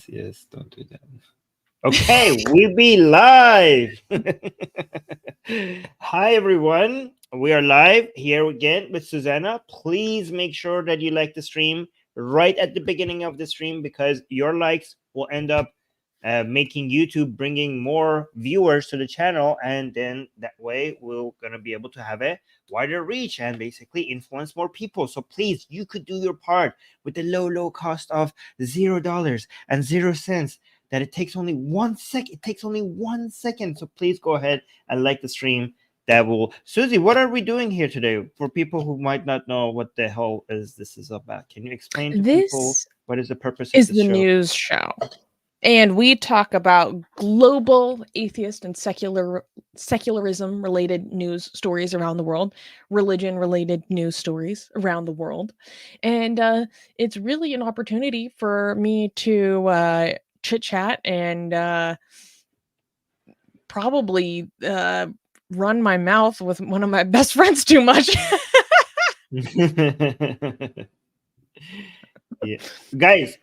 Yes, don't do that. Okay, we be live. Hi, everyone. We are live here again with Susanna. Please make sure that you like the stream right at the beginning of the stream because your likes will end up making YouTube bringing more viewers to the channel, and then that way we're gonna be able to have a wider reach and basically influence more people. So please, you could do your part with the low cost of $0 and 0 cents. That it takes only 1 second. It takes only 1 second. So please go ahead and like the stream. That will. Susie, what are we doing here today? For people who might not know what the hell this is about, can you explain to people what is the purpose of this this is show? the news show, and we talk about global atheist and secularism related news stories around the world, religion related news stories around the world, and it's really an opportunity for me to chit chat and probably run my mouth with one of my best friends too much. Yeah, guys.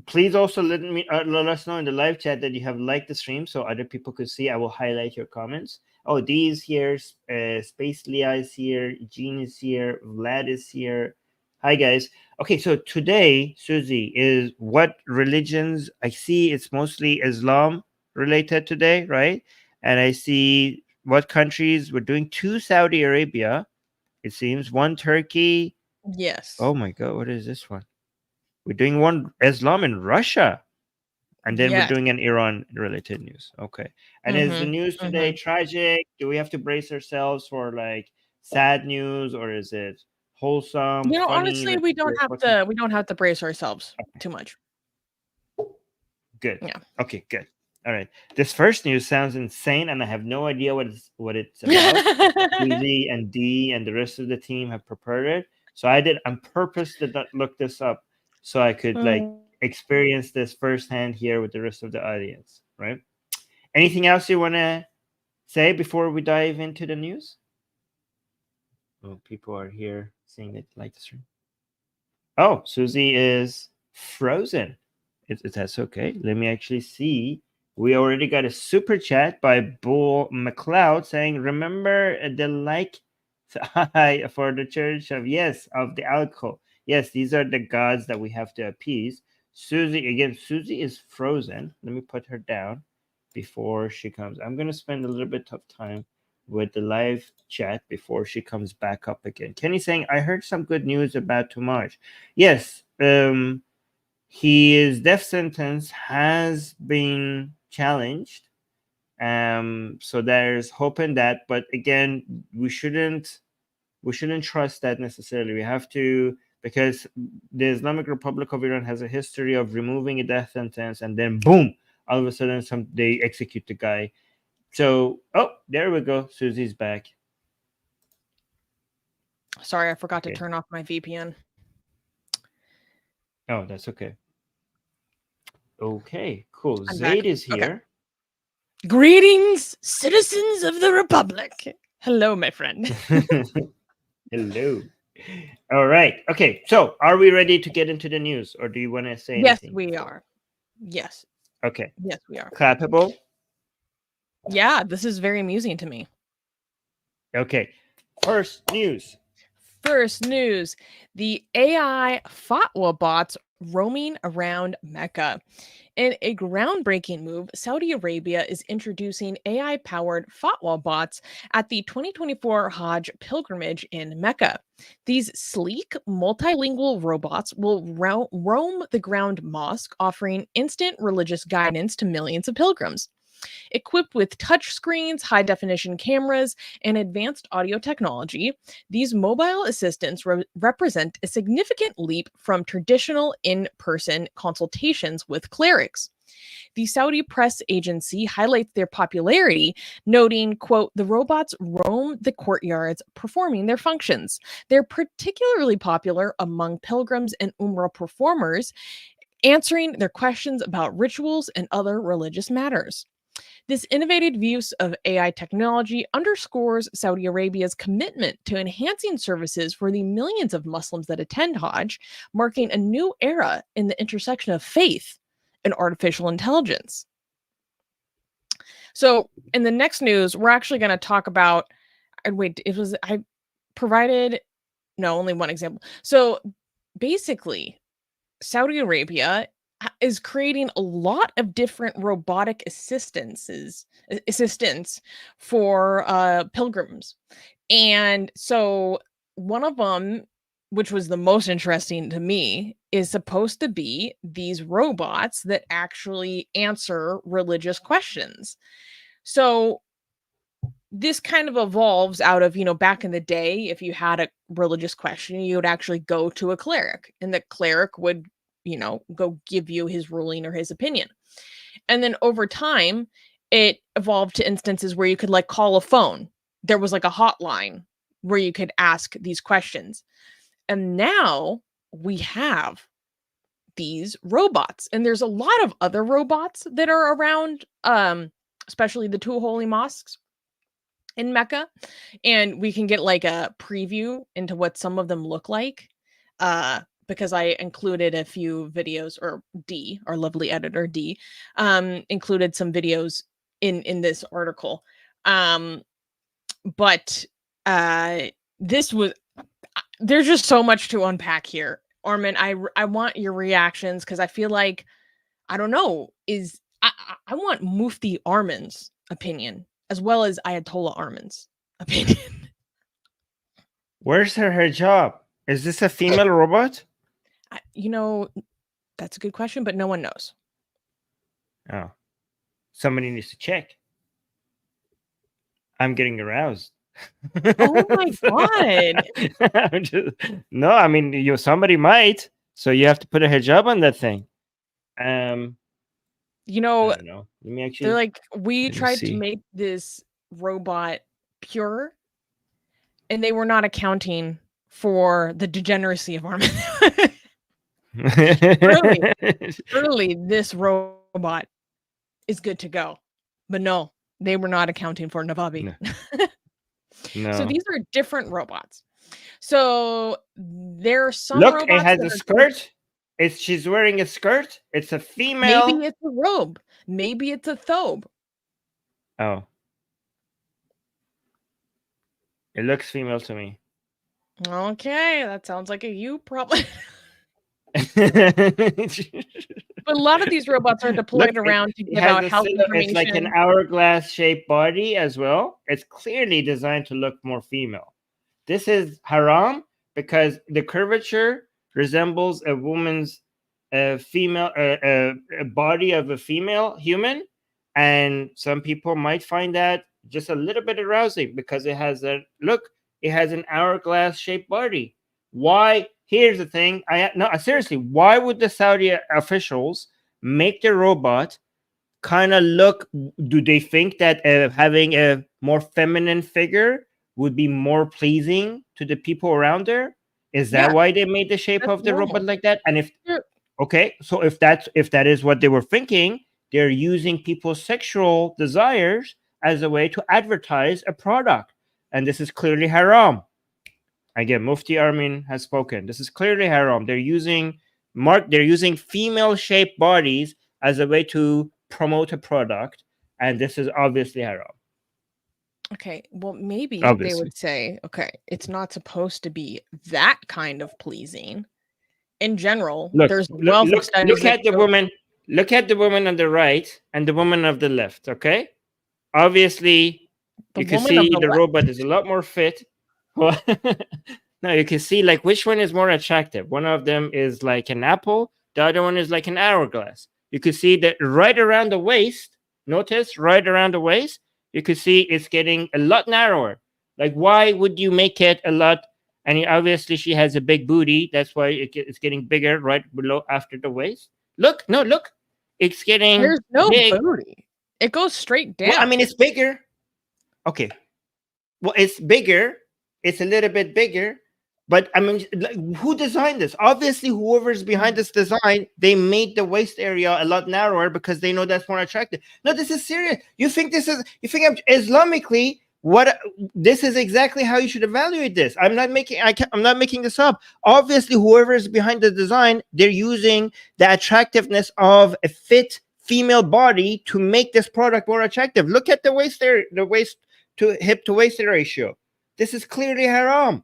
Please also let us know in the live chat that you have liked the stream so other people could see. I will highlight your comments. Oh, Dee is here, Space Leah is here, Jean is here, Vlad is here. Hi guys. Okay, so today, Susie, is what religions I see. It's mostly Islam related today, right? And I see what countries we're doing. 2 Saudi Arabia, it seems, 1 Turkey. Yes. Oh my god, what is this one? We're doing 1 Islam in Russia. And then we're doing an Iran-related news. Okay. And is the news today tragic? Do we have to brace ourselves for like sad news, or is it wholesome, funny? Honestly, we don't have to brace ourselves too much. Good. Yeah. Okay, good. All right. This first news sounds insane, and I have no idea what it's about. Susie and Dee and the rest of the team have prepared it. So I did on purpose did not look this up so I could like experience this firsthand here with the rest of the audience, right? Anything else you want to say before we dive into the news? Oh, people are here saying they like the stream. Oh, Susie is frozen. That's okay. Let me actually see. We already got a super chat by Bull McLeod saying, "Remember the like for the Church of the alcohol. Yes, these are the gods that we have to appease." Susie is frozen. Let me put her down before she comes. I'm gonna spend a little bit of time with the live chat before she comes back up again. Kenny saying, "I heard some good news about Tomasz." Yes, his death sentence has been challenged. So there's hope in that, but again, we shouldn't trust that necessarily. We have to, because the Islamic Republic of Iran has a history of removing a death sentence and then boom, all of a sudden they execute the guy. So, oh, there we go. Susie's back. Sorry, I forgot to turn off my VPN. Oh, that's okay. Okay, cool. Zaid is here. Okay. Greetings, citizens of the Republic. Hello, my friend. Hello. All right. Okay. So, are we ready to get into the news, or do you want to say anything? Yes, we are. Yes. Okay. Yes, we are. Clappable. Yeah, this is very amusing to me. Okay. First news. The AI Fatwa Bots roaming around Mecca. In a groundbreaking move, Saudi Arabia is introducing AI-powered Fatwa bots at the 2024 Hajj pilgrimage in Mecca. These sleek, multilingual robots will roam the ground mosque, offering instant religious guidance to millions of pilgrims. Equipped with touchscreens, high-definition cameras, and advanced audio technology, these mobile assistants represent a significant leap from traditional in-person consultations with clerics. The Saudi press agency highlights their popularity, noting, quote, "The robots roam the courtyards performing their functions. They're particularly popular among pilgrims and Umrah performers, answering their questions about rituals and other religious matters." This innovative use of AI technology underscores Saudi Arabia's commitment to enhancing services for the millions of Muslims that attend Hajj, marking a new era in the intersection of faith and artificial intelligence. So in the next news, we're actually going to talk about, I provided, no, only one example. So basically, Saudi Arabia is creating a lot of different robotic assistants for pilgrims. And so one of them, which was the most interesting to me, is supposed to be these robots that actually answer religious questions. So this kind of evolves out of, back in the day, if you had a religious question, you would actually go to a cleric, and the cleric would, go give you his ruling or his opinion. And then over time, it evolved to instances where you could like call a phone. There was like a hotline where you could ask these questions. And now we have these robots, and there's a lot of other robots that are around, especially the two holy mosques in Mecca, and we can get like a preview into what some of them look like, because I included a few videos, or D, our lovely editor D, included some videos in this article. But this was, there's just so much to unpack here. Armin, I want your reactions, because I feel like, I don't know, I want Mufti Armin's opinion as well as Ayatollah Armin's opinion. Where's her hijab? Is this a female robot? That's a good question, but no one knows. Oh, somebody needs to check. I'm getting aroused. Oh my god! No, I mean, somebody might. So you have to put a hijab on that thing. I don't know. Let me actually. They're like, we tried to make this robot pure, and they were not accounting for the degeneracy of Armin. Early, this robot is good to go, but no, they were not accounting for Navabi. No. So these are different robots. So there are some. Look, it has a skirt. She's wearing a skirt. It's a female. Maybe it's a robe. Maybe it's a thobe. Oh. It looks female to me. Okay, that sounds like a you problem. But a lot of these robots are deployed around to give out health information. It's like an hourglass-shaped body as well. It's clearly designed to look more female. This is haram because the curvature resembles a woman's female a body of a female human, and some people might find that just a little bit arousing because it has it has an hourglass-shaped body. Why? Here's the thing. Seriously, why would the Saudi officials make the robot kind of look? Do they think that having a more feminine figure would be more pleasing to the people around there? Is that why they made the shape of the robot like that? And if so if that is what they were thinking, they're using people's sexual desires as a way to advertise a product, and this is clearly haram. Again, Mufti Armin has spoken. This is clearly haram. They're using female-shaped bodies as a way to promote a product, and this is obviously haram. Okay, well, maybe they would say, okay, it's not supposed to be that kind of pleasing. In general, there's wealth of studies. Look at the woman on the right and the woman on the left. Okay, obviously, you can see the robot is a lot more fit. No, you can see like which one is more attractive. One of them is like an apple, the other one is like an hourglass. You can see that right around the waist. Notice right around the waist, you can see it's getting a lot narrower. Like, why would you make it a lot? And obviously, she has a big booty. That's why it's getting bigger right below after the waist. Look, it's getting. There's no booty. It goes straight down. Well, I mean, it's bigger. Okay. Well, it's bigger. It's a little bit bigger, but I mean, like, who designed this? Obviously, whoever's behind this design, they made the waist area a lot narrower because they know that's more attractive. No, this is serious. You think Islamically, What this is exactly how you should evaluate this. I'm not making this up. Obviously, whoever is behind the design, they're using the attractiveness of a fit female body to make this product more attractive. Look at the waist to hip to waist ratio. This is clearly haram.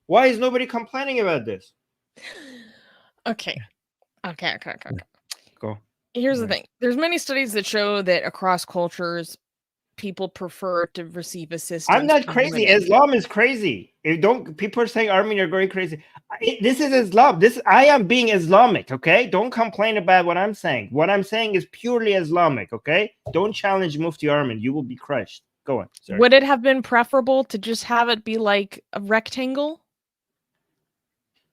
Why is nobody complaining about this? Okay. Go. Here's the thing. There's many studies that show that across cultures, people prefer to receive assistance. I'm not crazy. Islam is crazy. People are saying, Armin, you're going crazy. This is Islam. I am being Islamic, okay? Don't complain about what I'm saying. What I'm saying is purely Islamic, okay? Don't challenge Mufti Armin. You will be crushed. Go on. Sorry. Would it have been preferable to just have it be like a rectangle?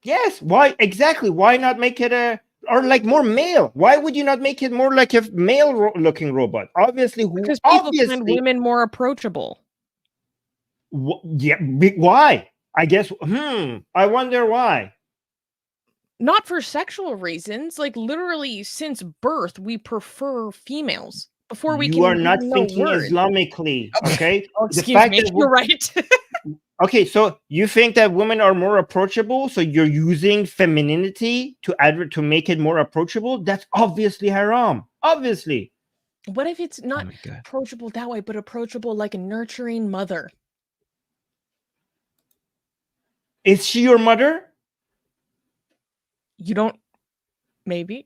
Yes. Why? Exactly. Why not make it or like more male? Why would you not make it more like a male-looking robot? Obviously, because people find women more approachable. Yeah. Why? I guess. I wonder why. Not for sexual reasons. Like literally, since birth, we prefer females. Before we you are not thinking Islamically, okay? Oh, excuse me. You're right. Okay, so you think that women are more approachable, so you're using femininity to make it more approachable? That's obviously haram. Obviously. What if it's not approachable that way, but approachable like a nurturing mother? Is she your mother? You don't. Maybe.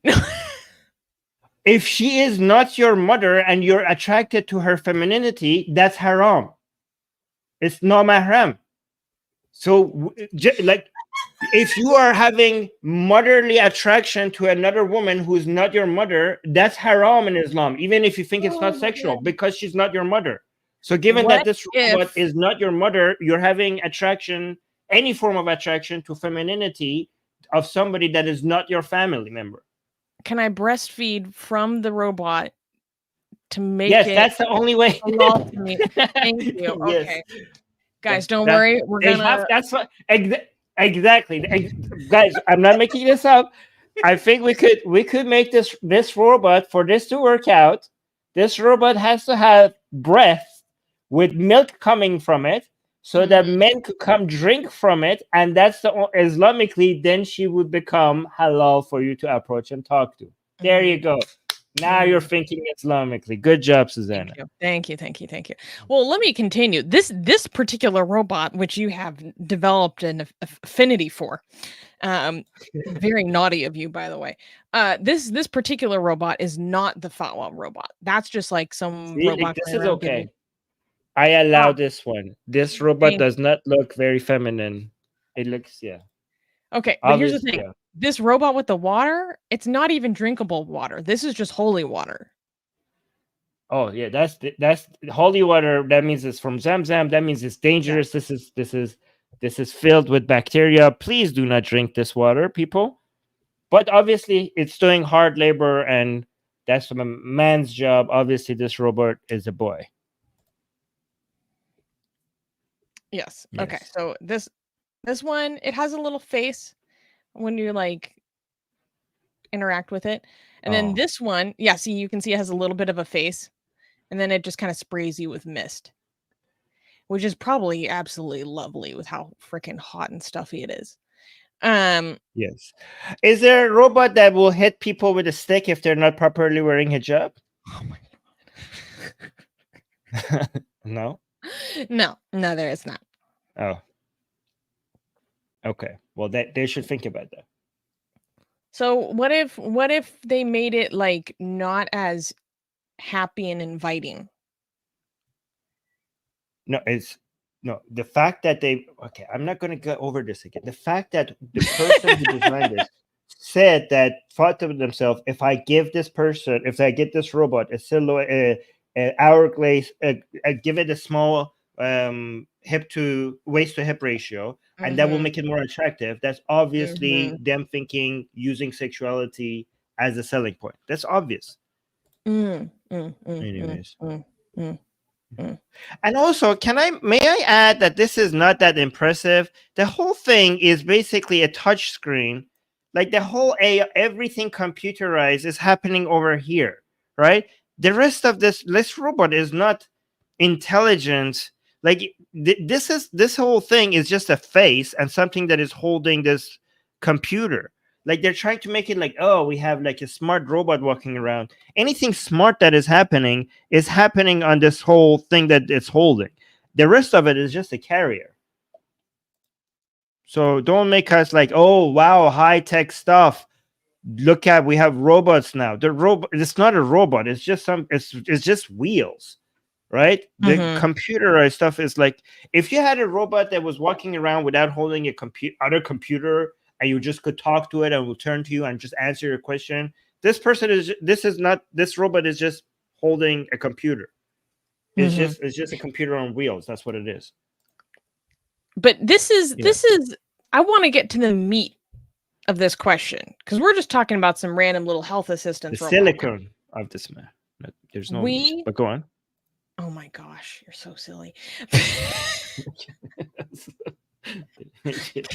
If she is not your mother and you're attracted to her femininity, that's haram. It's not mahram. So, like, if you are having motherly attraction to another woman who's not your mother, that's haram in Islam, even if you think it's not sexual, because she's not your mother. So, given that this robot is not your mother, you're having attraction, any form of attraction to femininity of somebody that is not your family member. Can I breastfeed from the robot to make it? Yes, it that's the only way. To me? Thank you. Okay. Yes. Guys, don't worry. We're gonna. That's what exactly. Guys, I'm not making this up. I think we could make this robot, for this to work out. This robot has to have breath with milk coming from it, so that men could come drink from it, and that's Islamically. Then she would become halal for you to approach and talk to. There you go. Now you're thinking Islamically. Good job, Susanna. Thank you. Well, let me continue. This particular robot, which you have developed an affinity for, very naughty of you, by the way. This particular robot is not the Fatwa robot. That's just like some robot. This is okay. I allow this one. This robot does not look very feminine. It looks, Okay, but here's the thing. Yeah. This robot with the water, it's not even drinkable water. This is just holy water. Oh yeah, that's holy water. That means it's from Zamzam. That means it's dangerous. Yeah. This is filled with bacteria. Please do not drink this water, people. But obviously, it's doing hard labor, and that's a man's job. Obviously, this robot is a boy. Yes. Okay. So this one, it has a little face when you like interact with it. And then this one, see, you can see it has a little bit of a face, and then it just kind of sprays you with mist, which is probably absolutely lovely with how freaking hot and stuffy it is. Yes. Is there a robot that will hit people with a stick if they're not properly wearing hijab? Oh my god. No, there is not. Oh. Okay. Well, they should think about that. So what if they made it like not as happy and inviting? No, the fact that I'm not going to go over this again. The fact that the person who designed this said that, thought to themselves, if I get this robot a silhouette, hourglass, give it a small hip to waist to hip ratio, and that will make it more attractive. That's obviously them thinking using sexuality as a selling point. That's obvious. Anyways. And also, may I add that this is not that impressive? The whole thing is basically a touch screen. Like the whole everything computerized is happening over here, right? The rest of this robot is not intelligent Like this whole thing is just a face and something that is holding this computer. Like they're trying to make it like, oh, we have like a smart robot walking around. Anything smart that is happening on this whole thing that it's holding. The rest of it is just a carrier. So don't make us like, oh wow, high tech stuff. Look at, we have robots now. The robot, it's not a robot. It's just it's just wheels, right? The Mhm. computerized stuff is like, if you had a robot that was walking around without holding a other computer, and you just could talk to it and will turn to you and just answer your question. This robot is just holding a computer. Mhm. It's just a computer on wheels. That's what it is. But this Yeah. is I want to get to the meat of this question, because we're just talking about some random little health The assistance robot. silicon of this man. There's no meat. We But go on. Oh my gosh, you're so silly.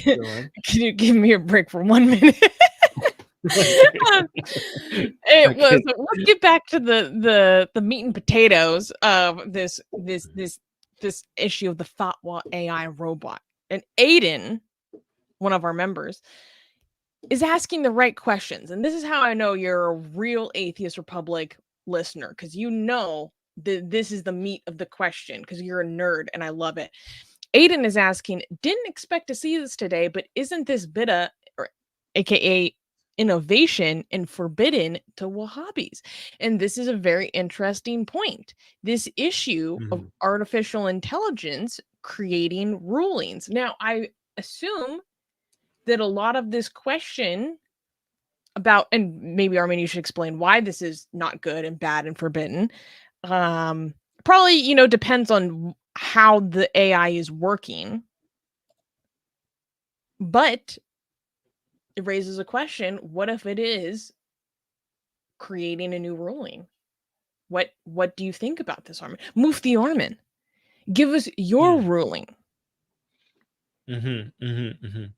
Go on. Can you give me a break for 1 minute? It was Okay. let's get back to the meat and potatoes of this issue of the Fatwa AI robot. And Aiden, one of our members, is asking the right questions. And this is how I know you're a real Atheist Republic listener, because you know this is the meat of the question, because you're a nerd and I love it. Aiden is asking, didn't expect to see this today, but isn't this bid'ah, or aka innovation, and forbidden to Wahhabis? And this is a very interesting point. This issue of Mhm. artificial intelligence creating rulings. Now, I assume that a lot of this question about, and maybe Armin, you should explain why this is not good and bad and forbidden. Probably, depends on how the AI is working, but it raises a question. What if it is creating a new ruling? What do you think about this, Armin? Mufti Armin, give us your Mm. ruling. Mhm. Mhm.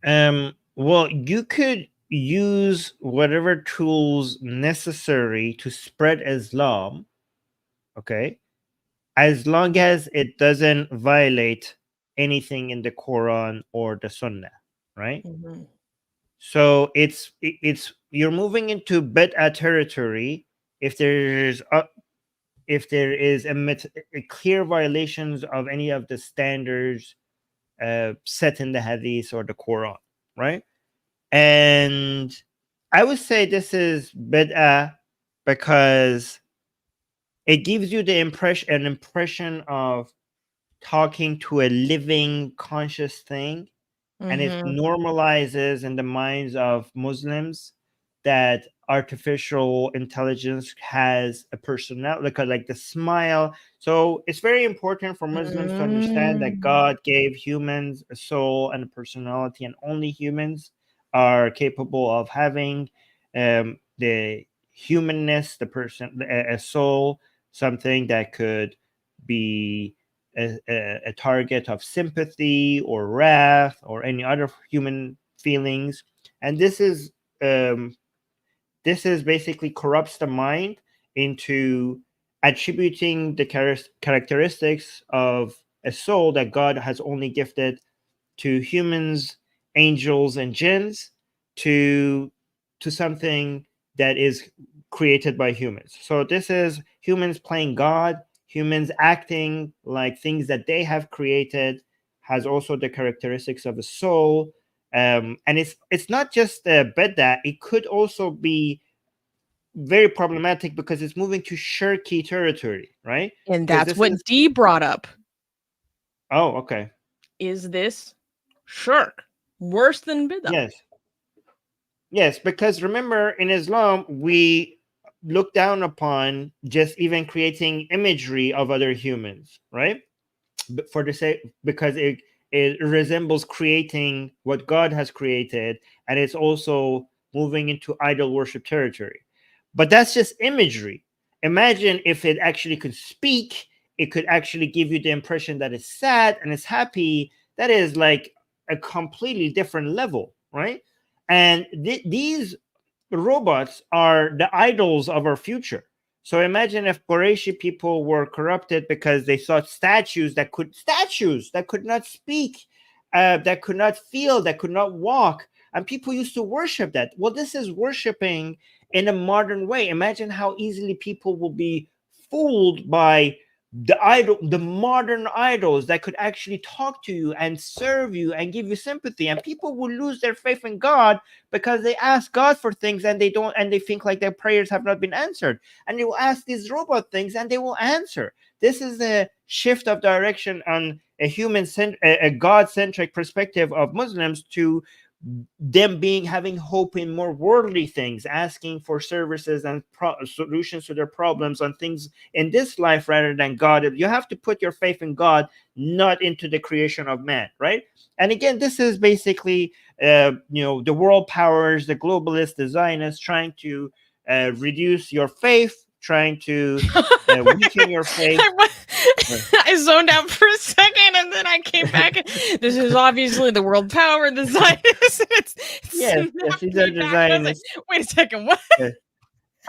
Mhm. Well, you could use whatever tools necessary to spread Islam, okay, as long as it doesn't violate anything in the Quran or the Sunnah, right? Mhm. So it's you're moving into bid'ah territory if there is a clear violations of any of the standards set in the Hadith or the Quran, right? And I would say this is bid'ah because it gives you an impression of talking to a living conscious thing, and it Mhm. normalizes in the minds of Muslims that artificial intelligence has a personality, like the smile. So it's very important for Muslims to understand that Mm. God gave humans a soul and a personality, and only humans are capable of having the humanness, a soul, something that could be a target of sympathy or wrath or any other human feelings. And um, this is basically corrupts the mind into attributing the characteristics of a soul that God has only gifted to humans, angels, and jinns to something that is created by humans. So this is humans playing God, humans acting like things that they have created, has also the characteristics of a soul. And it's not just a bid'ah, it could also be very problematic because it's moving to shirky territory, right? And Because that's this is, what Dee brought up. oh, okay. Is this shirk worse than bid'ah? Yes. Yes, because remember, in Islam, we look down upon just even creating imagery of other humans, right? For the sake, because it resembles creating what God has created, and it's also moving into idol worship territory. But that's just imagery. Imagine if it actually could speak, it could actually give you the impression that it's sad and it's happy. That is like a completely different level, right? And these robots are the idols of our future. So imagine if Qurayshi people were corrupted because they thought statues that could not speak, that could not feel, that could not walk, and people used to worship that. Well, this is worshiping in a modern way. Imagine how easily people will be fooled by the modern idols that could actually talk to you and serve you and give you sympathy, and people will lose their faith in God because they ask God for things and they think like their prayers have not been answered, and they will ask these robot things and they will answer. This is a shift of direction on a God-centric perspective of Muslims to them having hope in more worldly things, asking for services and solutions to their problems on things in this life rather than God. You have to put your faith in God, not into the creation of man, right? And again, this is basically the world powers, the globalists, the Zionists trying to reduce your faith, trying to weaken your faith. I zoned out for a second and then I came back. This is obviously the world power, the Zionists. Yes, these are the Zionists. Wait a second, what?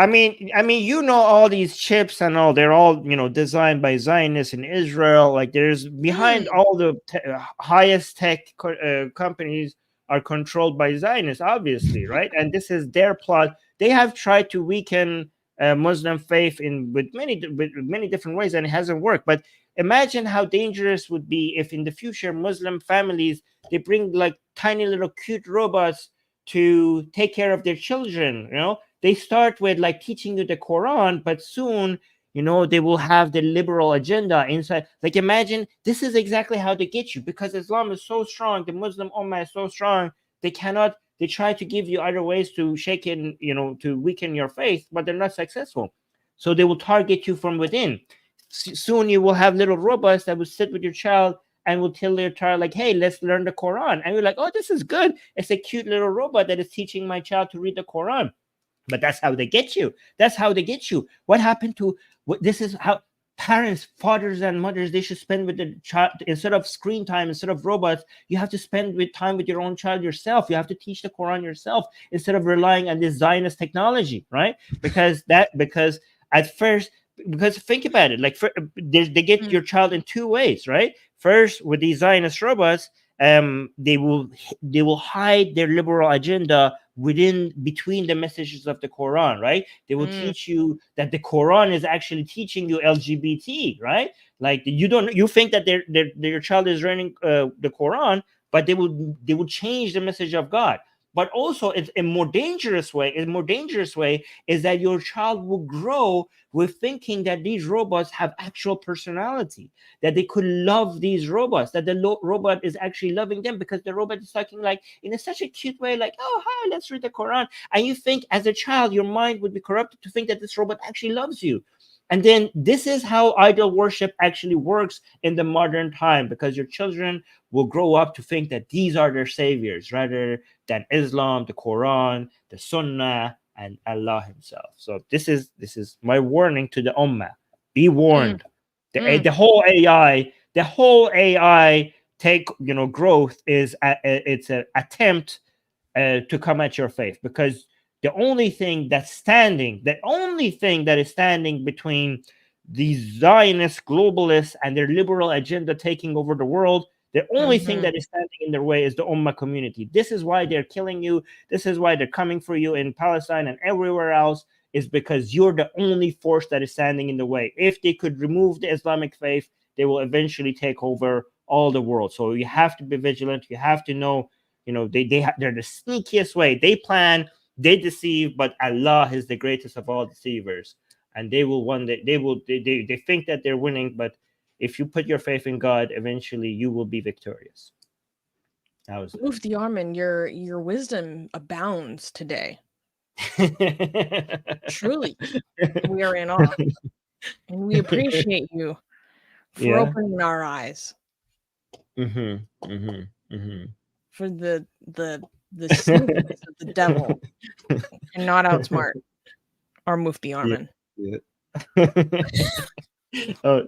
I mean, all these chips and all, they're all, designed by Zionists in Israel. Like, there's behind all the highest tech companies are controlled by Zionists, obviously, right? And this is their plot. They have tried to weaken Muslim faith with many different ways, and it hasn't worked. But imagine how dangerous would be if in the future Muslim families, they bring like tiny little cute robots to take care of their children. They start with like teaching you the Quran, but soon they will have the liberal agenda inside. Like, imagine, this is exactly how they get you, because Islam is so strong, the Muslim Ummah is so strong, they try to give you other ways to shake it, to weaken your faith, but they're not successful. So they will target you from within. Soon you will have little robots that will sit with your child and will tell their child, like, hey, let's learn the Quran. And you're like, oh, this is good. It's a cute little robot that is teaching my child to read the Quran. But that's how they get you. What happened to this is how parents, fathers and mothers, they should spend with the child. Instead of screen time, instead of robots, you have to spend time with your own child yourself. You have to teach the Quran yourself instead of relying on this Zionist technology, right? Because think about it, like they get your child in two ways, right? First, with these Zionist robots, they will hide their liberal agenda between the messages of the Quran, right? They will teach you that the Quran is actually teaching you LGBT, right? Like, you think that your child is learning the Quran, but they will change the message of God. But also, it's a more dangerous way is that your child will grow with thinking that these robots have actual personality, that they could love these robots, that the robot is actually loving them because the robot is talking like in such a cute way, like, oh, hi, let's read the Quran. And you think, as a child, your mind would be corrupted to think that this robot actually loves you. And then this is how idol worship actually works in the modern time, because your children will grow up to think that these are their saviors rather than Islam, the Quran, the Sunnah, and Allah himself. So this is my warning to the Ummah. Be warned. The whole AI growth is it's an attempt to come at your faith, because the only thing that is standing between these Zionist globalists and their liberal agenda taking over the world, the only thing that is standing in their way is the Ummah community. This is why they're killing you. This is why they're coming for you in Palestine and everywhere else, is because you're the only force that is standing in the way. If they could remove the Islamic faith, they will eventually take over all the world. So you have to be vigilant. You have to know, they're the sneakiest way. They plan, they deceive, but Allah is the greatest of all deceivers. And they will they think that they're winning, but if you put your faith in God, eventually you will be victorious. Mufti Armin, your wisdom abounds today. Truly, we are in awe, and we appreciate you for opening our eyes. For the sneakiness of the devil and not outsmart our Mufti Armin. Yeah. Oh,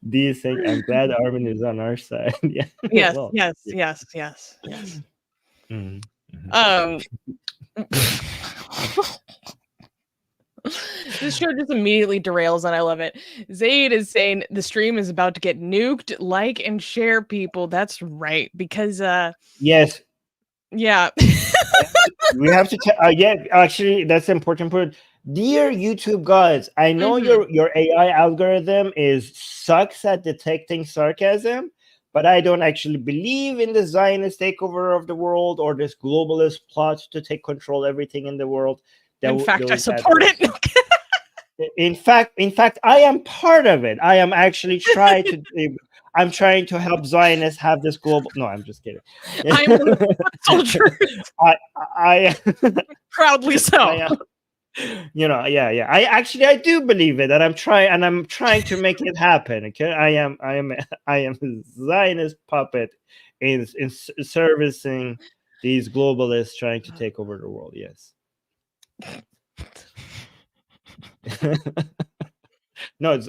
D is saying, I'm glad Armin is on our side. Yeah. Yes, well, yes. This show just immediately derails, and I love it. Zaid is saying the stream is about to get nuked. Like and share, people. That's right, because yes, yeah. we have to. Yeah, actually, that's the important part. Dear YouTube guys, I know your AI algorithm sucks at detecting sarcasm, but I don't actually believe in the Zionist takeover of the world or this globalist plot to take control everything in the world. In fact, I support it. In fact, I am part of it. I am actually I'm trying to help Zionists have this global. No, I'm just kidding. I am one of the soldiers. I Proudly so. Yeah. I do believe it, and I'm trying to make it happen. Okay, I am a Zionist puppet in servicing these globalists trying to take over the world. Yes. No, it's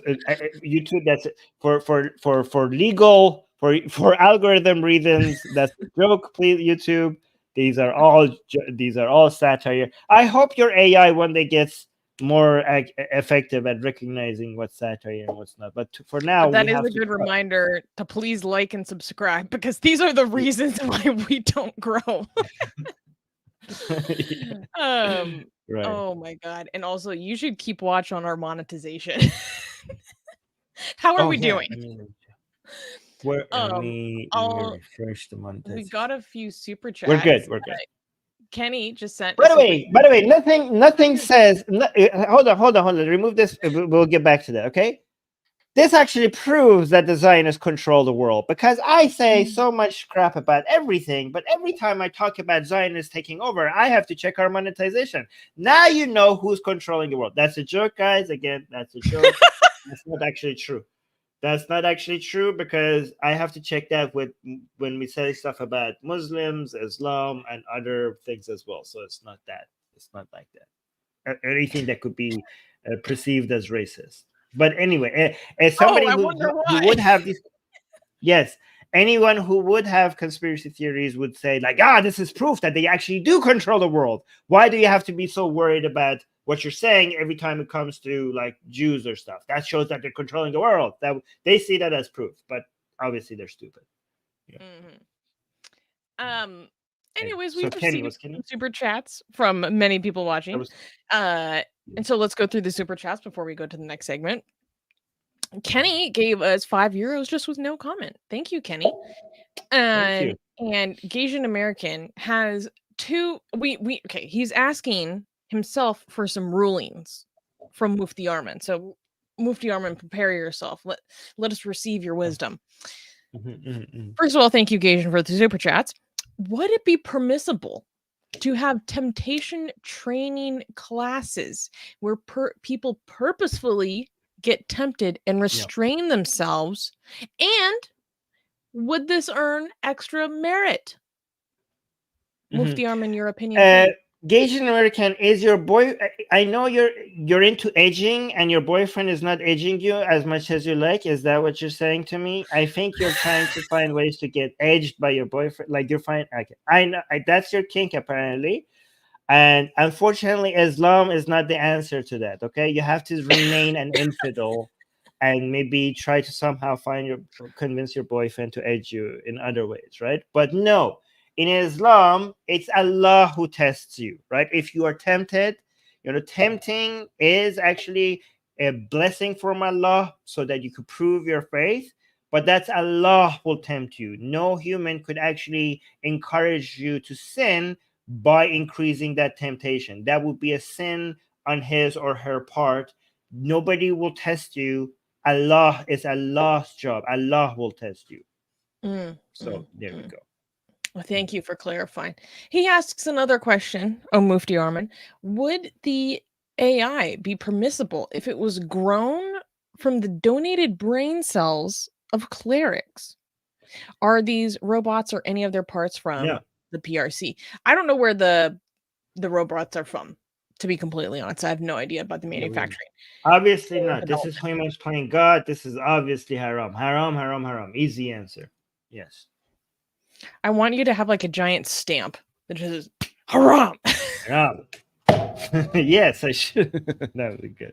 YouTube. That's for legal for algorithm reasons. That's a joke, please. YouTube. These are all satire. I hope your AI one day gets more effective at recognizing what's satire and what's not. But for now, that is a good reminder to please like and subscribe, because these are the reasons why we don't grow. Right. Oh my god. And also, you should keep watch on our monetization. How are we doing? Let me refresh the monetization. We got a few super chats. We're good. Kenny just sent. By the way, nothing says. Hold on. Remove this. We'll get back to that. Okay. This actually proves that the Zionists control the world, because I say so much crap about everything, but every time I talk about Zionists taking over, I have to check our monetization. Now you know who's controlling the world. That's a joke, guys. Again, that's a joke. That's not actually true. That's not actually true, because I have to check that when we say stuff about Muslims, Islam, and other things as well. So it's not that. It's not like that. Anything that could be perceived as racist. But anyway, as somebody who would have these, yes, anyone who would have conspiracy theories would say like, this is proof that they actually do control the world. Why do you have to be so worried about what you're saying every time it comes to like Jews or stuff? That shows that they're controlling the world. That they see that as proof, but obviously they're stupid. Yeah. Anyways, we've received super chats from many people watching. And so let's go through the super chats before we go to the next segment. Kenny gave us €5 just with no comment. Thank you, Kenny. And Gasian American has two. He's asking himself for some rulings from Mufti Armin. So Mufti Armin, prepare yourself. Let us receive your wisdom. First of all, thank you, Gasian, for the super chats. Would it be permissible to have temptation training classes where people purposefully get tempted and restrain themselves? And would this earn extra merit? Mufti Armin, your opinion? Gasian American, is your boy? I know you're into edging, and your boyfriend is not edging you as much as you like. Is that what you're saying to me? I think you're trying to find ways to get edged by your boyfriend. Like you're fine. Okay. I know that's your kink apparently, and unfortunately, Islam is not the answer to that. Okay, you have to remain an infidel, and maybe try to somehow convince your boyfriend to edge you in other ways, right? But no. In Islam, it's Allah who tests you, right? If you are tempted, tempting is actually a blessing from Allah so that you could prove your faith, but that's Allah will tempt you. No human could actually encourage you to sin by increasing that temptation. That would be a sin on his or her part. Nobody will test you. Allah is Allah's job. Allah will test you. So there we go. Well, thank you for clarifying. He asks another question, Mufti Armin. Would the AI be permissible if it was grown from the donated brain cells of clerics? Are these robots or any of their parts from the PRC? I don't know where the robots are from, to be completely honest. I have no idea about the manufacturing. Obviously not. This is humans playing God. This is obviously haram. Haram. Easy answer. Yes. I want you to have like a giant stamp that just says haram. Haram. Yes, I should. That would be good.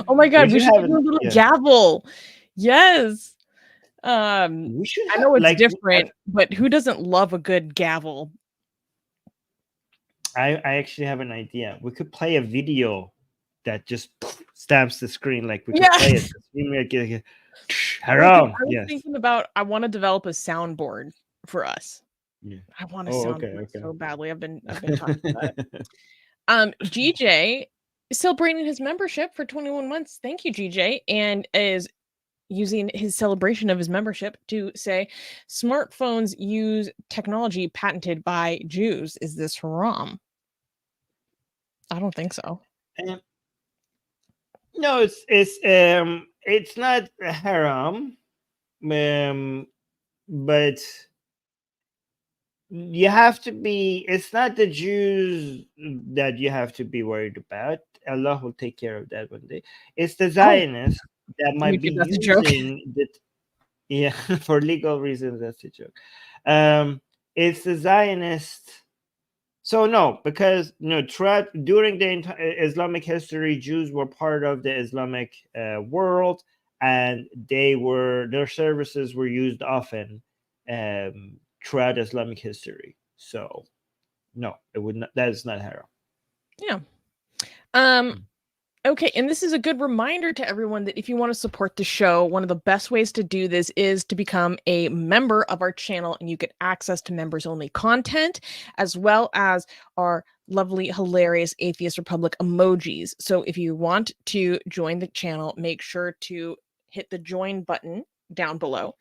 Oh my god, we should have do a little yeah. gavel. Yes. We should I have know it's like different, but who doesn't love a good gavel? I actually have an idea. We could play a video that just stamps the screen. Like we could play it. Yes. Haram. I was Yes. thinking about I want to develop a soundboard for us. Yeah. I want a Oh, okay, soundboard okay. so badly. I've been talking about it. GJ is celebrating his membership for 21 months. Thank you, GJ, and is using his celebration of his membership to say smartphones use technology patented by Jews. Is this haram? I don't think so. Um, no, it's not haram, but you have to be. It's not the Jews that you have to be worried about. Allah will take care of that one day. It's the Oh, Zionists that might be YouTube, that's a joke. using that. Yeah, for legal reasons, that's a joke. It's the Zionist. So no, because throughout during the Islamic history, Jews were part of the Islamic world, and their services were used often throughout Islamic history. So no, it would not. That is not haram. Yeah. Okay, and this is a good reminder to everyone that if you want to support the show, one of the best ways to do this is to become a member of our channel, and you get access to members-only content, as well as our lovely, hilarious Atheist Republic emojis. So if you want to join the channel, make sure to hit the join button down below.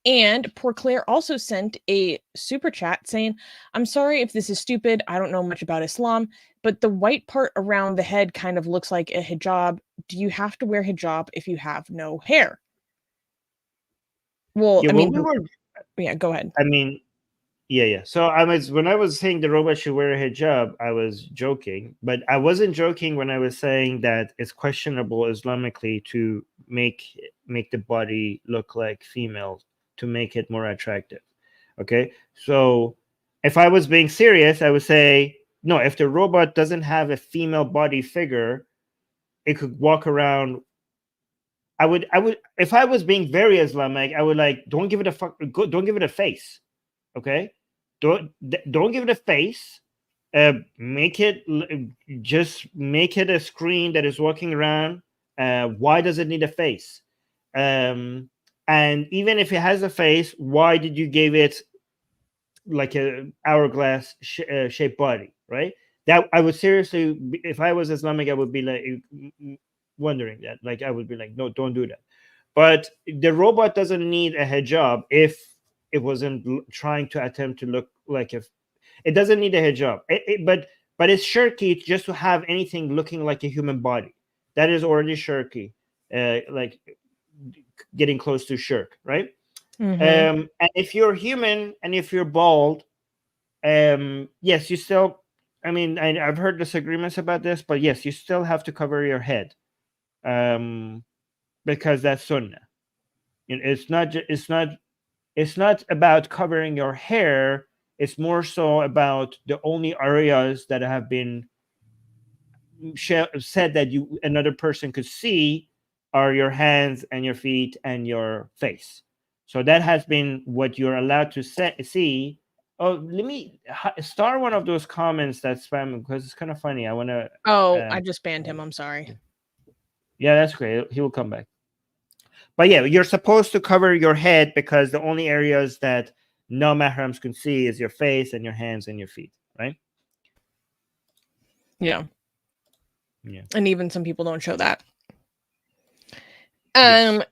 And Poor Claire also sent a super chat saying, I'm sorry if this is stupid. I don't know much about Islam, but the white part around the head kind of looks like a hijab. Do you have to wear hijab if you have no hair? Well, Yeah, I well, mean, yeah, go ahead. I mean, yeah. So when I was saying the robot should wear a hijab, I was joking, but I wasn't joking when I was saying that it's questionable Islamically to make the body look like female to make it more attractive. Okay, so if I was being serious, I would say no. If the robot doesn't have a female body figure, it could walk around. I would, if I was being very Islamic, I would like don't give it a don't give it a face. Okay, don't give it a face. Make it just make it a screen that is walking around. Why does it need a face? And even if it has a face, why did you give it like a hourglass shaped body? Right? That I would seriously, if I was Islamic, I would be like wondering that. Like I would be like, no, don't do that. But the robot doesn't need a hijab if it wasn't trying to attempt to look like a. It doesn't need a hijab, but it's shirky just to have anything looking like a human body. That is already shirky, like getting close to shirk, right? And if you're human and if you're bald, yes, you still. I mean, I've heard disagreements about this, but yes, you still have to cover your head, because that's sunnah. It's not. It's not about covering your hair. It's more so about the only areas that have been said that another person could see are your hands and your feet and your face. So that has been what you're allowed to see. Oh, let me star one of those comments that's spam because it's kind of funny. I want to. Oh, I just banned him. I'm sorry. Yeah, that's great. He will come back. But yeah, you're supposed to cover your head because the only areas that no mahrams can see is your face and your hands and your feet, right? Yeah. Yeah. And even some people don't show that. Yes.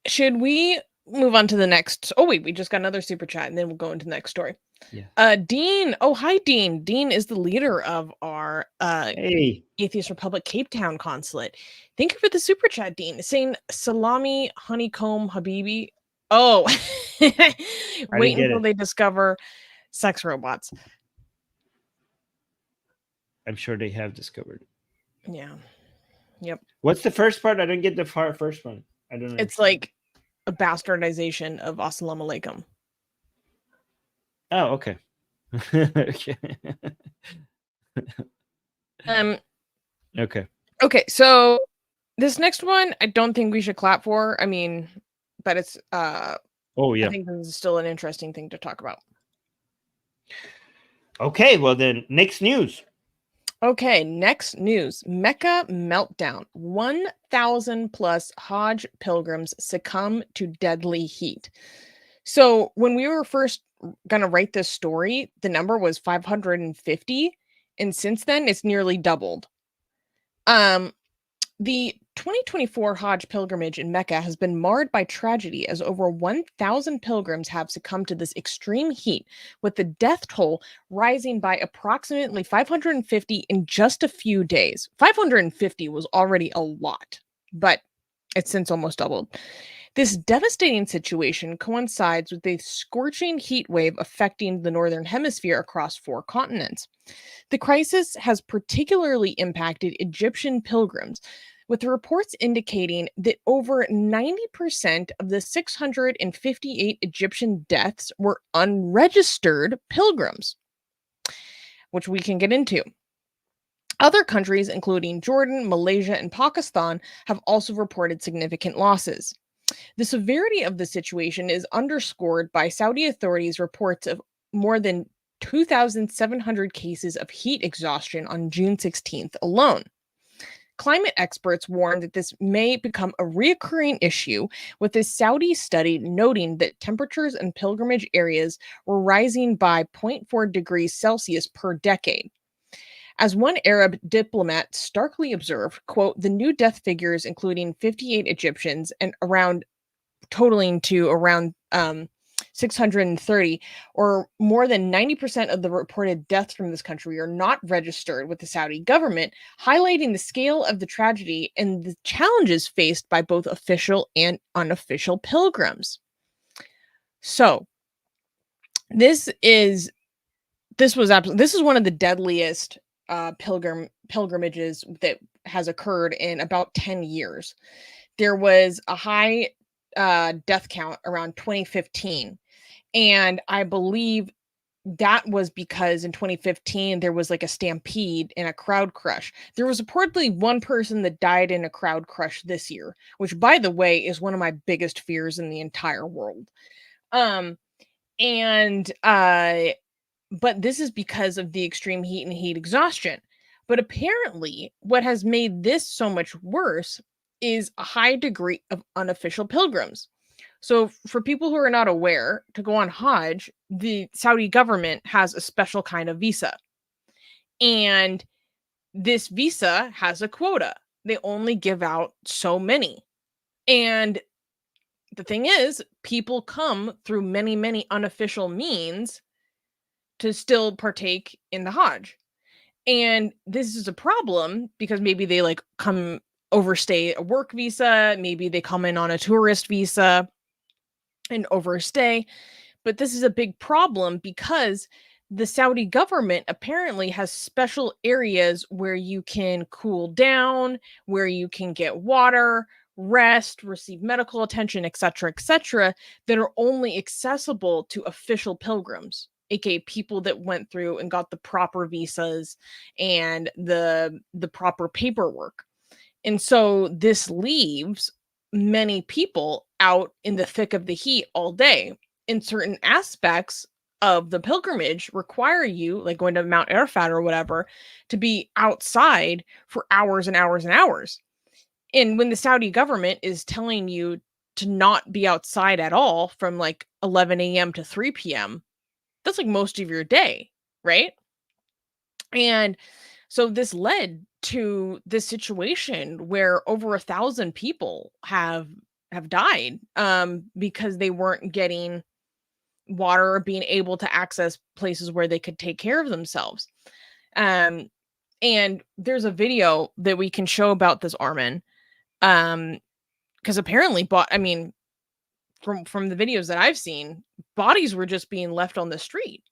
Should we move on to the next? Oh wait, we just got another super chat, and then we'll go into the next story. Yeah. Dean. Oh, hi, Dean. Dean is the leader of our Hey. Atheist Republic Cape Town consulate. Thank you for the super chat, Dean. Saying salami, honeycomb, habibi. Oh, wait until they discover sex robots. I'm sure they have discovered it. Yeah. Yep. What's the first part? I don't get the first one. I don't know. It's like a bastardization of Assalamu alaikum. Oh, okay. Okay. Okay. Okay, so this next one, I don't think we should clap for. I mean, but it's Oh I yeah. think this is still an interesting thing to talk about. Okay. Well then, next news. Okay, next news. Mecca Meltdown. 1,000 plus Hajj pilgrims succumb to deadly heat. So, when we were first going to write this story, the number was 550. And since then, it's nearly doubled. The 2024 Hajj pilgrimage in Mecca has been marred by tragedy as over 1,000 pilgrims have succumbed to this extreme heat, with the death toll rising by approximately 550 in just a few days. 550 was already a lot, but it's since almost doubled. This devastating situation coincides with a scorching heat wave affecting the Northern Hemisphere across 4 continents. The crisis has particularly impacted Egyptian pilgrims, with reports indicating that over 90% of the 658 Egyptian deaths were unregistered pilgrims, which we can get into. Other countries, including Jordan, Malaysia, and Pakistan, have also reported significant losses. The severity of the situation is underscored by Saudi authorities' reports of more than 2,700 cases of heat exhaustion on June 16th alone. Climate experts warn that this may become a recurring issue, with a Saudi study noting that temperatures in pilgrimage areas were rising by 0.4 degrees Celsius per decade. As one Arab diplomat starkly observed, quote, the new death figures, including 58 Egyptians and totaling to around 630, or more than 90% of the reported deaths from this country, are not registered with the Saudi government, highlighting the scale of the tragedy and the challenges faced by both official and unofficial pilgrims. So, this is one of the deadliest pilgrimages that has occurred in about 10 years. There was a high death count around 2015. And I believe that was because in 2015 there was like a stampede and a crowd crush. There was reportedly one person that died in a crowd crush this year, which, by the way, is one of my biggest fears in the entire world. And but this is because of the extreme heat and heat exhaustion. But apparently, what has made this so much worse is a high degree of unofficial pilgrims. So, for people who are not aware, to go on Hajj, the Saudi government has a special kind of visa. And this visa has a quota. They only give out so many. And the thing is, people come through many, many unofficial means to still partake in the Hajj. And this is a problem because maybe they like come overstay a work visa, maybe they come in on a tourist visa and overstay. But this is a big problem because the Saudi government apparently has special areas where you can cool down, where you can get water, rest, receive medical attention, etc., that are only accessible to official pilgrims, aka people that went through and got the proper visas and the proper paperwork. And so this leaves many people out in the thick of the heat all day. In certain aspects of the pilgrimage require you, like going to Mount Arafat or whatever, to be outside for hours and hours and hours. And when the Saudi government is telling you to not be outside at all from like 11 a.m. to 3 p.m., that's like most of your day, right? And so this led to this situation where over 1,000 people have died because they weren't getting water or being able to access places where they could take care of themselves. And there's a video that we can show about this, Armin, because apparently, from the videos that I've seen, bodies were just being left on the street.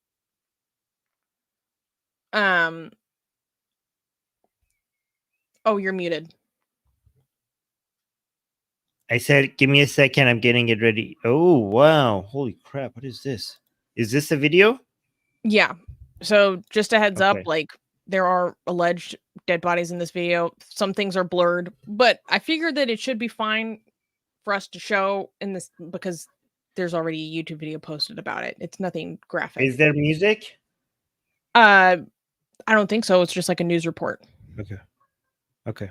Oh, you're muted. I said, give me a second. I'm getting it ready. Oh, wow. Holy crap. What is this? Is this a video? Yeah. So just a heads up, Okay. like there are alleged dead bodies in this video. Some things are blurred, but I figured that it should be fine for us to show in this because there's already a YouTube video posted about it. It's nothing graphic. Is there music? I don't think so. It's just like a news report. Okay.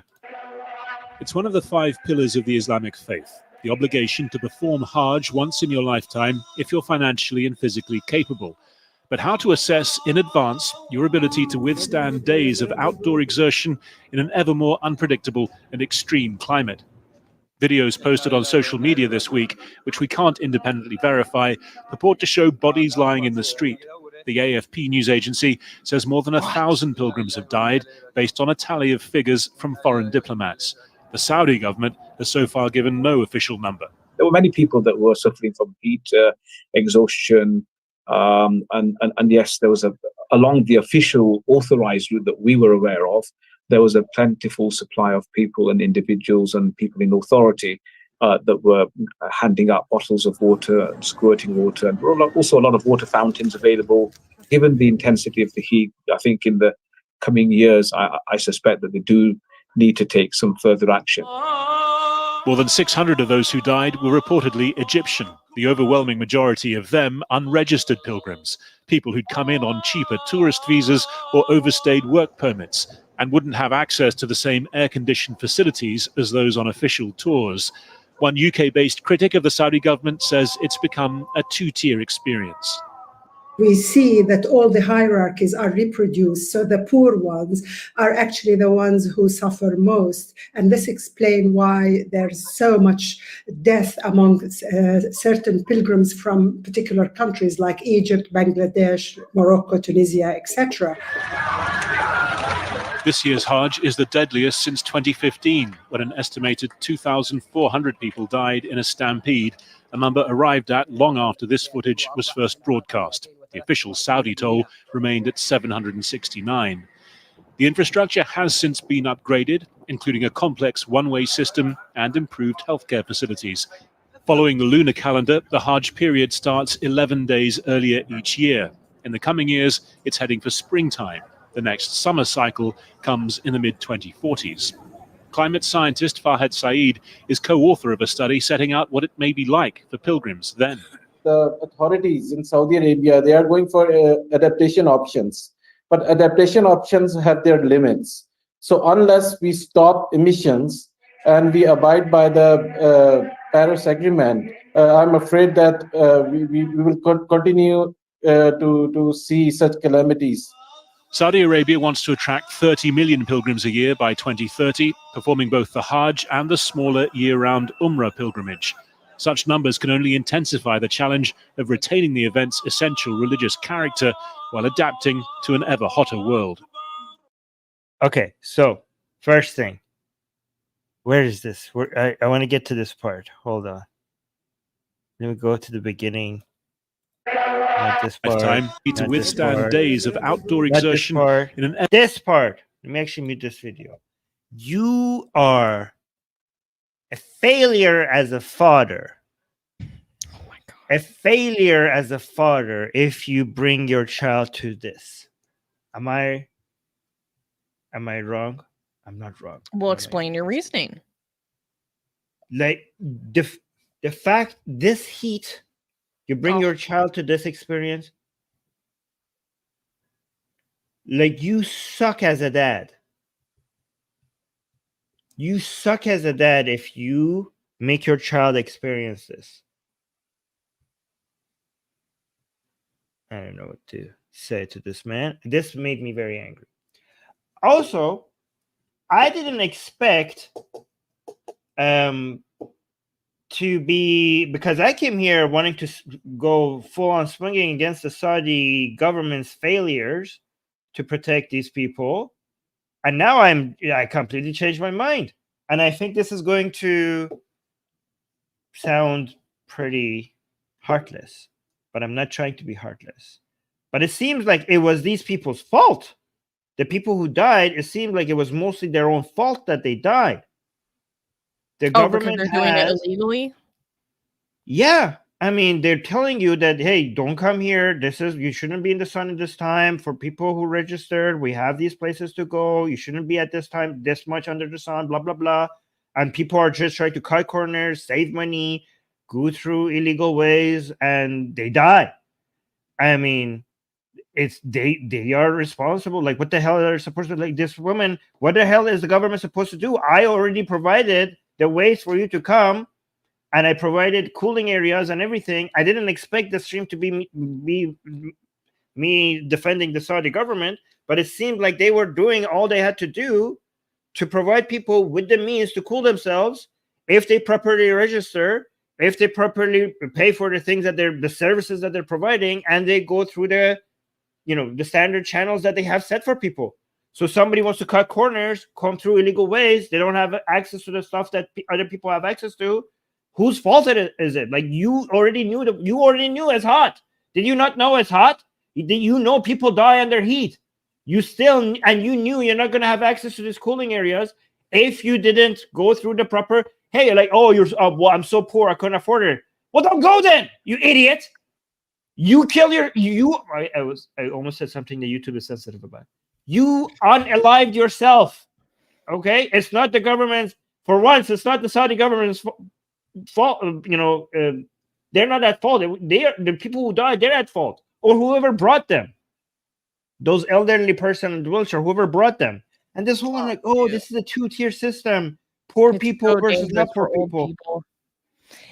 It's one of the 5 pillars of the Islamic faith, the obligation to perform Hajj once in your lifetime if you're financially and physically capable. But how to assess in advance your ability to withstand days of outdoor exertion in an ever more unpredictable and extreme climate. Videos posted on social media this week, which we can't independently verify, purport to show bodies lying in the street. The AFP news agency says more than 1,000 pilgrims have died, based on a tally of figures from foreign diplomats. The Saudi government has so far given no official number. There were many people that were suffering from heat exhaustion, and yes, there was along the official authorized route that we were aware of, there was a plentiful supply of people and individuals and people in authority that were handing out bottles of water and squirting water, and also a lot of water fountains available. Given the intensity of the heat, I think in the coming years, I suspect that they do need to take some further action. More than 600 of those who died were reportedly Egyptian, the overwhelming majority of them unregistered pilgrims, people who'd come in on cheaper tourist visas or overstayed work permits and wouldn't have access to the same air-conditioned facilities as those on official tours. One UK-based critic of the Saudi government says it's become a two-tier experience. We see that all the hierarchies are reproduced, so the poor ones are actually the ones who suffer most. And this explains why there's so much death among certain pilgrims from particular countries like Egypt, Bangladesh, Morocco, Tunisia, etc. This year's Hajj is the deadliest since 2015, when an estimated 2,400 people died in a stampede, a number arrived at long after this footage was first broadcast. The official Saudi toll remained at 769. The infrastructure has since been upgraded, including a complex one-way system and improved healthcare facilities. Following the lunar calendar, the Hajj period starts 11 days earlier each year. In the coming years, it's heading for springtime. The next summer cycle comes in the mid-2040s. Climate scientist Fahad Saeed is co-author of a study setting out what it may be like for pilgrims then. The authorities in Saudi Arabia, they are going for adaptation options, but adaptation options have their limits. So unless we stop emissions and we abide by the Paris Agreement, I'm afraid that we will continue to see such calamities. Saudi Arabia wants to attract 30 million pilgrims a year by 2030, performing both the Hajj and the smaller year-round Umrah pilgrimage. Such numbers can only intensify the challenge of retaining the event's essential religious character while adapting to an ever hotter world. Okay, so first thing, where is this? I want to get to this part. Hold on. Let me go to the beginning. Not this part. Time to withstand days of outdoor exertion in an this part. Let me actually mute this video. You are a failure as a father. Oh my God. A failure as a father if you bring your child to this. Am I wrong? I'm not wrong. Well, explain your reasoning. Like the fact this heat, you bring your child to this experience, like you suck as a dad. You suck as a dad if you make your child experience this. I don't know what to say to this man. This made me very angry. Also, I didn't expect to be, because I came here wanting to go full on swinging against the Saudi government's failures to protect these people. And now I completely changed my mind. And I think this is going to sound pretty heartless, but I'm not trying to be heartless. But it seems like it was these people's fault. The people who died, it seemed like it was mostly their own fault that they died. The government because they're doing it illegally? Yeah, I mean, they're telling you that, hey, don't come here. You shouldn't be in the sun at this time. For people who registered, we have these places to go. You shouldn't be at this time, this much under the sun, blah, blah, blah. And people are just trying to cut corners, save money, go through illegal ways, and they die. I mean, they are responsible. Like, what the hell are they supposed to, like, this woman, what the hell is the government supposed to do? I already provided the ways for you to come, and I provided cooling areas and everything. I didn't expect the stream to be me defending the Saudi government, but it seemed like they were doing all they had to do to provide people with the means to cool themselves if they properly register, if they properly pay for the things that the services that they're providing, and they go through the standard channels that they have set for people. So somebody wants to cut corners, come through illegal ways, they don't have access to the stuff that other people have access to. Whose fault is it? Like, you already knew it's hot. Did you not know it's hot? Did you know people die under heat? You knew you're not going to have access to these cooling areas if you didn't go through the proper. Hey, like, well, I'm so poor, I couldn't afford it. Well, don't go then, you idiot. You kill I almost said something that YouTube is sensitive about. You unalived yourself. Okay, it's not the government's. For once, it's not the Saudi government's fault. They're not at fault. They are the people who died. They're at fault, or whoever brought them. Those elderly person in the wheelchair, whoever brought them. And this whole one, like, this is a 2-tier system. Poor people versus not poor people.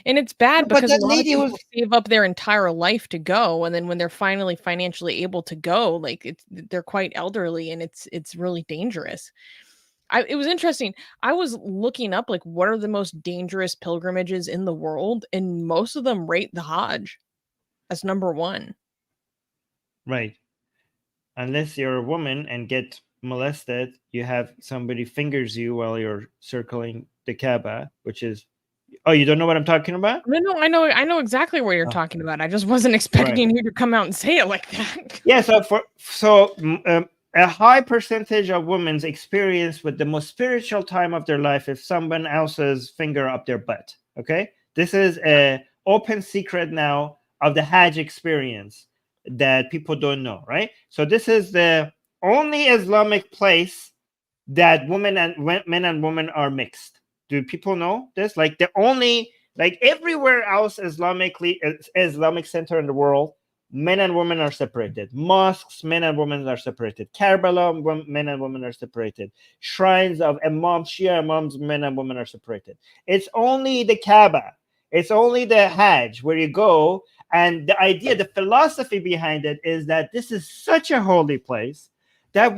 And it's bad because a lot of people save up their entire life to go, and then when they're finally financially able to go, like, they're quite elderly, and it's really dangerous. It was interesting. I was looking up, like, what are the most dangerous pilgrimages in the world, and most of them rate the Hajj as number 1. Right. Unless you're a woman and get molested, you have somebody fingers you while you're circling the Kaaba, which is. Oh, you don't know what I'm talking about? No, I know exactly what you're talking about. I just wasn't expecting you to come out and say it like that. Yeah, a high percentage of women's experience with the most spiritual time of their life if someone else's finger up their butt. Okay, this is an open secret now of the Hajj experience that people don't know, right? So this is the only Islamic place that men and women are mixed. Do people know this? Like, the only, like, everywhere else Islamic center in the world, men and women are separated. Mosques, men and women are separated. Karbala, men and women are separated. Shrines of imams, Shia imams, men and women are separated. It's only the Kaaba. It's only the Hajj where you go. And the idea, the philosophy behind it is that this is such a holy place that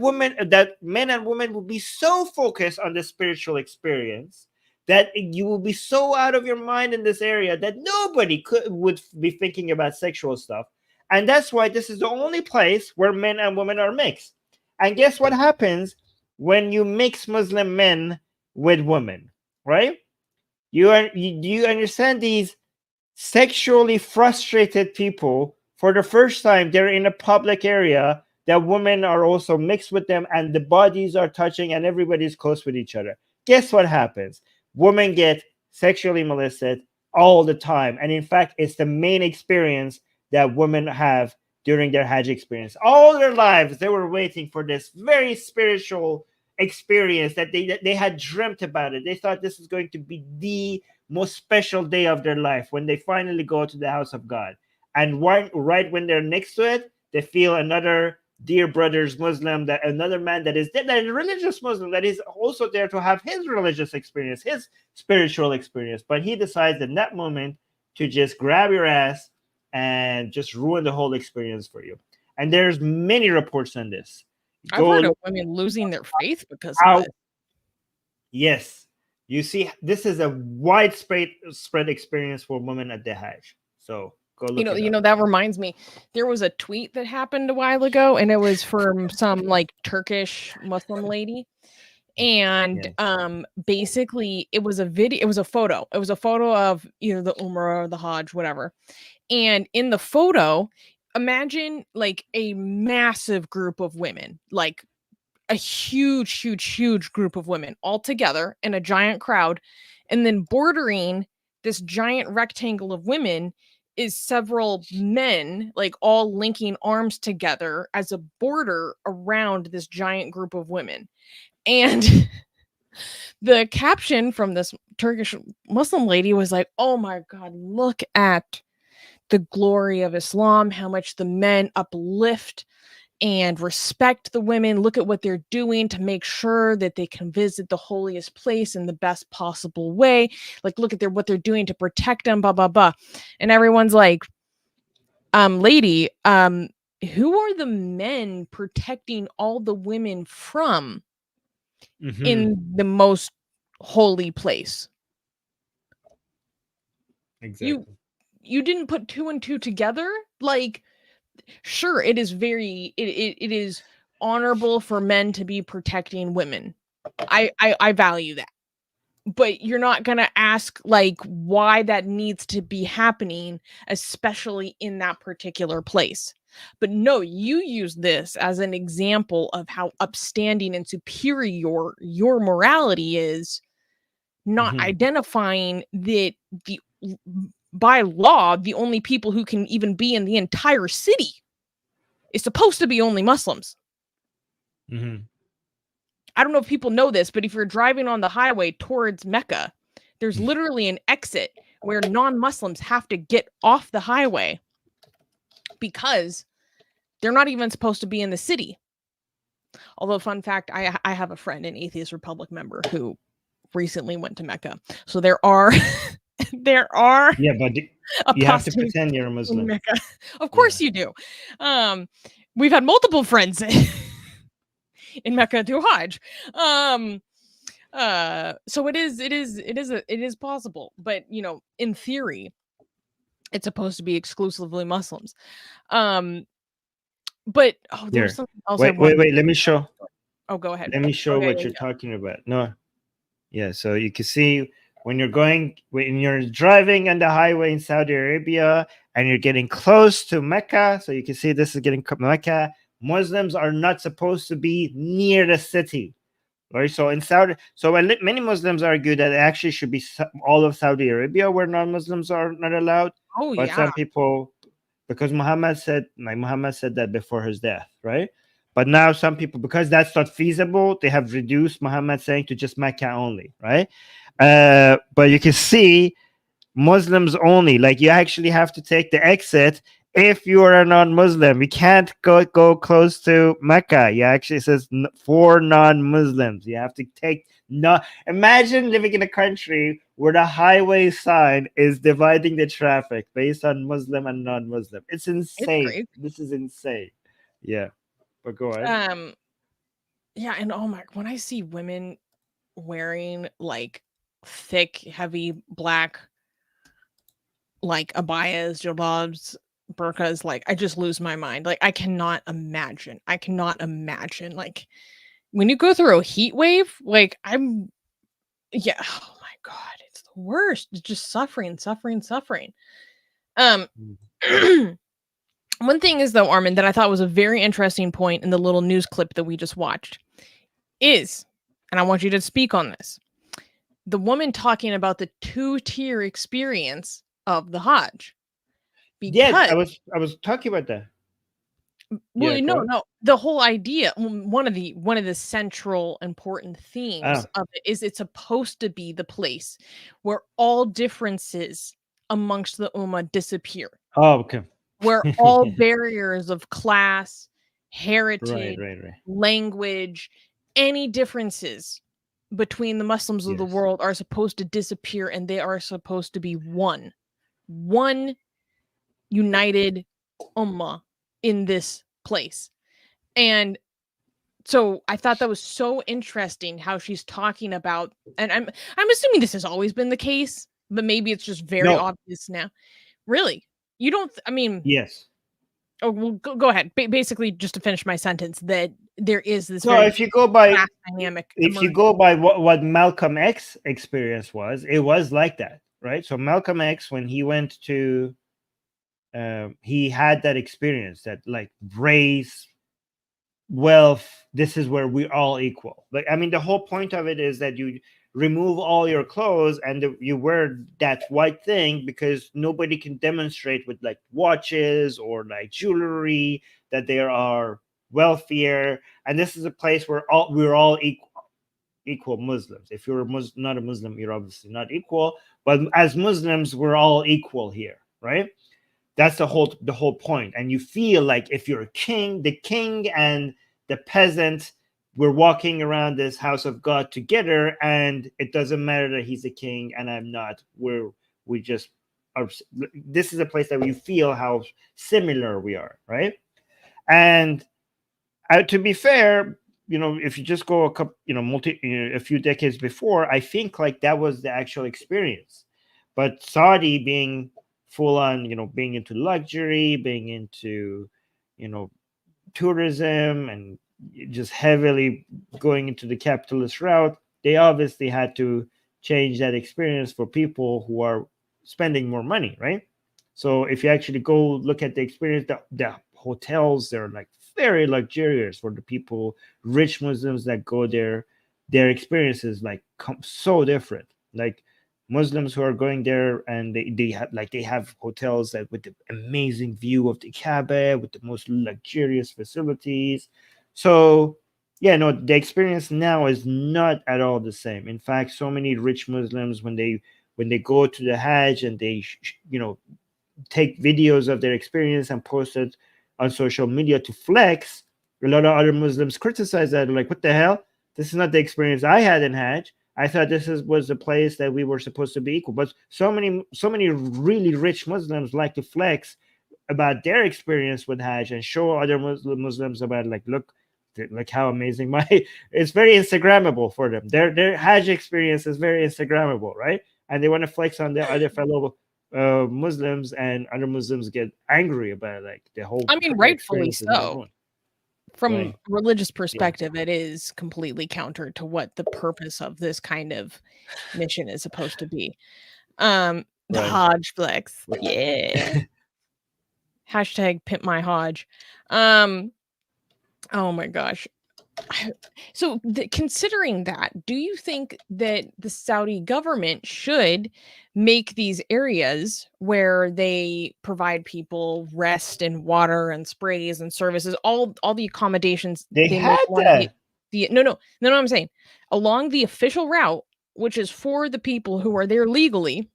men and women will be so focused on the spiritual experience that you will be so out of your mind in this area that nobody would be thinking about sexual stuff. And that's why this is the only place where men and women are mixed. And guess what happens when you mix Muslim men with women, right? Do you understand these sexually frustrated people, for the first time, they're in a public area that women are also mixed with them and the bodies are touching and everybody's close with each other. Guess what happens? Women get sexually molested all the time. And in fact, it's the main experience that women have during their Hajj experience. All their lives, they were waiting for this very spiritual experience that they had dreamt about it. They thought this was going to be the most special day of their life when they finally go to the house of God. And right when they're next to it, they feel another dear brothers Muslim, that another man that is a religious Muslim that is also there to have his religious experience, his spiritual experience. But he decides in that moment to just grab your ass and just ruin the whole experience for you. And there's many reports on this. I've heard of women losing their faith because of it. Yes. You see, this is a widespread experience for women at the Hajj. So go look it up. That reminds me. There was a tweet that happened a while ago, and it was from some like Turkish Muslim lady. And basically it was a video, it was a photo. It was a photo of either the Umrah or the Hajj, whatever. And in the photo, imagine like a massive group of women, like a huge group of women all together in a giant crowd. And then bordering this giant rectangle of women is several men like all linking arms together as a border around this giant group of women. And the caption from this Turkish Muslim lady was like, oh my God, look at the glory of Islam, how much the men uplift and respect the women. Look at what they're doing to make sure that they can visit the holiest place in the best possible way. Like, look at what they're doing to protect them, blah, blah, blah. And everyone's like, lady, who are the men protecting all the women from in the most holy place? Exactly. You didn't put 2 and 2 together? Like, sure, it is very it is honorable for men to be protecting women. I value that. But you're not gonna ask like why that needs to be happening, especially in that particular place. But no, you use this as an example of how upstanding and superior your morality is, not identifying that by law, the only people who can even be in the entire city is supposed to be only Muslims. I don't know if people know this, but if you're driving on the highway towards Mecca, there's literally an exit where non-Muslims have to get off the highway because they're not even supposed to be in the city. Although, fun fact, I have a friend, an Atheist Republic member, who recently went to Mecca. So there are yeah, but you have to pretend you're a Muslim. Mecca. Of course you do. We've had multiple friends in Mecca do Hajj. So it is possible, but you know, in theory, it's supposed to be exclusively Muslims. But there was something else. Wait, let me show. Oh, go ahead. Let me show what you're talking about. No. Yeah, so you can see when you're driving on the highway in Saudi Arabia and you're getting close to Mecca, so you can see this is getting Mecca. Muslims are not supposed to be near the city, right? So in Saudi, many Muslims argue that it actually should be all of Saudi Arabia where non-Muslims are not allowed. Oh, but yeah. Some people, because Muhammad said that before his death, right? But now some people, because that's not feasible, they have reduced Muhammad saying to just Mecca only, right? But you can see Muslims only. Like, you actually have to take the exit if you are a non-Muslim. You can't go close to Mecca. You actually says for non-Muslims. You have to take imagine living in a country where the highway sign is dividing the traffic based on Muslim and non-Muslim. It's insane. This is insane. Yeah. But go ahead. Yeah, and oh my, when I see women wearing like thick, heavy black like abayas, jilbabs, burqas, like I just lose my mind. Like I cannot imagine. Like when you go through a heat wave, like oh my God, it's the worst. It's just suffering. One thing is, though, Armin, that I thought was a very interesting point in the little news clip that we just watched is, and I want you to speak on this, the woman talking about the 2-tier experience of the Hajj. Yes, I was talking about that. Well, yeah, no, the whole idea, one of the central important themes of it is it's supposed to be the place where all differences amongst the Ummah disappear. Oh, okay. Where all barriers of class, heritage, language, any differences between the Muslims of the world are supposed to disappear, and they are supposed to be one united ummah in this place. And so I thought that was so interesting how she's talking about, and I'm assuming this has always been the case, but maybe it's just very obvious now. Really? You don't, I mean... Yes. Oh, well, go ahead. Basically, just to finish my sentence, that there is this if you go by dynamic. If you go by what Malcolm X experience was, it was like that, right? So Malcolm X, when he went to, he had that experience, that like race wealth, this is where we're all equal. Like, I mean, the whole point of it is that you remove all your clothes and you wear that white thing because nobody can demonstrate with like watches or like jewelry that they are wealthier. And this is a place where we're all equal Muslims. If you're not a Muslim, you're obviously not equal. But as Muslims, we're all equal here, right? That's the whole point. And you feel like if you're a king, the king and the peasant, we're walking around this house of God together, and it doesn't matter that he's a king and I'm not. We just are. This is a place that we feel how similar we are, right? And to be fair, if you just go a couple, a few decades before, I think like that was the actual experience. But Saudi being full on, being into luxury, being into, tourism, and just heavily going into the capitalist route, they obviously had to change that experience for people who are spending more money, right? So if you actually go look at the experience, the hotels, they're like very luxurious for the people, rich Muslims that go there. Their experiences like so different. Like Muslims who are going there and they have hotels that with the amazing view of the Kaaba, with the most luxurious facilities. So yeah, no, the experience now is not at all the same. In fact, so many rich Muslims, when they go to the Hajj and they take videos of their experience and post it on social media to flex, a lot of other Muslims criticize that. They're like, what the hell? This is not the experience I had in Hajj. I thought was the place that we were supposed to be equal. But so many really rich Muslims like to flex about their experience with Hajj and show other Muslims about look how amazing it's very Instagrammable for them. Their Hajj experience is very Instagrammable, right? And they want to flex on their other fellow Muslims, and other Muslims get angry about the whole. I mean, rightfully so. From a religious perspective, it is completely counter to what the purpose of this kind of mission is supposed to be. The Hajj flex, yeah. Hashtag pimp my Hajj. Oh my gosh. So considering that, do you think that the Saudi government should make these areas where they provide people rest and water and sprays and services, all the accommodations they had that? No, I'm saying along the official route, which is for the people who are there legally,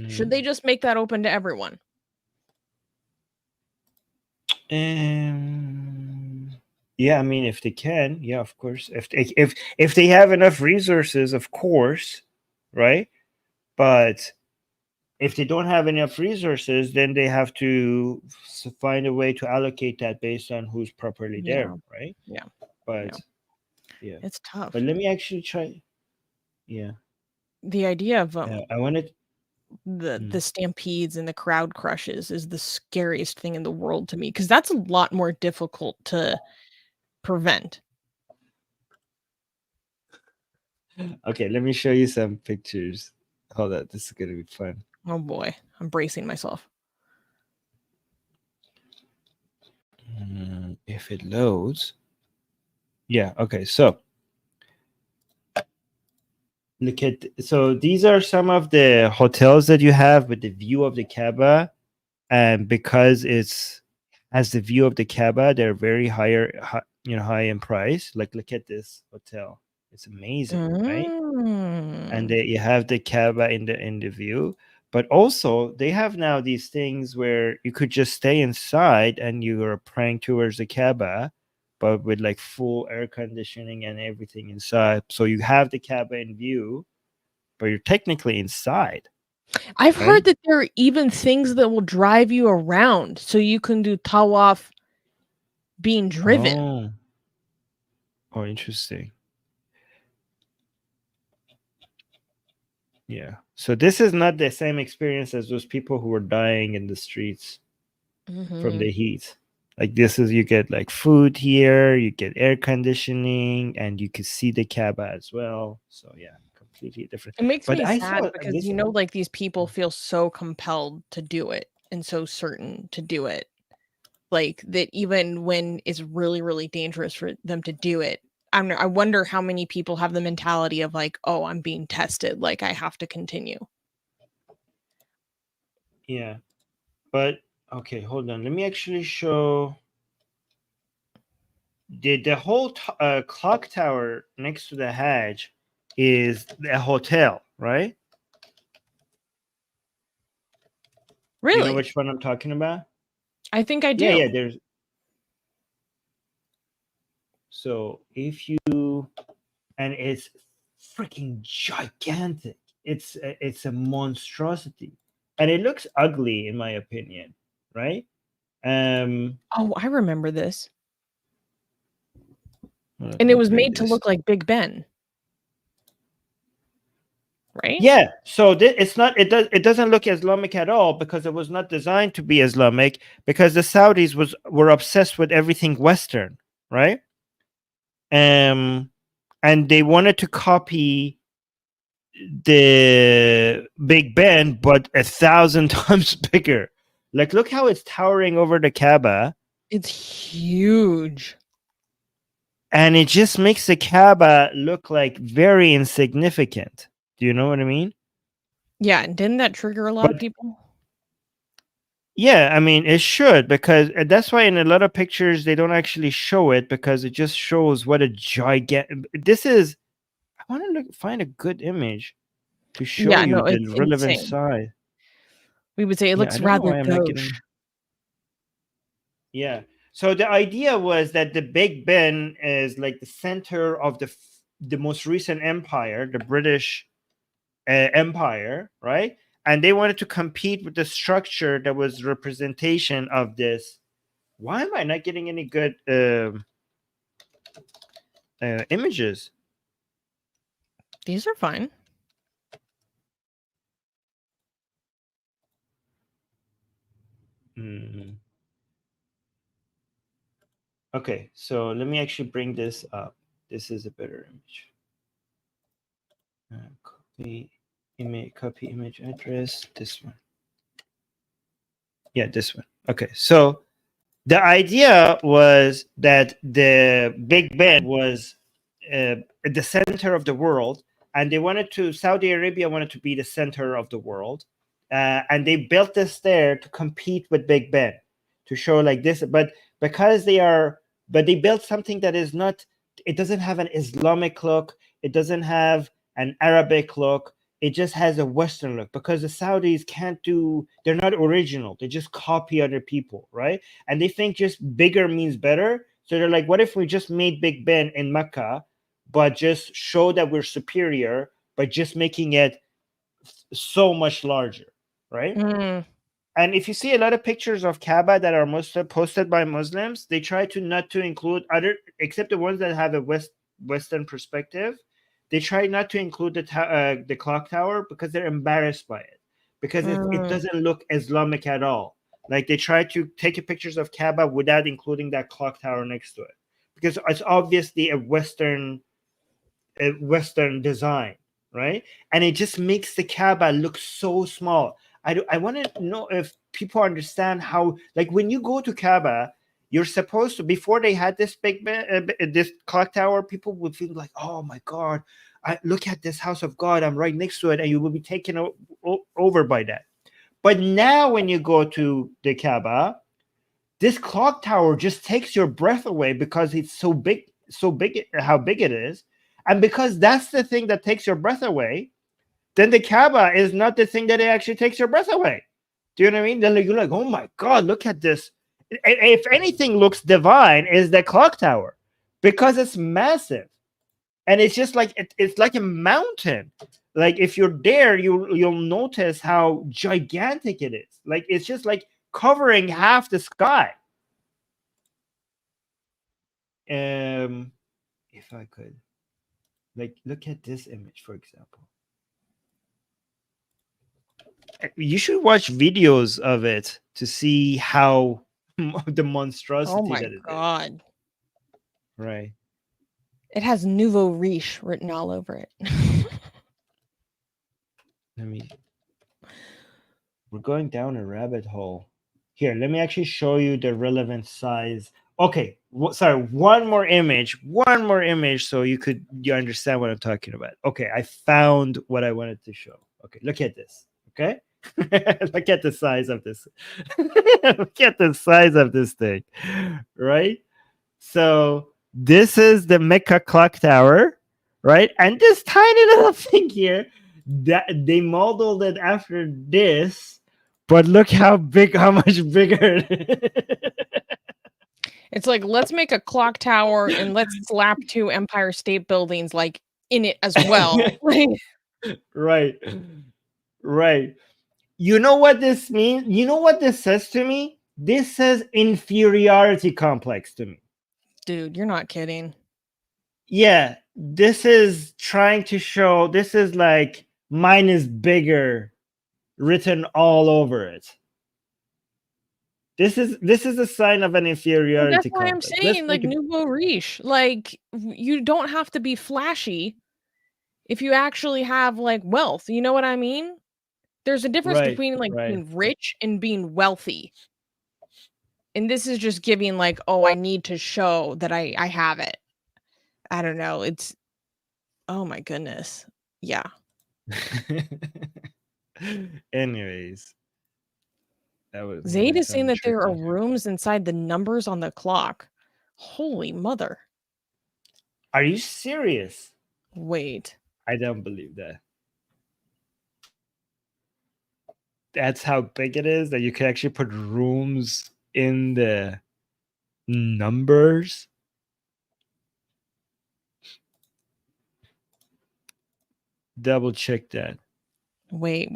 should they just make that open to everyone? Yeah, I mean, if they can, yeah, of course. If they have enough resources, of course, right? But if they don't have enough resources, then they have to find a way to allocate that based on who's properly there, right? Yeah. But yeah, it's tough. But let me actually try. Yeah. The idea of I wanted the stampedes and the crowd crushes is the scariest thing in the world to me, because that's a lot more difficult to prevent. Okay, let me show you some pictures. Hold on, this is gonna be fun. Oh boy, I'm bracing myself. If it loads. Yeah, okay, so look at, so these are some of the hotels that you have with the view of the Kaaba, and because it's has the view of the Kaaba, they're very high in price. Like, look at this hotel; it's amazing, right? And you have the Kaaba in the view, but also they have now these things where you could just stay inside and you are praying towards the Kaaba, but with like full air conditioning and everything inside. So you have the Kaaba in view, but you're technically inside. I've heard that there are even things that will drive you around so you can do tawaf being driven. Oh, interesting. Yeah. So this is not the same experience as those people who were dying in the streets from the heat. Like, this is, you get like food here, you get air conditioning, and you can see the Kaaba as well. So yeah, completely different. It makes me sad because like these people feel so compelled to do it and so certain to do it. like that even when it's really, really dangerous for them to do it. I wonder how many people have the mentality of like, oh, I'm being tested, like I have to continue. Yeah. But okay, hold on. Let me actually show the whole clock tower next to the Hajj is a hotel, right? Really? You know which one I'm talking about? I think I do. Yeah, there's. So if you, and it's freaking gigantic. It's a monstrosity, and it looks ugly in my opinion, right? Oh, I remember this. Let And me it was bring made to this. look like Big Ben. Right? Yeah, so it doesn't look Islamic at all because it was not designed to be Islamic, because the Saudis were obsessed with everything Western, right? And they wanted to copy the Big Ben, but 1,000 times bigger. Like, look how it's towering over the Kaaba, It's huge. and it just makes the Kaaba look like very insignificant. Do you know what I mean? Yeah, and didn't that trigger a lot of But people? yeah, I mean, it should, because that's why in a lot of pictures they don't actually show it, because it just shows what a gigantic. This is. I want to find a good image to show Yeah, you no, the it's relevant insane. size. We would say it Yeah, I looks don't know rather why I'm not getting. gauche. Yeah. So the idea was that the Big Ben is like the center of the most recent empire, the British Empire, right? And they wanted to compete with the structure that was representation of this. Why am I not getting any good images? These are fine. Okay, so let me actually bring this up. This is a better image. Copy image address. This one. Yeah, this one. Okay, so the idea was that the Big Ben was at the center of the world, and Saudi Arabia wanted to be the center of the world, and they built this there to compete with Big Ben, to show like this. But they built something that is not. It doesn't have an Islamic look. It doesn't have an Arabic look. It just has a Western look, because the Saudis they're not original. They just copy other people, right? And they think just bigger means better. So they're like, what if we just made Big Ben in Mecca, but just show that we're superior by just making it so much larger, right? And if you see a lot of pictures of Kaaba that are mostly posted by Muslims, they try to not to include other, except the ones that have a Western perspective. They try not to include the clock tower because they're embarrassed by it, because it doesn't look Islamic at all. Like, they try to take pictures of Kaaba without including that clock tower next to it, because it's obviously a Western design, right? And it just makes the Kaaba look so small. I want to know if people understand how, like, when you go to Kaaba, you're supposed to, before they had this this clock tower, people would think like, oh my God, look at this house of God, I'm right next to it, and you will be taken over by that. But now when you go to the Kaaba, this clock tower just takes your breath away, because it's so big, how big it is. And because that's the thing that takes your breath away, then the Kaaba is not the thing that it actually takes your breath away. Do you know what I mean? Then you're like, oh my God, look at this. If anything looks divine, is the clock tower, because it's massive. And it's just like, it's like a mountain. Like, if you're there, you'll notice how gigantic it is. Like, it's just like covering half the sky. If I could, like, look at this image, for example. You should watch videos of it to see how the monstrosity Oh my that it is. God. Right. It has nouveau riche written all over it. We're going down a rabbit hole. Here, let me actually show you the relevant size. Okay, sorry, one more image, so you understand what I'm talking about. Okay, I found what I wanted to show. Okay, look at this. Okay, look at the size of this. Look at the size of this thing, right? So this is the Mecca clock tower, right? And this tiny little thing here, that they modeled it after this, but look how much bigger it is. It's like, let's make a clock tower and let's slap 2 Empire State Buildings like in it as well. Right. You know what this means? You know what this says to me? This says inferiority complex to me. Dude, you're not kidding. Yeah, this is trying to show, this is like mine is bigger written all over it. This is a sign of an inferiority That's why complex. I'm saying, like, nouveau riche. Like, you don't have to be flashy if you actually have like wealth. You know what I mean? There's a difference between like being rich and being wealthy. And this is just giving like, oh, I need to show that I have it. I don't know. It's, oh my goodness. Yeah. Anyways. Zaid is saying that there are rooms inside the numbers on the clock. Holy mother. Are you serious? Wait. I don't believe that. That's how big it is, that you can actually put rooms in the numbers. Double check that. Wait.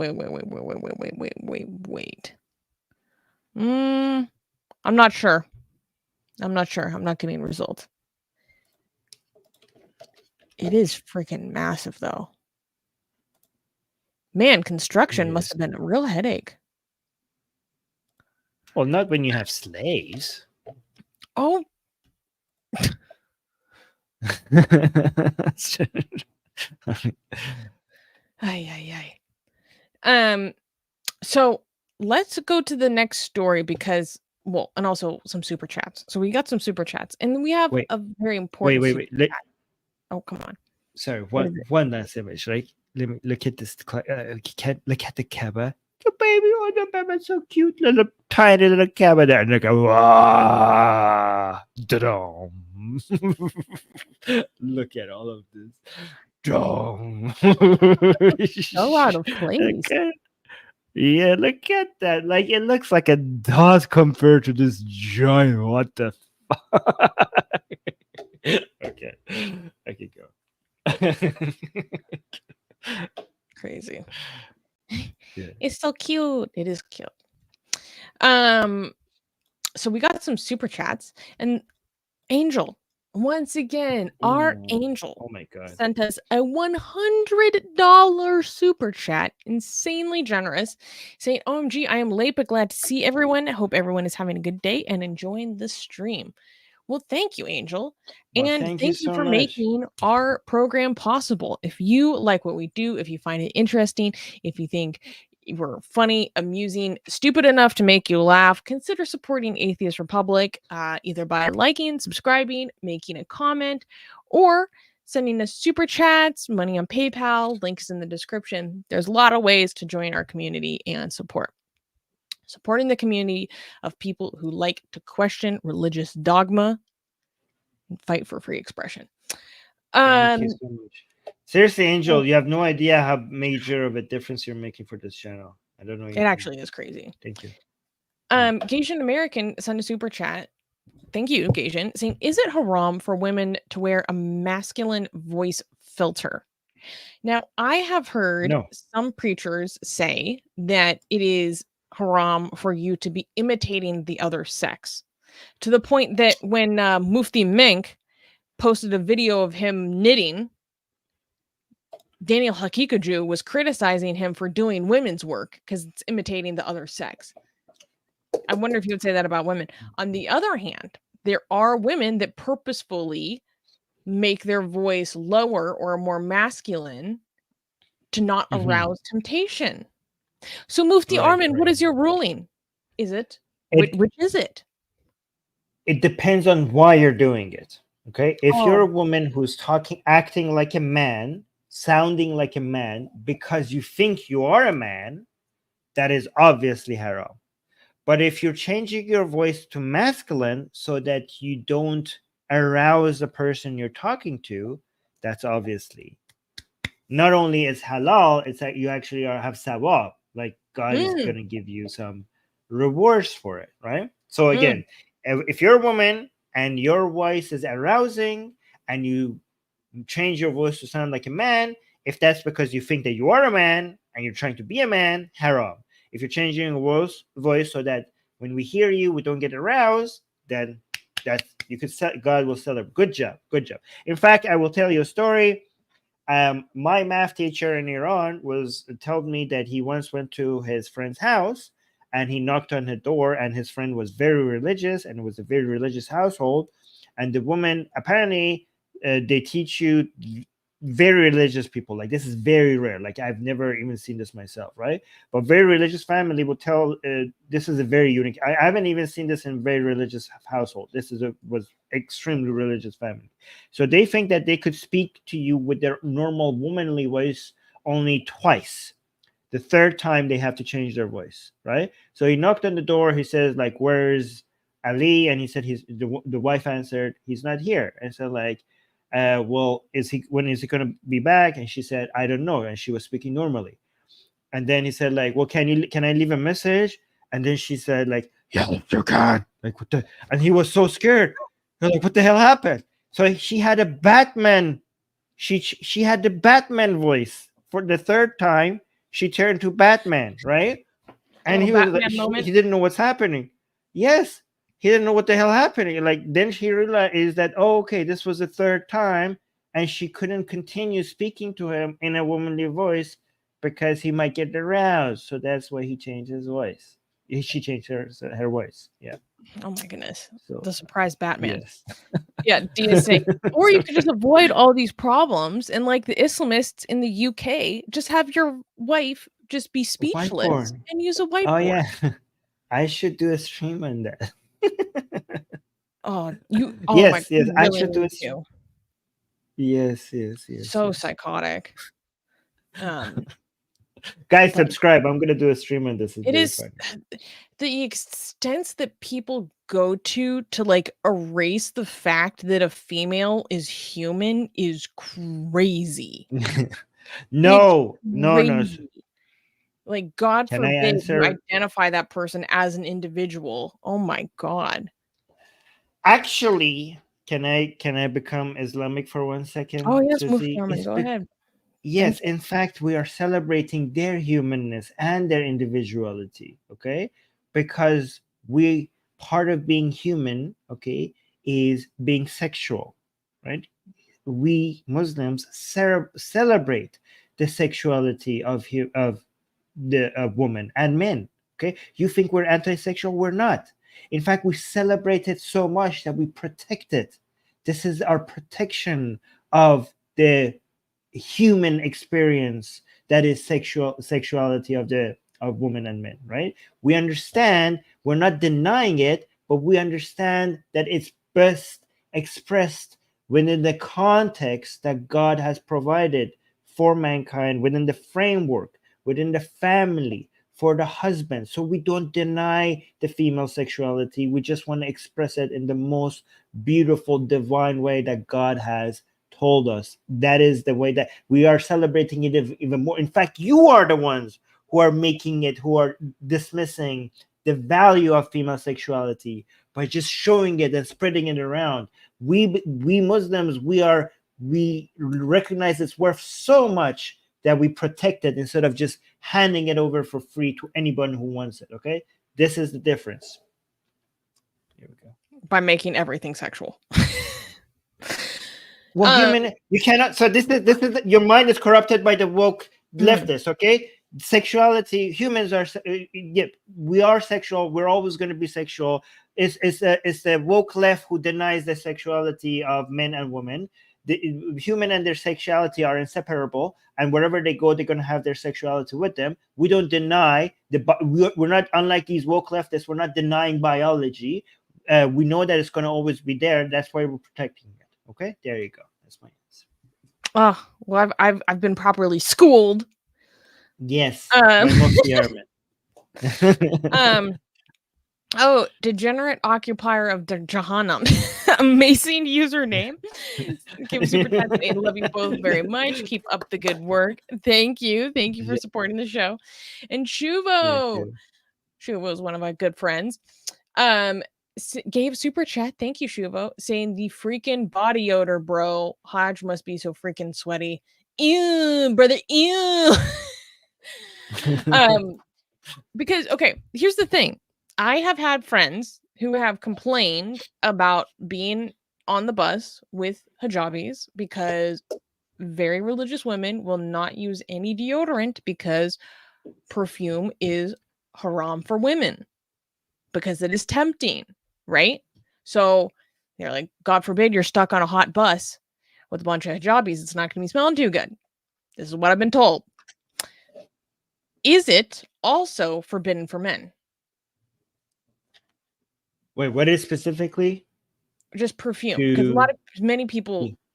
I'm not sure. I'm not getting results. It is freaking massive, though. Man, construction must have been a real headache. Well, not when you have slaves. Oh. So let's go to the next story because, well, and also some super chats. So we got some super chats, and we have a very important. Wait. Oh, come on. Sorry, one last image, right? Let me look at this. Look at the Kaaba. The baby on the baby, so cute, little tiny little Kaaba there. And look, look at all of this. So out of place. Yeah, look at that. Like, it looks like a dot compared to this giant. What the fuck? Okay, I can go. Crazy. Yeah. It's so cute. It is cute. So we got some super chats, and Angel, once again, our Angel, oh my God, sent us a $100 super chat, insanely generous, saying, "OMG, I am late but glad to see everyone. I hope everyone is having a good day and enjoying the stream." Well, thank you, Angel. Well, and thank you so for much. making our program possible. If you like what we do, if you find it interesting, if you think we're funny, amusing, stupid enough to make you laugh, consider supporting Atheist Republic, either by liking, subscribing, making a comment, or sending us super chats, money on PayPal, links in the description. There's a lot of ways to join our community and supporting the community of people who like to question religious dogma and fight for free expression. Thank you so much. Seriously, Angel, you have no idea how major of a difference you're making for this channel. I don't know. It actually is crazy. Thank you. Gasian American sent a super chat. Thank you, Gasian, saying, "Is it haram for women to wear a masculine voice filter?" Now, I have heard some preachers say that it is haram for you to be imitating the other sex, to the point that when Mufti Menk posted a video of him knitting, Daniel Hakikaju was criticizing him for doing women's work because it's imitating the other sex. I wonder if you would say that about women. On the other hand, there are women that purposefully make their voice lower or more masculine to not arouse temptation. So Mufti Armin, what is your ruling? Is it Which is it? It depends on why you're doing it. Okay, if you're a Oh. woman who's acting like a man, sounding like a man because you think you are a man, that is obviously haram. But if you're changing your voice to masculine so that you don't arouse the person you're talking to, that's obviously not only is halal, it's that you actually have sawab. Like God is going to give you some rewards for it, right? So again, if you're a woman and your voice is arousing and you change your voice to sound like a man, if that's because you think that you are a man and you're trying to be a man, haram. If you're changing your voice so that when we hear you, we don't get aroused, then that's God will celebrate. Good job, good job. In fact, I will tell you a story. My math teacher in Iran told me that he once went to his friend's house and he knocked on the door, and his friend was very religious and it was a very religious household. And the woman, apparently, they teach you very religious people. Like this is very rare. Like I've never even seen this myself, right? But very religious family will tell this is a very unique. I haven't even seen this in very religious household. This was extremely religious family. So they think that they could speak to you with their normal womanly voice only twice. The third time they have to change their voice, right? So he knocked on the door. He says, like, "Where's Ali?" And he said, the wife answered, "He's not here." And so like, well, when is he going to be back? And she said, "I don't know." And she was speaking normally. And then he said, like, "Well, can I leave a message?" And then she said, like, "Yeah, you can." Like, what the? And he was so scared. Like, what the hell happened? So she had a Batman. She had the Batman voice for the third time. She turned to Batman, right? And he was like, he didn't know what's happening. Yes, he didn't know what the hell happening. Like then she realized that, oh, okay, this was the third time, and she couldn't continue speaking to him in a womanly voice because he might get aroused. So that's why he changed his voice. She changed her voice. Yeah. Oh my goodness. So, the surprise Batman. yes. Yeah, Dina saying, or you could just avoid all these problems and like the Islamists in the UK, just have your wife just be speechless and use a whiteboard. Oh yeah. I should do a stream on that. Oh, you yes, my, yes, you I really should do need it. to. Yes. So yes. psychotic. Guys, subscribe. I'm gonna do a stream on this. It is the extent that people go to like erase the fact that a female is human is crazy. No. Like God Can I forbid you answer? identify that person as an individual. Oh my God. Actually, can I become Islamic for 1 second? Oh yes, Susie? Muhammad, go ahead. Yes, in fact, we are celebrating their humanness and their individuality, okay? Because part of being human, okay, is being sexual, right? We Muslims celebrate the sexuality of the woman and men, okay? You think we're anti-sexual? We're not. In fact, we celebrate it so much that we protect it. This is our protection of the human experience that is sexuality of women and men, right? We understand, we're not denying it, but we understand that it's best expressed within the context that God has provided for mankind, within the framework, within the family, for the husband. So we don't deny the female sexuality. We just want to express it in the most beautiful, divine way that God has told us. That is the way that we are celebrating it even more. In fact, you are the ones who are making it, who are dismissing the value of female sexuality by just showing it and spreading it around. We Muslims, we recognize its worth so much that we protect it instead of just handing it over for free to anyone who wants it. Okay, this is the difference. Here we go. By making everything sexual. Well, you cannot. So this is your mind is corrupted by the woke leftists. Okay, sexuality. Humans are. Yeah, we are sexual. We're always going to be sexual. It's the woke left who denies the sexuality of men and women. the human and their sexuality are inseparable, and wherever they go, they're going to have their sexuality with them. We don't deny we're not unlike these woke leftists. We're not denying biology. We know that it's going to always be there. That's why we're protecting it. Okay, there you go. That's my answer. Oh, well, I've been properly schooled. Yes, mostly Armin. Oh, degenerate occupier of the Jahannam. Amazing username. Give super chat saying, love you both very much. Keep up the good work. Thank you. Thank you for supporting the show. And Shuvo is one of my good friends. Gave super chat. Thank you, Shuvo, saying the freaking body odor, bro. Hajj must be so freaking sweaty. Ew, brother. Ew. Because okay, here's the thing. I have had friends who have complained about being on the bus with hijabis because very religious women will not use any deodorant because perfume is haram for women because it is tempting, right? So they're like, God forbid you're stuck on a hot bus with a bunch of hijabis. It's not going to be smelling too good. This is what I've been told. Is it also forbidden for men? Wait, what is specifically? Just perfume. Because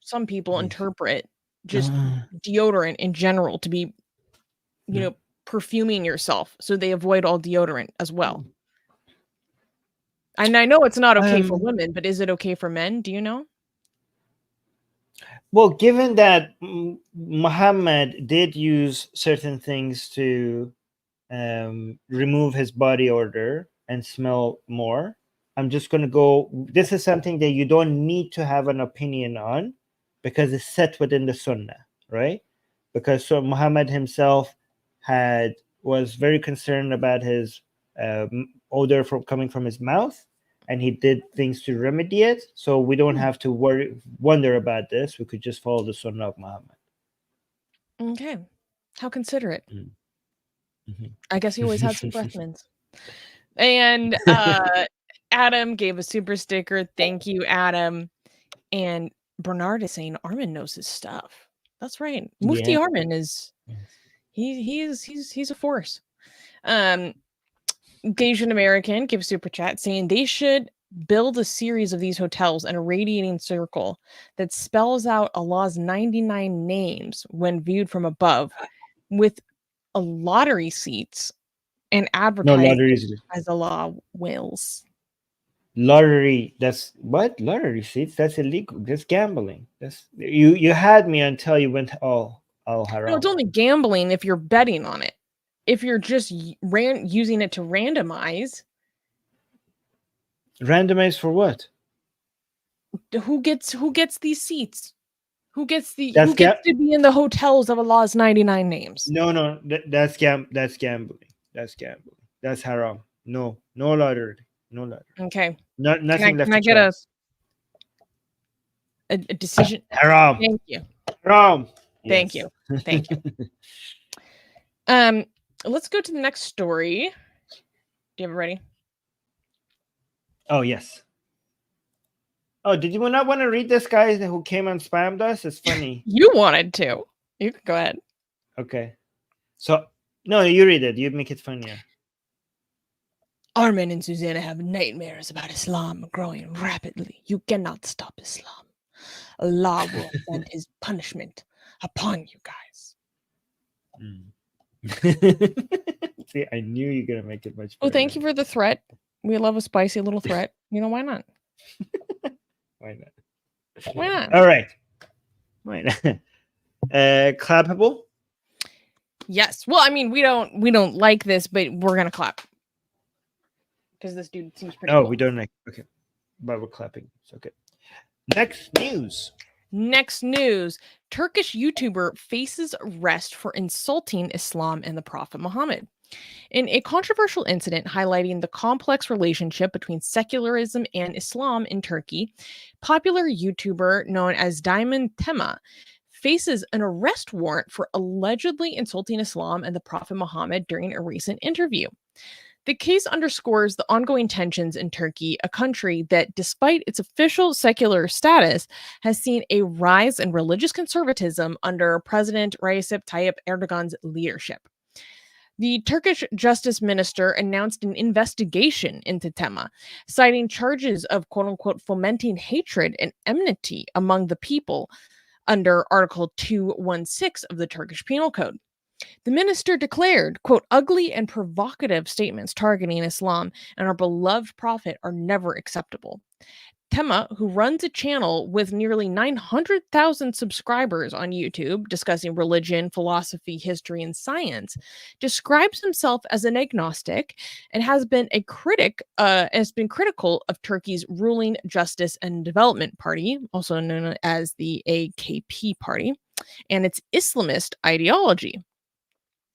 some people interpret just deodorant in general to be, perfuming yourself. So they avoid all deodorant as well. And I know it's not okay for women, but is it okay for men? Do you know? Well, given that Muhammad did use certain things to remove his body odor and smell more, I'm just going to go. This is something that you don't need to have an opinion on because it's set within the Sunnah, right? Because so Muhammad himself was very concerned about his odor coming from his mouth, and he did things to remedy it. So we don't have to wonder about this. We could just follow the Sunnah of Muhammad. Okay, how considerate. Mm-hmm. I guess he always had some breath mints. And Adam gave a super sticker. Thank you, Adam. And Bernard is saying Armin knows his stuff. That's right. Mufti Armin is he's a force. Asian American gives super chat saying they should build a series of these hotels in a radiating circle that spells out Allah's 99 names when viewed from above, with a lottery seats and advertising as Allah wills. Lottery, that's what? Lottery seats? That's illegal. That's gambling. That's you had me until you went all haram. No, it's only gambling if you're betting on it. If you're just using it to randomize. Randomize for what? Who gets these seats? Who gets to be in the hotels of Allah's 99 names? No, that's gambling. That's gambling. That's haram. No lottery. No lottery. Okay. Nothing left. Can I get a decision? Haram. Thank you. Haram. Thank you. Thank you. Let's go to the next story. Do you have it ready? Oh, yes. Oh, did you not want to read this guy who came and spammed us? It's funny. You wanted to. You can go ahead. Okay. So, no, you read it. You make it funnier. Armin and Susanna have nightmares about Islam growing rapidly. You cannot stop Islam. Allah will send his punishment upon you guys. See, I knew you were going to make it much better. Oh, thank you for the threat. We love a spicy little threat. Why not? Why not? Why not? All right. Why not? Clappable? Yes. Well, I mean, we don't like this, but we're gonna clap because this dude seems pretty. Cool. We don't like. Okay, but we're clapping. It's okay. Next news. Turkish YouTuber faces arrest for insulting Islam and the Prophet Muhammad. In a controversial incident highlighting the complex relationship between secularism and Islam in Turkey, popular YouTuber known as Diamond Tema faces an arrest warrant for allegedly insulting Islam and the Prophet Muhammad during a recent interview. The case underscores the ongoing tensions in Turkey, a country that, despite its official secular status, has seen a rise in religious conservatism under President Recep Tayyip Erdogan's leadership. The Turkish justice minister announced an investigation into Tema, citing charges of quote-unquote fomenting hatred and enmity among the people under Article 216 of the Turkish Penal Code. The minister declared, quote, ugly and provocative statements targeting Islam and our beloved prophet are never acceptable. Tema, who runs a channel with nearly 900,000 subscribers on YouTube discussing religion, philosophy, history, and science, describes himself as an agnostic and has been critical of Turkey's ruling Justice and Development Party, also known as the AKP party, and its Islamist ideology.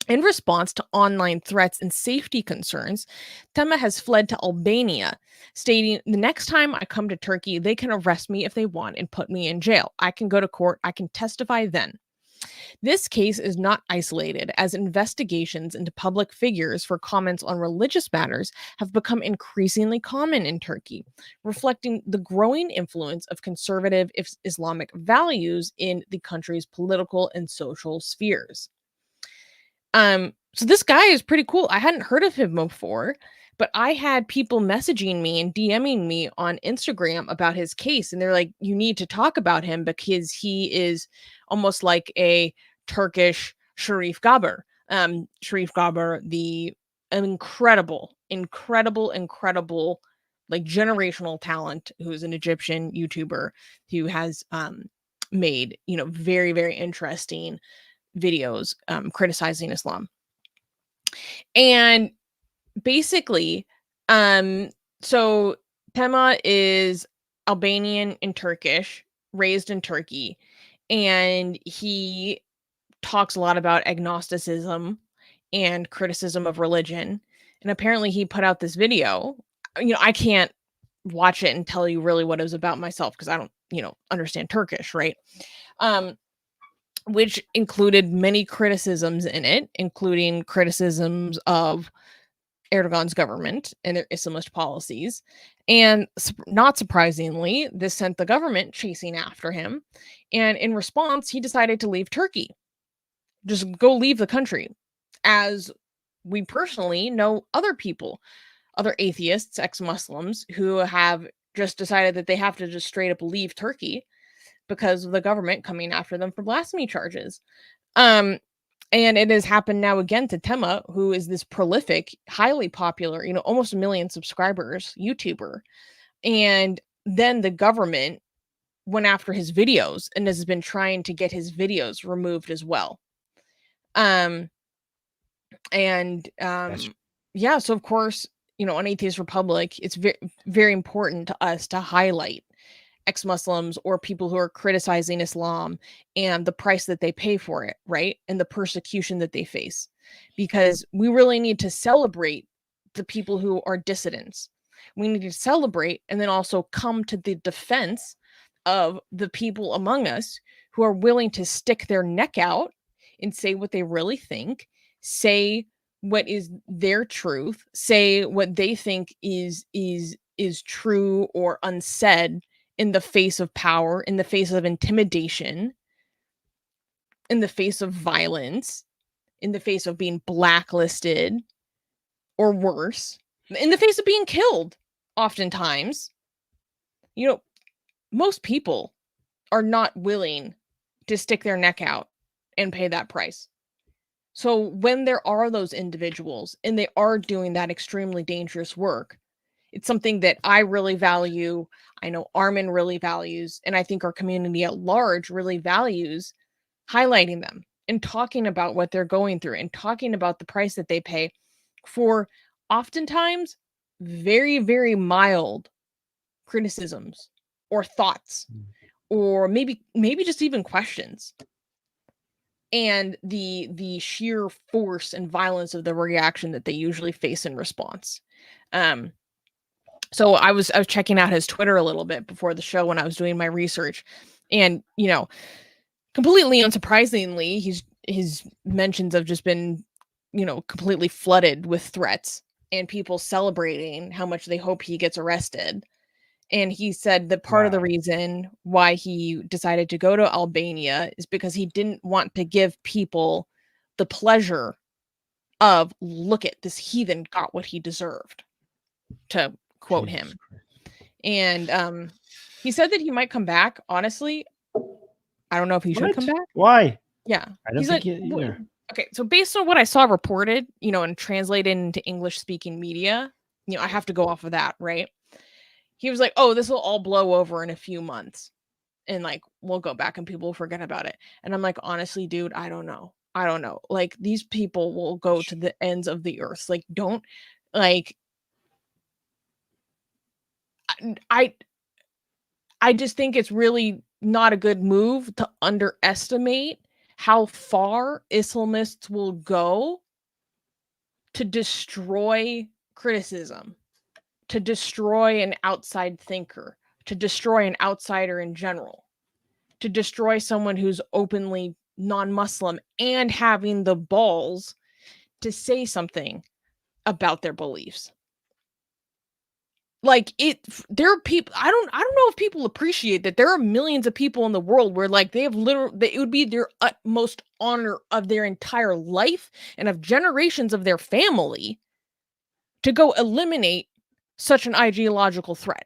In response to online threats and safety concerns, Tema has fled to Albania, stating, the next time I come to Turkey, they can arrest me if they want and put me in jail. I can go to court. I can testify then. This case is not isolated, as investigations into public figures for comments on religious matters have become increasingly common in Turkey, reflecting the growing influence of conservative Islamic values in the country's political and social spheres. So this guy is pretty cool. I hadn't heard of him before, but I had people messaging me and DMing me on Instagram about his case, and they're like, you need to talk about him because he is almost like a Turkish Sharif Gaber. Sharif Gaber, the incredible, like generational talent, who's an Egyptian YouTuber who has made, very, very interesting videos criticizing Islam. And basically, so Tema is Albanian and Turkish, raised in Turkey, and he talks a lot about agnosticism and criticism of religion. And apparently he put out this video. I can't watch it and tell you really what it was about myself because I don't, understand Turkish, right? Which included many criticisms in it, including criticisms of Erdogan's government and their Islamist policies. And not surprisingly, this sent the government chasing after him. And in response, he decided to leave Turkey. Just go leave the country. As we personally know other people, other atheists, ex-Muslims, who have just decided that they have to just straight up leave Turkey because of the government coming after them for blasphemy charges. And it has happened now again to Tema, who is this prolific, highly popular, almost 1 million subscribers YouTuber. And then the government went after his videos and has been trying to get his videos removed as well. So of course, on Atheist Republic, it's very, very important to us to highlight ex-Muslims or people who are criticizing Islam and the price that they pay for it, right? And the persecution that they face, because we really need to celebrate the people who are dissidents. We need to celebrate and then also come to the defense of the people among us who are willing to stick their neck out and say what they really think, say what is their truth, say what they think is true or unsaid in the face of power, in the face of intimidation, in the face of violence, in the face of being blacklisted, or worse, in the face of being killed, oftentimes. Most people are not willing to stick their neck out and pay that price. So when there are those individuals and they are doing that extremely dangerous work, it's something that I really value. I know Armin really values, and I think our community at large really values highlighting them and talking about what they're going through and talking about the price that they pay for oftentimes very, very mild criticisms or thoughts, or maybe just even questions. And the sheer force and violence of the reaction that they usually face in response. So I was checking out his Twitter a little bit before the show when I was doing my research, and completely unsurprisingly, his mentions have just been completely flooded with threats and people celebrating how much they hope he gets arrested. And he said that part of the reason why he decided to go to Albania is because he didn't want to give people the pleasure of, look at this heathen got what he deserved, to quote him. And he said that he might come back. Honestly, I don't know if he should come back. Why? Yeah. I don't think either. Okay, so based on what I saw reported, and translated into English-speaking media, I have to go off of that, right? He was like, oh, this will all blow over in a few months. And like, we'll go back and people will forget about it. And I'm like, honestly, dude, I don't know. Like, these people will go to the ends of the earth. Like, don't, like, I just think it's really not a good move to underestimate how far Islamists will go to destroy criticism, to destroy an outside thinker, to destroy an outsider in general, to destroy someone who's openly non-Muslim and having the balls to say something about their beliefs. Like, there are people, I don't know if people appreciate that there are millions of people in the world where, like, they have it would be their utmost honor of their entire life and of generations of their family to go eliminate such an ideological threat.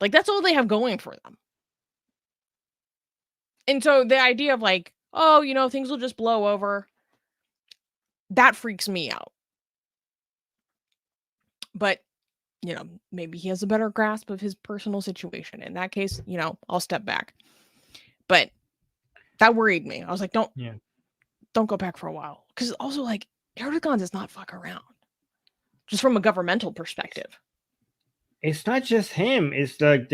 Like, that's all they have going for them. And so the idea of like, oh, things will just blow over, that freaks me out. But maybe he has a better grasp of his personal situation. In that case, I'll step back. But that worried me. I was like, don't go back for a while. Because also, like, Erdogan does not fuck around. Just from a governmental perspective. It's not just him. It's like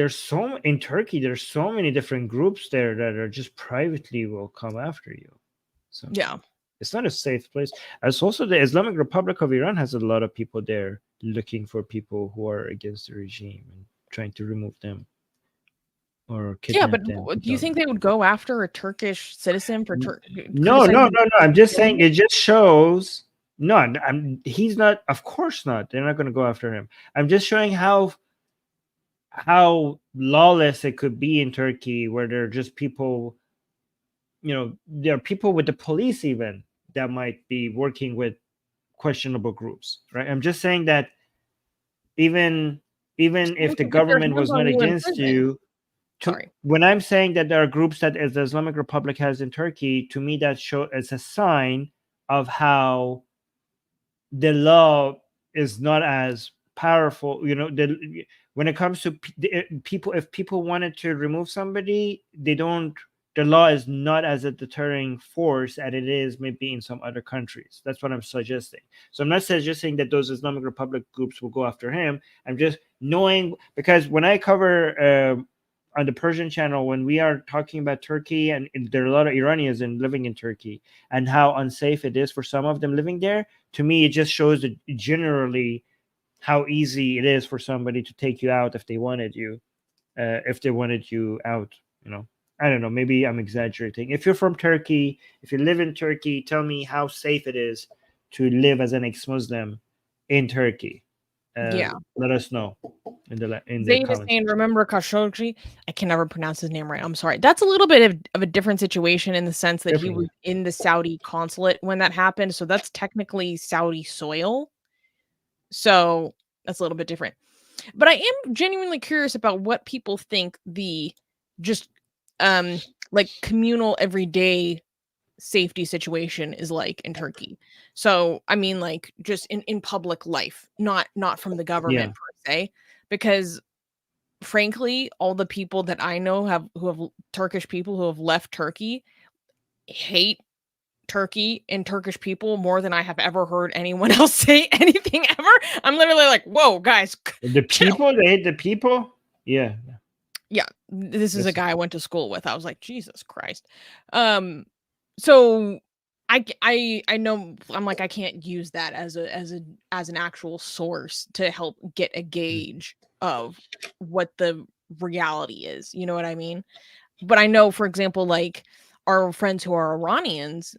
in Turkey, there's so many different groups there that are just privately will come after you. So yeah. It's not a safe place. As also the Islamic Republic of Iran has a lot of people there looking for people who are against the regime and trying to remove them or kidnap them. Do you think they would go after a Turkish citizen for No. I'm just saying it just shows. No, he's not. Of course not. They're not going to go after him. I'm just showing how lawless it could be in Turkey, where there are just people. There are people with the police even that might be working with questionable groups, right? I'm just saying that even if the government was not against you, when I'm saying that there are groups that as the Islamic Republic has in Turkey, to me that is a sign of how the law is not as powerful. When it comes to people, if people wanted to remove somebody, the law is not as a deterring force as it is maybe in some other countries. That's what I'm suggesting. So I'm not suggesting that those Islamic Republic groups will go after him. I'm just knowing, because when I cover on the Persian channel, when we are talking about Turkey, and there are a lot of Iranians living in Turkey and how unsafe it is for some of them living there, to me, it just shows that generally how easy it is for somebody to take you out if they wanted you out, I don't know, maybe I'm exaggerating. If you're from Turkey, if you live in Turkey, tell me how safe it is to live as an ex-Muslim in Turkey. Let us know in the comments. Saying, remember Khashoggi? I can never pronounce his name right. I'm sorry. That's a little bit of a different situation in the sense that he was in the Saudi consulate when that happened. So that's technically Saudi soil. So that's a little bit different. But I am genuinely curious about what people think the just like communal everyday safety situation is like in Turkey. So I mean, like, just in public life, not from the government per se, because frankly, all the people that I know who have Turkish people who have left Turkey hate Turkey and Turkish people more than I have ever heard anyone else say anything ever. I'm literally like, whoa, guys. The people, they hate the people? Yeah. This is a guy I went to school with. I was like, Jesus Christ. So I know, I'm like, I can't use that as an actual source to help get a gauge of what the reality is. You know what I mean? But I know, for example, like our friends who are Iranians,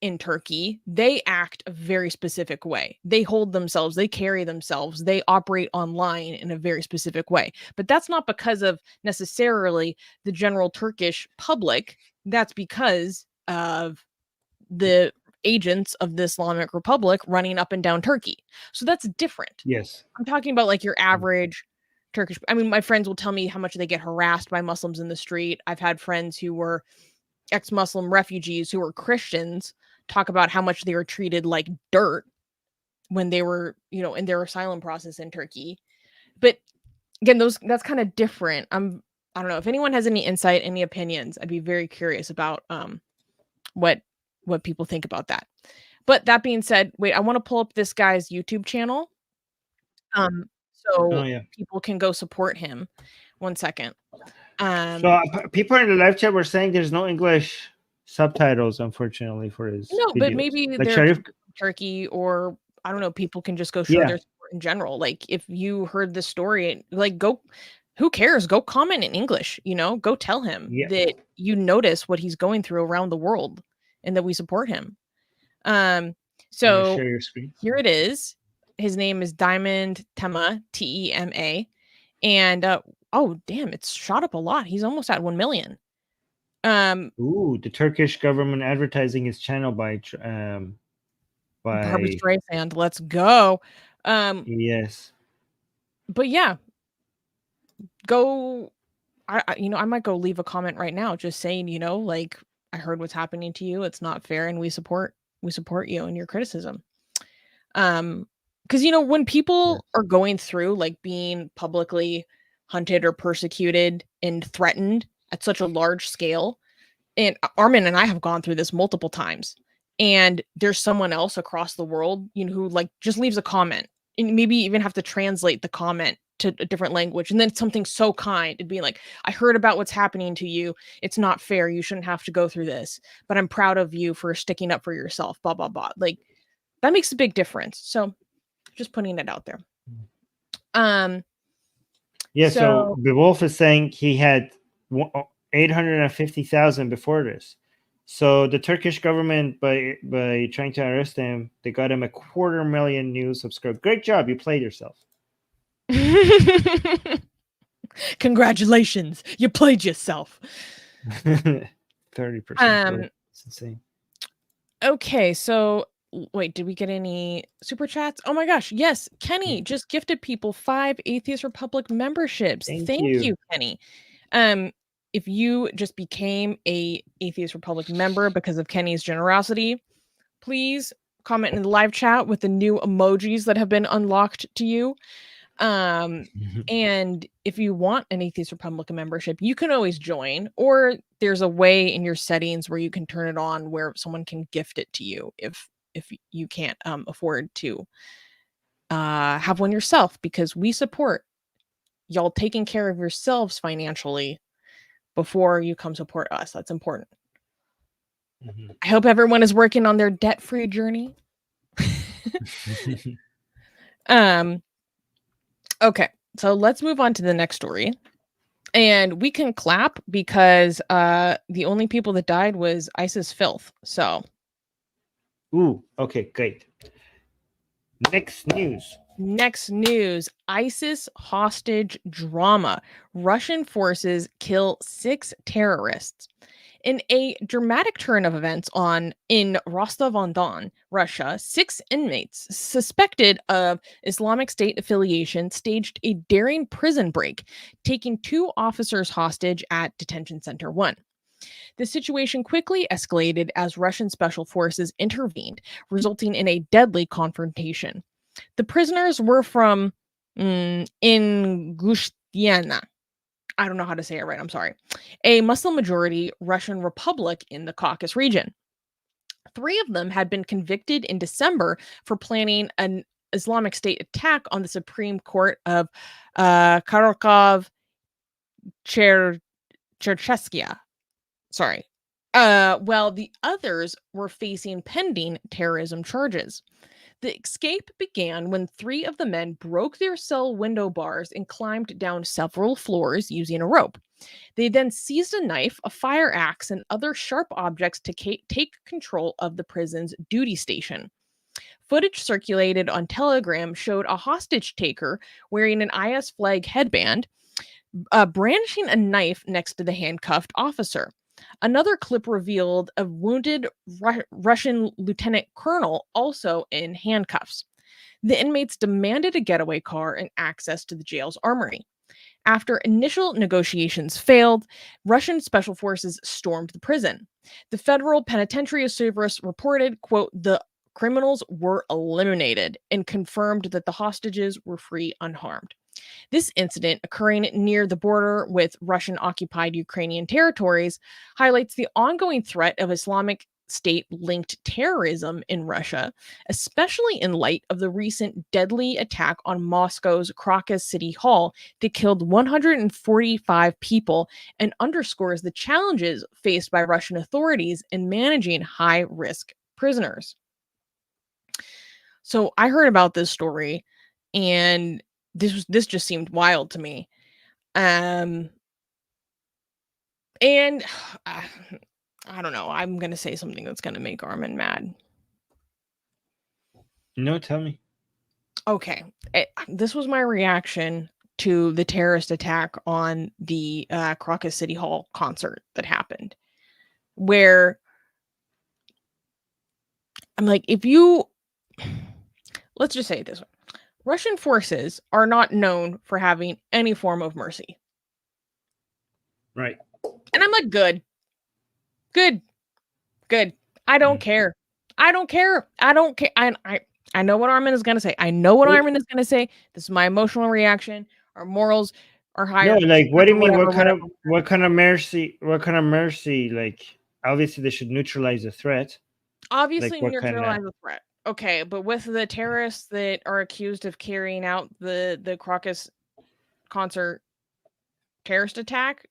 in Turkey, they act a very specific way. They hold themselves, they carry themselves, they operate online in a very specific way. But that's not because of necessarily the general Turkish public. That's because of the agents of the Islamic Republic running up and down Turkey. So that's different. Yes. I'm talking about like your average Turkish. I mean, my friends will tell me how much they get harassed by Muslims in the street. I've had friends who were ex-Muslim refugees who were Christians talk about how much they were treated like dirt when they were, you know, in their asylum process in Turkey. But again, that's kind of different. I don't know if anyone has any insight, any opinions. I'd be very curious about what people think about that. But that being said, wait, I want to pull up this guy's YouTube channel. So people can go support him. 1 second. So people in the live chat were saying there's no English subtitles, unfortunately, for his videos. But maybe like they're Turkey, or I don't know, people can just go show their support in general. Like if you heard the story, like go, who cares? Go comment in English, you know, go tell him that you notice what he's going through around the world and that we support him. So share your screen. Here it is. His name is Diamond Tema, Tema. And oh damn, it's shot up a lot. He's almost at 1 million. Ooh, the Turkish government advertising his channel by Barbra Streisand. Let's go. Yes. But yeah, go. I might go leave a comment right now, just saying, you know, like I heard what's happening to you. It's not fair, and we support you in your criticism. Because you know, when people are going through like being publicly hunted or persecuted and threatened at such a large scale, and Armin and I have gone through this multiple times, and there's someone else across the world, you know, who like just leaves a comment and maybe even have to translate the comment to a different language, and then it's something so kind and being like, I heard about what's happening to you. It's not fair. You shouldn't have to go through this, but I'm proud of you for sticking up for yourself, blah, blah, blah. Like that makes a big difference. So just putting it out there. So the Wolf is saying he had 850,000 before this. So the Turkish government, by trying to arrest him, they got him 250,000 new subscribers. Great job, you played yourself. Congratulations, you played yourself. 30%. It's insane. Okay, so wait, did we get any super chats? Oh my gosh, yes. Kenny just gifted people 5 Atheist Republic memberships. Thank you, Kenny. If you just became a Atheist Republic member because of Kenny's generosity, please comment in the live chat with the new emojis that have been unlocked to you. And if you want an Atheist Republic membership, you can always join, or there's a way in your settings where you can turn it on where someone can gift it to you if you can't afford to have one yourself, because we support y'all taking care of yourselves financially before you come support us. That's important. I hope everyone is working on their debt-free journey. Okay, so let's move on to the next story. And we can clap because the only people that died was ISIS filth. So ooh, okay, great. Next news. ISIS hostage drama. Russian forces kill 6 terrorists. In a dramatic turn of events in Rostov-on-Don, Russia, 6 inmates suspected of Islamic State affiliation staged a daring prison break, taking 2 officers hostage at Detention Center 1. The situation quickly escalated as Russian special forces intervened, resulting in a deadly confrontation. The prisoners were from Ingushiana. I don't know how to say it right. I'm sorry. A Muslim-majority Russian republic in the Caucasus region. 3 of them had been convicted in December for planning an Islamic State attack on the Supreme Court of Kharkov-Chercheskia. Sorry. While the others were facing pending terrorism charges. The escape began when 3 of the men broke their cell window bars and climbed down several floors using a rope. They then seized a knife, a fire axe, and other sharp objects to take control of the prison's duty station. Footage circulated on Telegram showed a hostage taker wearing an IS flag headband, brandishing a knife next to the handcuffed officer. Another clip revealed a wounded Russian lieutenant colonel also in handcuffs. The inmates demanded a getaway car and access to the jail's armory. After initial negotiations failed, Russian special forces stormed the prison. The Federal Penitentiary Service reported, quote, the criminals were eliminated and confirmed that the hostages were free unharmed. This incident, occurring near the border with Russian-occupied Ukrainian territories, highlights the ongoing threat of Islamic State-linked terrorism in Russia, especially in light of the recent deadly attack on Moscow's Crocus City Hall that killed 145 people and underscores the challenges faced by Russian authorities in managing high-risk prisoners. So I heard about this story, and this just seemed wild to me. And I don't know. I'm going to say something that's going to make Armin mad. No, tell me. Okay. This was my reaction to the terrorist attack on the Crocus City Hall concert that happened, where I'm like, let's just say it this way. Russian forces are not known for having any form of mercy. Right. And I'm like, good. I don't care. I know what Armin is going to say. Armin is going to say. This is my emotional reaction. Our morals are higher. No, like, what do you mean? Whatever. What kind of mercy? Like, obviously, they should neutralize the threat. Obviously, Like, neutralize the threat. Okay, but with the terrorists that are accused of carrying out the Crocus concert terrorist attack,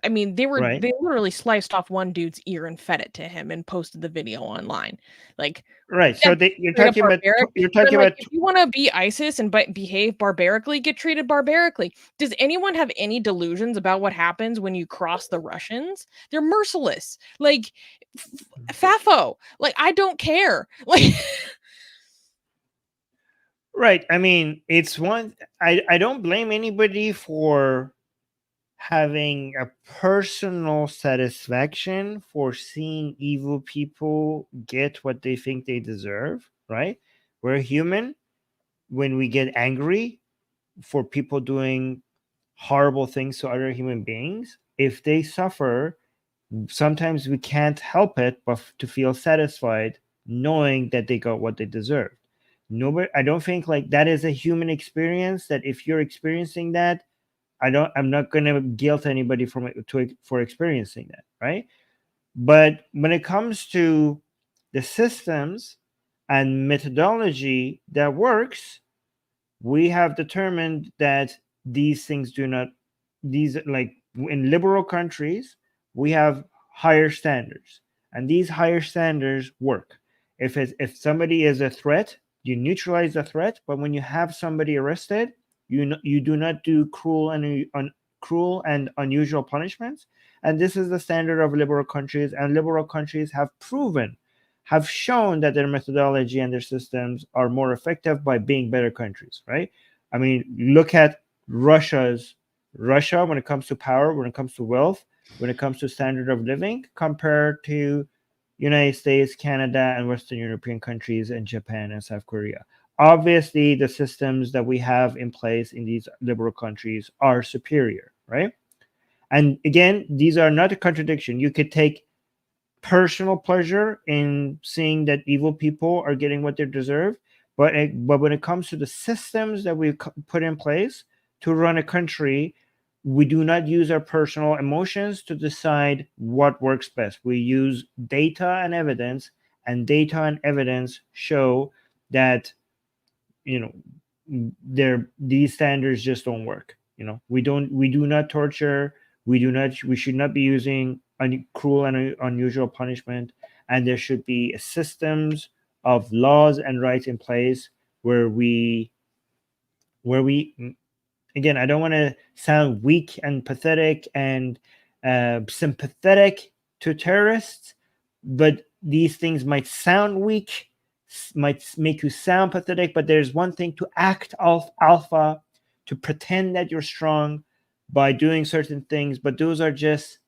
I mean, they literally sliced off one dude's ear and fed it to him and posted the video online. Like, right. So you're talking about if you want to be ISIS and behave barbarically, get treated barbarically. Does anyone have any delusions about what happens when you cross the Russians? They're merciless. Like, Fafo. Like, I don't care. Like, right. I mean, it's one. I don't blame anybody for having a personal satisfaction for seeing evil people get what they think they deserve, right? We're human. When we get angry for people doing horrible things to other human beings, if they suffer, sometimes we can't help it but to feel satisfied knowing that they got what they deserved. I don't think like that is a human experience, that if you're experiencing that, I'm not going to guilt anybody for experiencing that, right? But when it comes to the systems and methodology that works, we have determined that these things like in liberal countries, we have higher standards, and these higher standards work. If somebody is a threat, you neutralize the threat, but when you have somebody arrested, you do not do cruel and unusual punishments. And this is the standard of liberal countries, and liberal countries have shown that their methodology and their systems are more effective by being better countries, right? I mean, look at Russia when it comes to power, when it comes to wealth, when it comes to standard of living, compared to United States, Canada, and Western European countries, and Japan and South Korea. Obviously, the systems that we have in place in these liberal countries are superior, right? And again, these are not a contradiction. You could take personal pleasure in seeing that evil people are getting what they deserve, but when it comes to the systems that we put in place to run a country, we do not use our personal emotions to decide what works best. We use data and evidence, and data and evidence show that these standards just don't work. We do not torture. We should not be using cruel and unusual punishment, and there should be systems of laws and rights in place where we again, I don't want to sound weak and pathetic and sympathetic to terrorists, but these things might sound weak, might make you sound pathetic, but there's one thing to act alpha, to pretend that you're strong by doing certain things, but those are just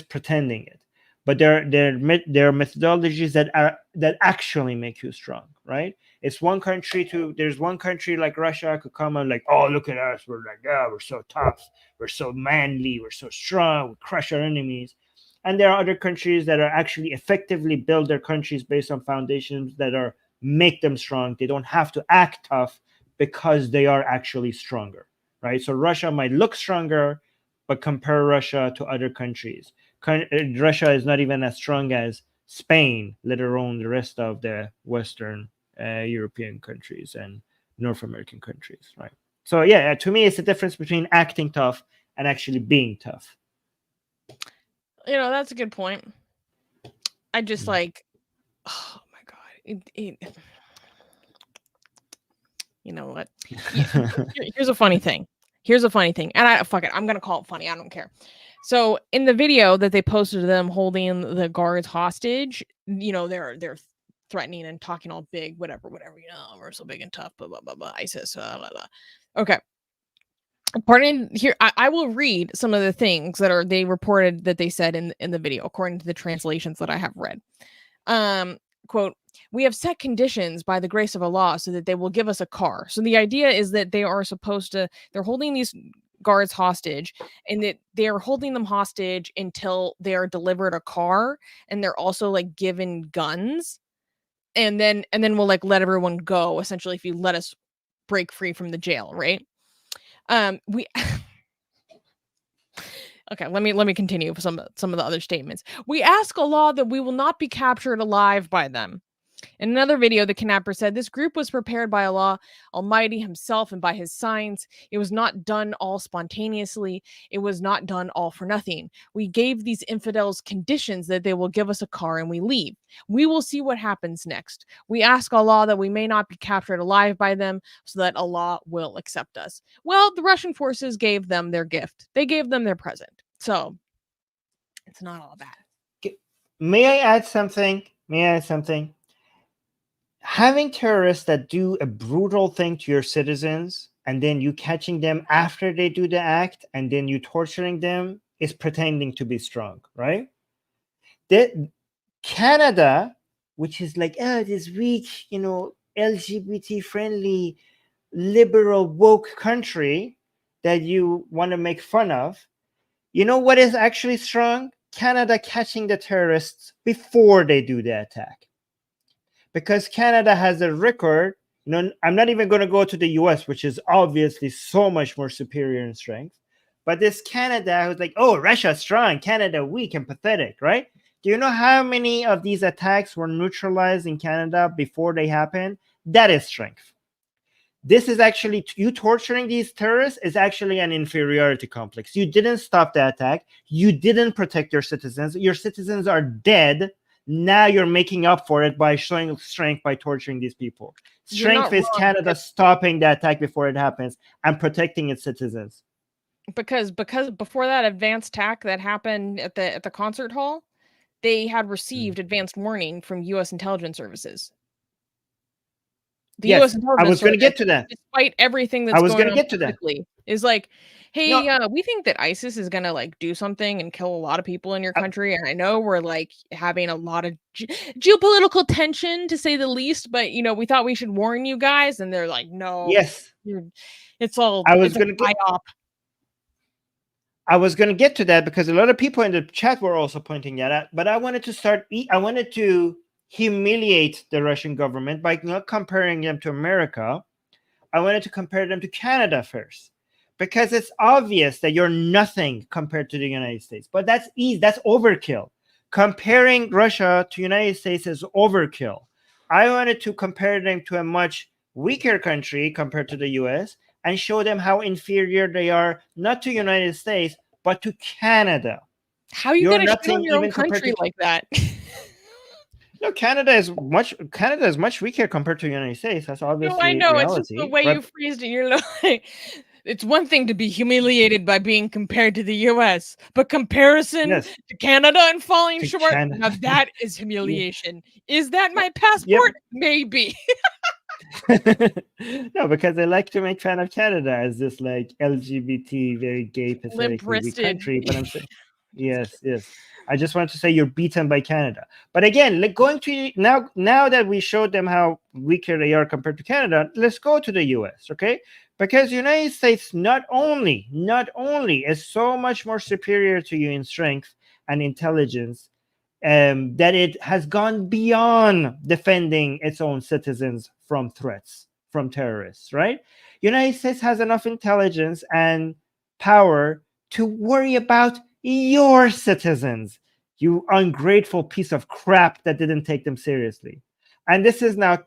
pretending it. But there are methodologies that actually make you strong, right? There's one country like Russia could come and like, oh, look at us, we're like, yeah, we're so tough, we're so manly, we're so strong, we crush our enemies. And there are other countries that are actually effectively build their countries based on foundations that are make them strong. They don't have to act tough because they are actually stronger, right? So Russia might look stronger, but compare Russia to other countries. Russia is not even as strong as Spain, let alone the rest of the Western European countries and North American countries, right? So yeah, to me, it's the difference between acting tough and actually being tough. You know, that's a good point. I just like, oh my God. You know what? Here's a funny thing. And fuck it, I'm going to call it funny. I don't care. So in the video that they posted of them holding the guards hostage, you know, they're threatening and talking all big, whatever, you know, we're so big and tough, blah, blah, blah, blah, ISIS, blah, blah, blah. Okay. Pardon here, I will read some of the things that they reported that they said in the video, according to the translations that I have read. Quote, we have set conditions by the grace of Allah so that they will give us a car. So the idea is that they're holding these guards hostage, and that they're holding them hostage until they are delivered a car, and they're also like given guns, and then we'll like let everyone go, essentially, if you let us break free from the jail, right? We okay, let me continue with some of the other statements. We ask Allah that we will not be captured alive by them. In another video, the kidnapper said, this group was prepared by Allah Almighty himself and by his signs. It was not done all spontaneously. It was not done all for nothing. We gave these infidels conditions that they will give us a car and we leave. We will see what happens next. We ask Allah that we may not be captured alive by them so that Allah will accept us. Well, the Russian forces gave them their gift. They gave them their present. So it's not all bad. May I add something? Having terrorists that do a brutal thing to your citizens and then you catching them after they do the act and then you torturing them is pretending to be strong, right? Canada, which is like, this weak, you know, LGBT friendly, liberal, woke country that you want to make fun of, you know what is actually strong? Canada catching the terrorists before they do the attack. Because Canada has a record, you know, I'm not even going to go to the US, which is obviously so much more superior in strength. But this Canada who's like, oh, Russia strong, Canada weak and pathetic, right? Do you know how many of these attacks were neutralized in Canada before they happened? That is strength. This is actually, you torturing these terrorists is actually an inferiority complex. You didn't stop the attack. You didn't protect your citizens. Your citizens are dead. Now you're making up for it by showing strength by torturing these people. Strength is Canada stopping the attack before it happens and protecting its citizens. Because before that advanced attack that happened at the concert hall, they had received advanced warning from U.S. intelligence services. The U.S. intelligence I was going to get to that. Despite everything that's going on politically, is like, hey, we think that ISIS is going to like do something and kill a lot of people in your country. And I know we're like having a lot of geopolitical tension, to say the least, but you know, we thought we should warn you guys. And they're like, no, yes, it's all, I was going to get to that because a lot of people in the chat were also pointing that out, but I wanted to humiliate the Russian government by not comparing them to America. I wanted to compare them to Canada first, because it's obvious that you're nothing compared to the United States. But that's easy. That's overkill. Comparing Russia to United States is overkill. I wanted to compare them to a much weaker country compared to the US and show them how inferior they are, not to United States, but to Canada. How are you going to show your own country like that? No, Canada is much weaker compared to the United States. That's obviously No, I know. reality. It's just the way but you phrased it. You're like, it's one thing to be humiliated by being compared to the U.S., but comparison yes, to Canada and falling to short, Canada. now that is humiliation. Is that my Yep. passport? Maybe. No, because they like to make fun of Canada as this like LGBT, very gay, pathetically weak country. But I'm saying, yes. I just wanted to say you're beaten by Canada. But again, like going to now that we showed them how weaker they are compared to Canada, let's go to the US, okay? Because the United States not only is so much more superior to you in strength and intelligence, that it has gone beyond defending its own citizens from threats from terrorists, right? United States has enough intelligence and power to worry about your citizens, you ungrateful piece of crap that didn't take them seriously. And this is now,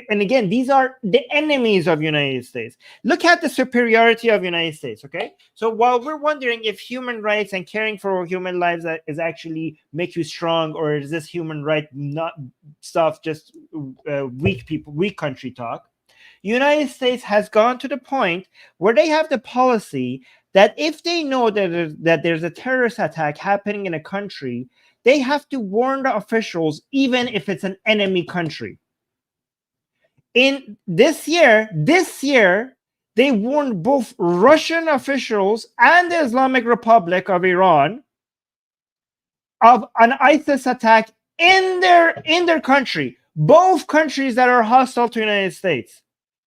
and again, these are the enemies of United States. Look at the superiority of United States, okay? So while we're wondering if human rights and caring for human lives is actually make you strong, or is this human right not stuff just weak country talk, United States has gone to the point where they have the policy that if they know that there's a terrorist attack happening in a country, they have to warn the officials, even if it's an enemy country. In this year, they warned both Russian officials and the Islamic Republic of Iran of an ISIS attack in their country. Both countries that are hostile to the United States.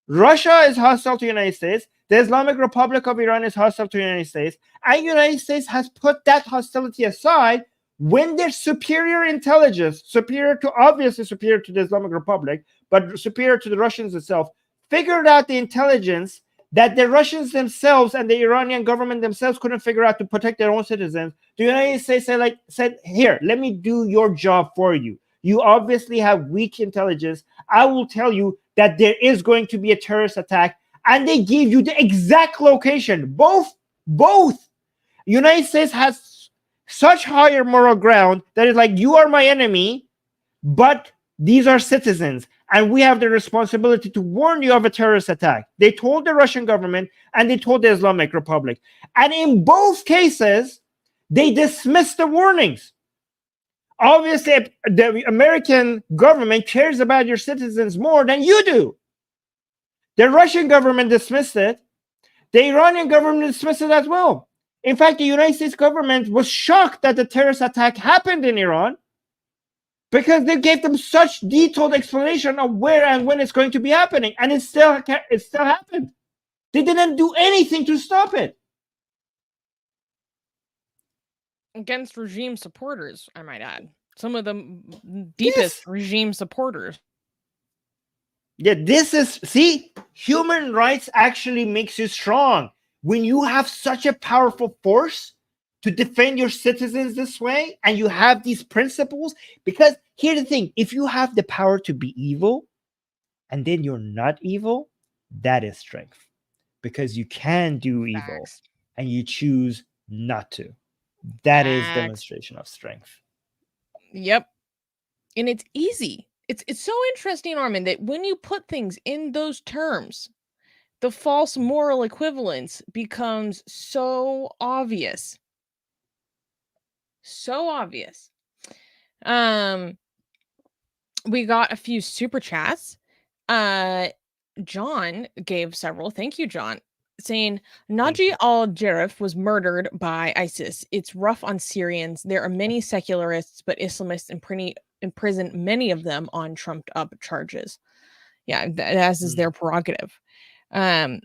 Russia is hostile to the United States. The Islamic Republic of Iran is hostile to the United States. And the United States has put that hostility aside when their superior intelligence, obviously superior to the Islamic Republic, but superior to the Russians itself, figured out the intelligence that the Russians themselves and the Iranian government themselves couldn't figure out to protect their own citizens. The United States said, here, let me do your job for you. You obviously have weak intelligence. I will tell you that there is going to be a terrorist attack, and they give you the exact location. Both. United States has such higher moral ground that it's like, you are my enemy, but these are citizens, and we have the responsibility to warn you of a terrorist attack. They told the Russian government, and they told the Islamic Republic. And in both cases, they dismissed the warnings. Obviously, the American government cares about your citizens more than you do. The Russian government dismissed it. The Iranian government dismissed it as well. In fact, the United States government was shocked that the terrorist attack happened in Iran because they gave them such detailed explanation of where and when it's going to be happening. And it still happened. They didn't do anything to stop it. Against regime supporters, I might add. Some of the deepest regime supporters. Yeah, human rights actually makes you strong. When you have such a powerful force to defend your citizens this way, and you have these principles, because here's the thing, if you have the power to be evil, and then you're not evil, that is strength. Because you can do evil, and you choose not to. That is demonstration of strength. Yep. And it's easy. It's so interesting, Armin, that when you put things in those terms, the false moral equivalence becomes so obvious. So obvious. We got a few super chats. John gave several. Thank you, John. Saying Naji al-Jarif was murdered by ISIS. It's rough on Syrians. There are many secularists, but Islamists imprison many of them on trumped up charges. Yeah, as is their prerogative. And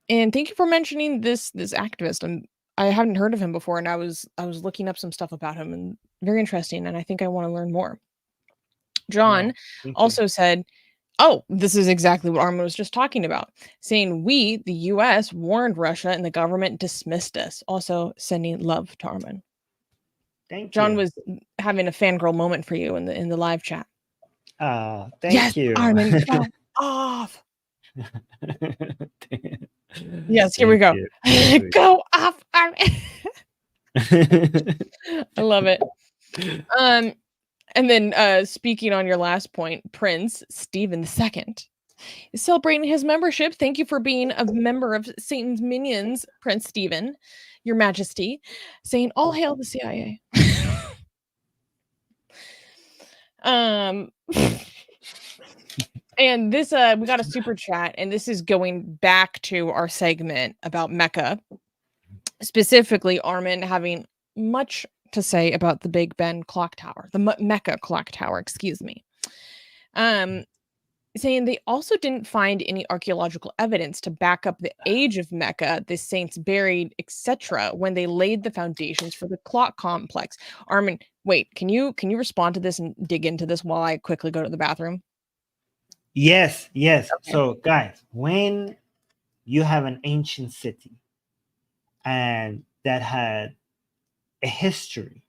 thank you for mentioning this activist. I hadn't heard of him before, and I was looking up some stuff about him, and very interesting. And I think I want to learn more. John also said, oh, this is exactly what Armin was just talking about, saying we, the U.S., warned Russia and the government dismissed us. Also sending love to Armin. John was having a fangirl moment for you in the live chat. Thank you. Armin, go off. Yes, here we go. Go off, Armin. I love it. And then speaking on your last point, Prince Stephen II is celebrating his membership. Thank you for being a member of Satan's Minions, Prince Stephen, Your Majesty, saying all hail the CIA. um And this we got a super chat, and this is going back to our segment about Mecca, specifically Armin having much to say about the Big Ben clock tower, the Mecca clock tower, excuse me. Saying they also didn't find any archaeological evidence to back up the age of Mecca, the saints buried, etc., when they laid the foundations for the clock complex. Armin, wait, can you respond to this and dig into this while I quickly go to the bathroom? Yes. Okay. So, guys, when you have an ancient city and that had a history,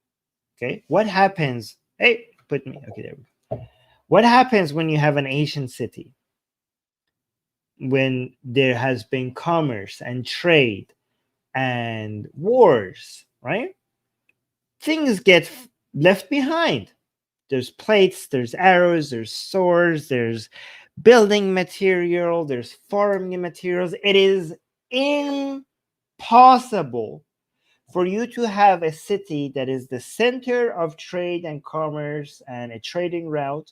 okay, what happens? Hey, put me. Okay, there we go. What happens when you have an ancient city? When there has been commerce and trade and wars, right? Things get left behind. There's plates, there's arrows, there's swords, there's building material, there's farming materials. It is impossible for you to have a city that is the center of trade and commerce and a trading route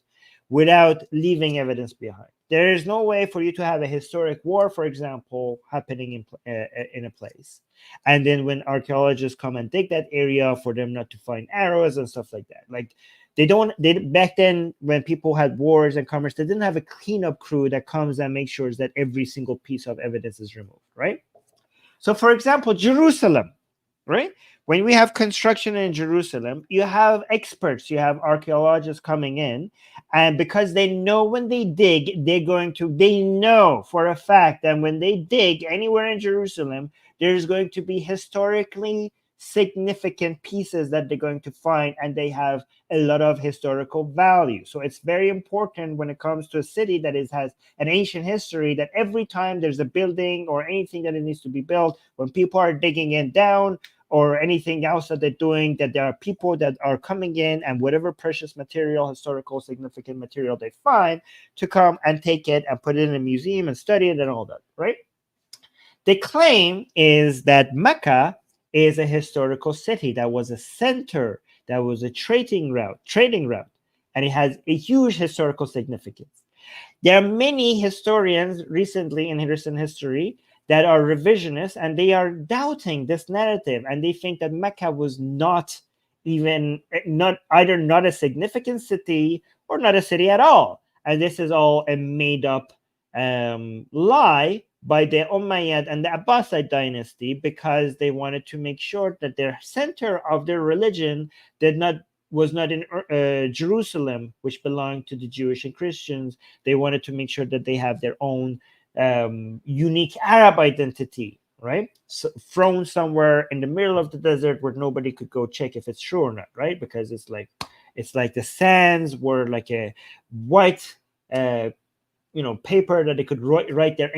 without leaving evidence behind. There is no way for you to have a historic war, for example, happening in a place, and then when archaeologists come and dig that area, for them not to find arrows and stuff like that. Like they back then, when people had wars and commerce, they didn't have a cleanup crew that comes and makes sure that every single piece of evidence is removed, right? So, for example, Jerusalem, right? When we have construction in Jerusalem, you have experts, you have archaeologists coming in, and because they know when they dig, they know for a fact that when they dig anywhere in Jerusalem, there's going to be historically significant pieces that they're going to find, and they have a lot of historical value. So it's very important when it comes to a city that has an ancient history, that every time there's a building or anything that it needs to be built, when people are digging in down or anything else that they're doing, that there are people that are coming in and whatever precious material, historical significant material they find, to come and take it and put it in a museum and study it and all that, right? The claim is that Mecca is a historical city that was a center, that was a trading route, and it has a huge historical significance. There are many historians recently in recent history that are revisionists, and they are doubting this narrative, and they think that Mecca was not a significant city or not a city at all, and this is all a made up lie by the Umayyad and the Abbasid dynasty, because they wanted to make sure that their center of their religion was not in Jerusalem, which belonged to the Jewish and Christians. They wanted to make sure that they have their own unique Arab identity, right? So, thrown somewhere in the middle of the desert where nobody could go check if it's true or not, right? Because it's like the sands were like a white paper that they could write their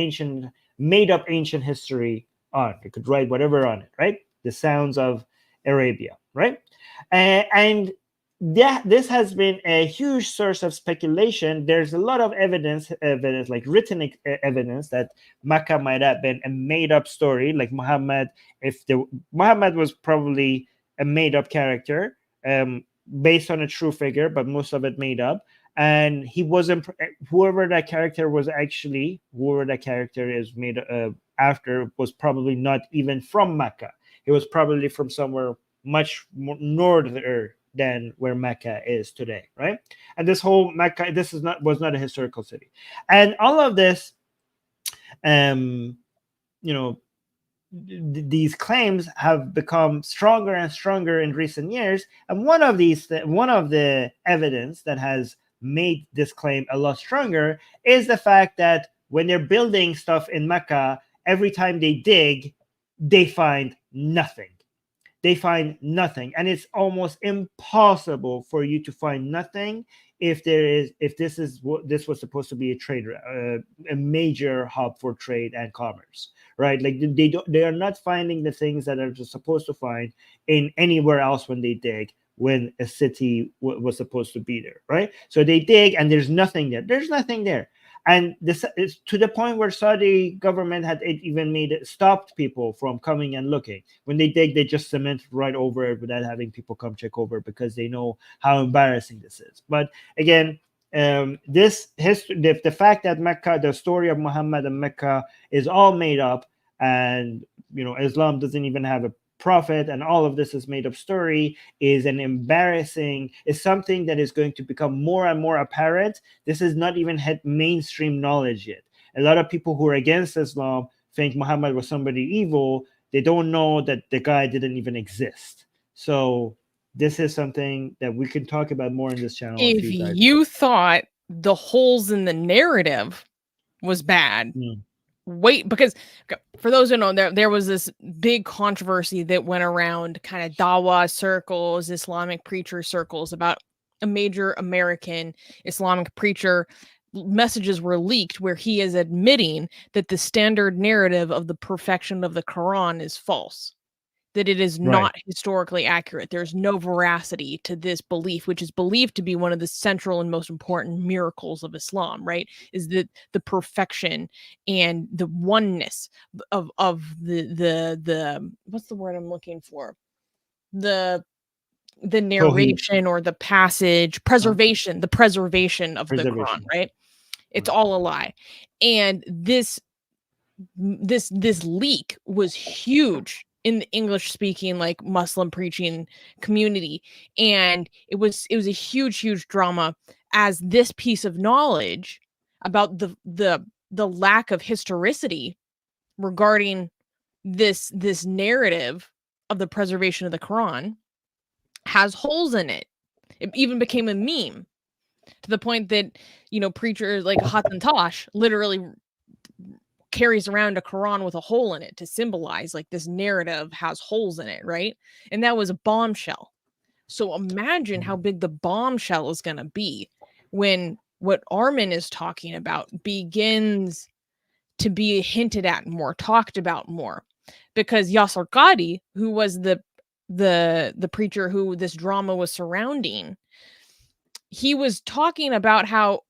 made up ancient history on. They could write whatever on it, right? The sounds of Arabia, right? And this has been a huge source of speculation. There's a lot of evidence like written evidence, that Mecca might have been a made up story, like Muhammad. Muhammad was probably a made up character, based on a true figure, but most of it made up. And he wasn't, whoever that character is made after, was probably not even from Mecca. It was probably from somewhere much more northern than where Mecca is today, right? And this whole Mecca, was not a historical city. And all of this, these claims have become stronger and stronger in recent years. And one of the evidence that has made this claim a lot stronger is the fact that when they're building stuff in Mecca, every time they dig, they find nothing. And it's almost impossible for you to find nothing if this was supposed to be a major hub for trade and commerce, right? Like they are not finding the things that are supposed to find in anywhere else when they dig, when a city was supposed to be there, right? So they dig and there's nothing there. There's nothing there. And this is to the point where Saudi government had even stopped people from coming and looking. When they dig, they just cement right over it without having people come check over, because they know how embarrassing this is. But again, this history, the fact that Mecca, the story of Muhammad and Mecca, is all made up, and Islam doesn't even have a prophet, and all of this is made up story, is something that is going to become more and more apparent. This is not even mainstream knowledge yet. A lot of people who are against Islam think Muhammad was somebody evil. They don't know that the guy didn't even exist. So this is something that we can talk about more in this channel. If you thought the holes in the narrative was bad, wait, because for those who know, there was this big controversy that went around kind of Dawa circles, Islamic preacher circles, about a major American Islamic preacher. Messages were leaked where he is admitting that the standard narrative of the perfection of the Quran is false, that it is not historically accurate. There's no veracity to this belief, which is believed to be one of the central and most important miracles of Islam, right? Is that the perfection and the oneness of the what's the word I'm looking for? The narration or the passage, preservation, the preservation of the Quran, right? It's all a lie. And this leak was huge in the English speaking, like Muslim preaching community. And it was a huge drama, as this piece of knowledge about the lack of historicity regarding this narrative of the preservation of the Quran has holes in it. It even became a meme, to the point that, preachers like Hassan Tosh literally carries around a Quran with a hole in it to symbolize, like, this narrative has holes in it, right? And that was a bombshell. So imagine how big the bombshell is going to be when what Armin is talking about begins to be hinted at more, talked about more. Because Yasser Qadi, who was the preacher who this drama was surrounding, he was talking about how,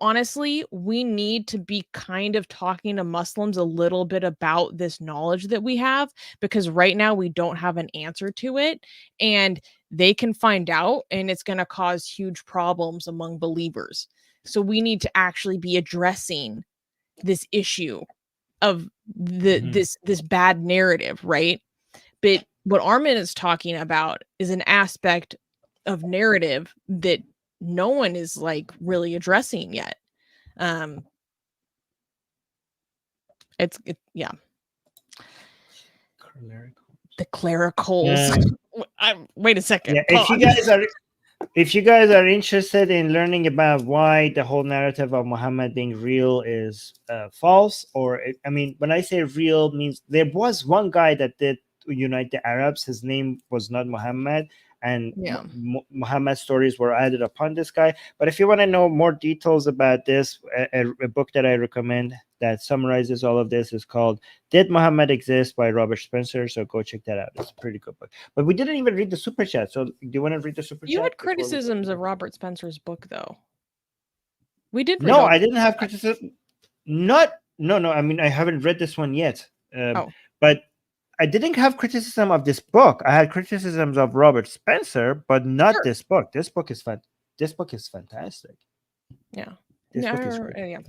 honestly, we need to be kind of talking to Muslims a little bit about this knowledge that we have, because right now we don't have an answer to it, and they can find out, and it's going to cause huge problems among believers. So we need to actually be addressing this issue of this bad narrative, right? But what Armin is talking about is an aspect of narrative that no one is, like, really addressing yet. Yeah. The clericals. Wait a second. Yeah, if you guys are interested in learning about why the whole narrative of Muhammad being real is false, or when I say real, means there was one guy that did unite the Arabs. His name was not Muhammad, and Muhammad's stories were added upon this guy. But if you want to know more details about this, a book that I recommend that summarizes all of this is called "Did Muhammad Exist" by Robert Spencer. So go check that out. It's a pretty good book. But we didn't even read the super chat. So do you want to read the super chat? You had criticisms of Robert Spencer's book, though. We did. No, I didn't have criticism. No. I haven't read this one yet. But I didn't have criticism of this book. I had criticisms of Robert Spencer, but not this book. This book is fantastic. Yeah. This book is great. Yeah.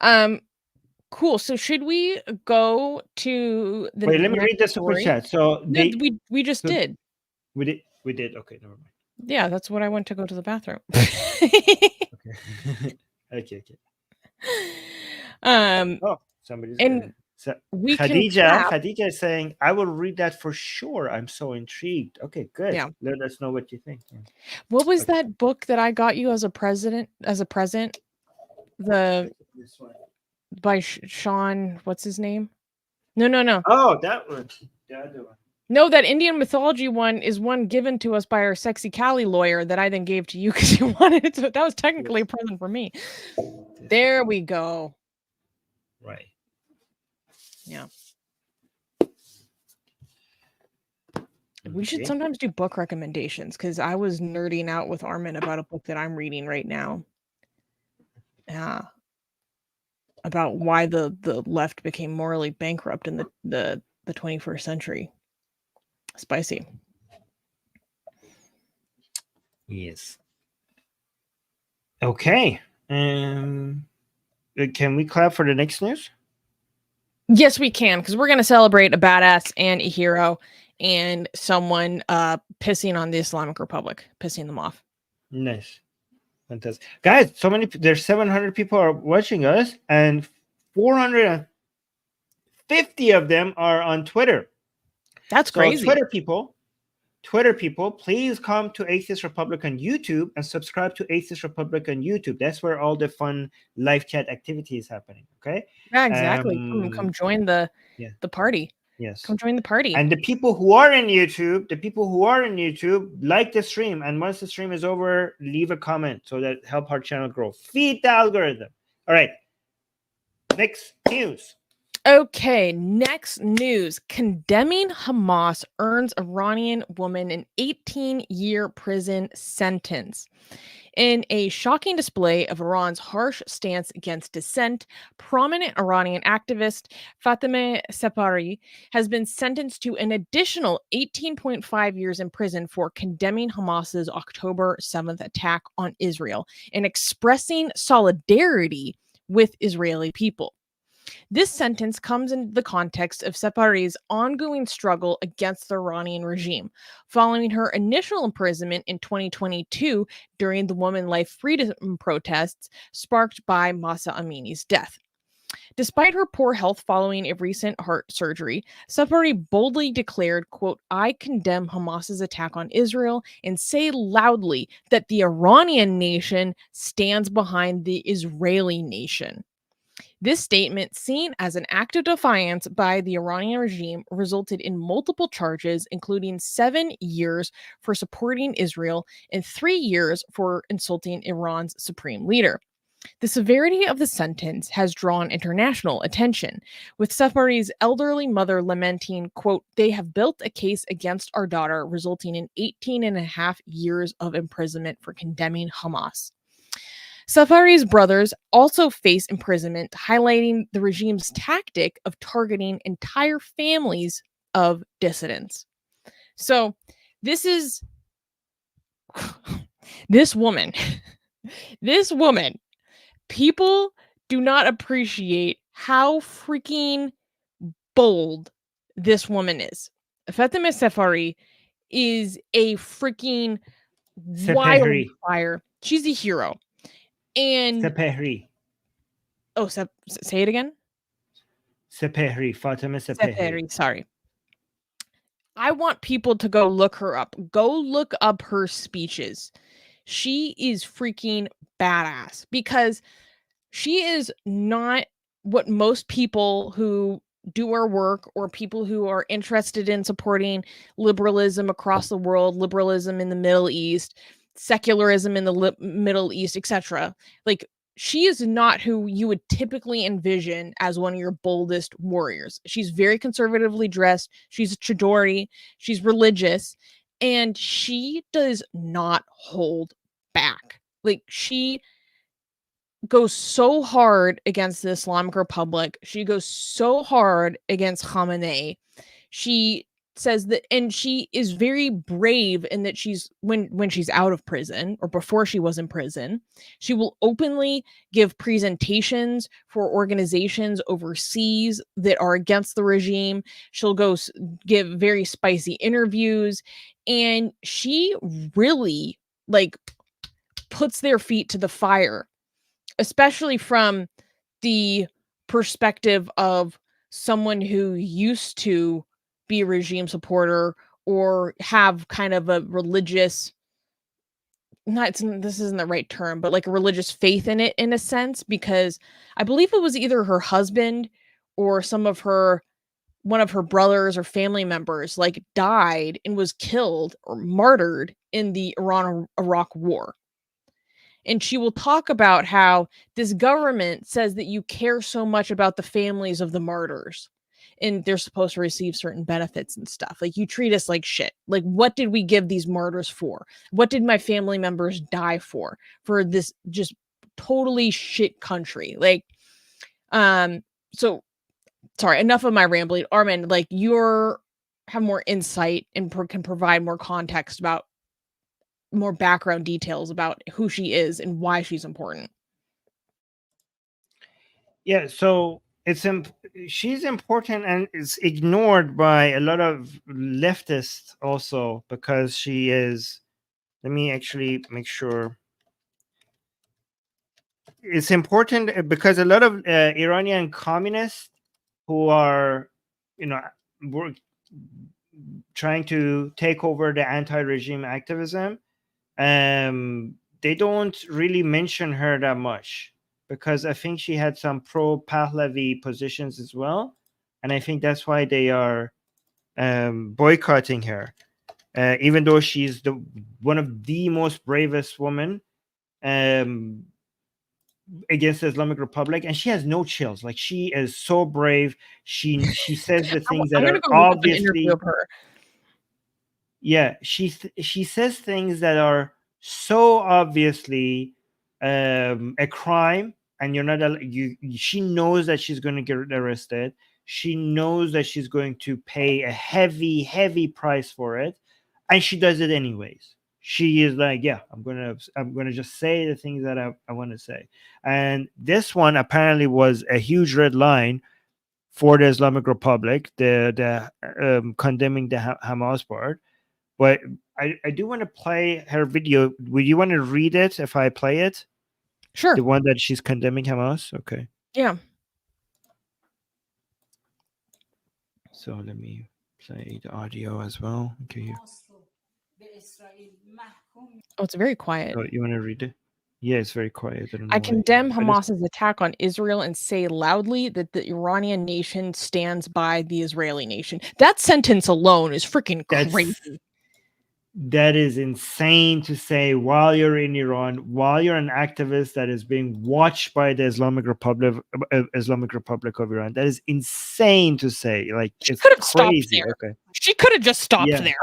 Okay. Cool. So should we go to the Wait, let me read the super chat. So we just did. We did. Okay, never mind. Yeah, that's what I went to go to the bathroom. Okay. Somebody's and Khadija is saying, I will read that for sure. I'm so intrigued. Okay, good. Yeah. Let us know what you think. Yeah. What was that book that I got you as a present? This one. By Sean, what's his name? No. Oh, that one. The other one. No, that Indian mythology one is one given to us by our sexy Cali lawyer that I then gave to you because you wanted it. So that was technically a present for me. There we go. We should sometimes do book recommendations because I was nerding out with Armin about a book that I'm reading right now. Yeah. About why the left became morally bankrupt in the 21st century. Spicy. Yes. Okay. Can we clap for the next news? Yes, we can, because we're going to celebrate a badass and a hero and someone pissing on the Islamic Republic, pissing them off. Nice. Fantastic. Guys, there's 700 people are watching us, and 450 of them are on Twitter. That's crazy. Twitter people, please come to Atheist Republic on YouTube and subscribe to Atheist Republic on YouTube. That's where all the fun live chat activity is happening. Okay. Yeah, exactly. Come join the party. Yes. Come join the party. And the people who are in YouTube, like the stream. And once the stream is over, leave a comment so that help our channel grow. Feed the algorithm. All right. Next news. Okay, next news. Condemning Hamas earns Iranian woman an 18-year prison sentence. In a shocking display of Iran's harsh stance against dissent, prominent Iranian activist Fatemeh Separi has been sentenced to an additional 18.5 years in prison for condemning Hamas's October 7th attack on Israel and expressing solidarity with Israeli people. This sentence comes in the context of Separi's ongoing struggle against the Iranian regime, following her initial imprisonment in 2022 during the Woman Life Freedom protests sparked by Mahsa Amini's death. Despite her poor health following a recent heart surgery, Separi boldly declared, quote, "I condemn Hamas's attack on Israel and say loudly that the Iranian nation stands behind the Israeli nation." This statement, seen as an act of defiance by the Iranian regime, resulted in multiple charges, including 7 years for supporting Israel and 3 years for insulting Iran's supreme leader. The severity of the sentence has drawn international attention, with Separi's elderly mother lamenting, quote, "They have built a case against our daughter, resulting in 18 and a half years of imprisonment for condemning Hamas." Separi's brothers also face imprisonment, highlighting the regime's tactic of targeting entire families of dissidents. So, this is this woman. People do not appreciate how freaking bold this woman is. Fatemeh Separi is a freaking wildfire. She's a hero. And Sepehri. Oh, say it again. Sepehri. Fatemeh Sepehri. Sorry. I want people to go look her up. Go look up her speeches. She is freaking badass because she is not what most people who do our work or people who are interested in supporting liberalism across the world, liberalism in the Middle East, secularism in the Middle East, etc. Like, she is not who you would typically envision as one of your boldest warriors. She's very conservatively dressed. She's a chadori. She's religious. And she does not hold back. Like, she goes so hard against the Islamic Republic. She goes so hard against Khamenei. She says that, and she is very brave in that she's when she's out of prison or before she was in prison, she will openly give presentations for organizations overseas that are against the regime. She'll go give very spicy interviews, and she really puts their feet to the fire, especially from the perspective of someone who used to be a regime supporter or have kind of a religious, this isn't the right term, but like a religious faith in it in a sense, because I believe it was either her husband or one of her brothers or family members died and was killed or martyred in the Iran-Iraq war. And she will talk about how this government says that you care so much about the families of the martyrs. and they're supposed to receive certain benefits and stuff. Like, you treat us like shit. Like, what did we give these martyrs for? What did my family members die for this just totally shit country? Like, so sorry, enough of my rambling. Armin, like, have more insight and can provide more context about more background details about who she is and why she's important. Yeah, so she's important and is ignored by a lot of leftists also, because she is, let me actually make sure. It's important because a lot of Iranian communists who are, trying to take over the anti-regime activism, they don't really mention her that much, because I think she had some pro-Pahlavi positions as well, and I think that's why they are boycotting her, even though she's one of the most bravest women against the Islamic Republic, and she has no chills. Like, she is so brave. She says the things that I'm are gonna go look up an interview obviously, of her. yeah, she says things that are so obviously a crime, and you're not she knows that she's going to get arrested. She knows that she's going to pay a heavy price for it, and she does it anyways. She is like, yeah, I'm gonna just say the things that I want to say. And this one apparently was a huge red line for the Islamic Republic, the condemning the Hamas part. But I do want to play her video. Would you want to read it if I play it? Sure. The one that she's condemning Hamas? Okay. Yeah. So let me play the audio as well. Okay. Oh, it's very quiet. Oh, you want to read it? Yeah, it's very quiet. I don't know I why. condemn Hamas's attack on Israel and say loudly that the Iranian nation stands by the Israeli nation. That sentence alone is freaking crazy. That is insane to say while you're in Iran, while you're an activist that is being watched by the Islamic Republic of Iran. That is insane to say. Like, She it's could have crazy. stopped there. Okay. She could have just stopped Yeah. there.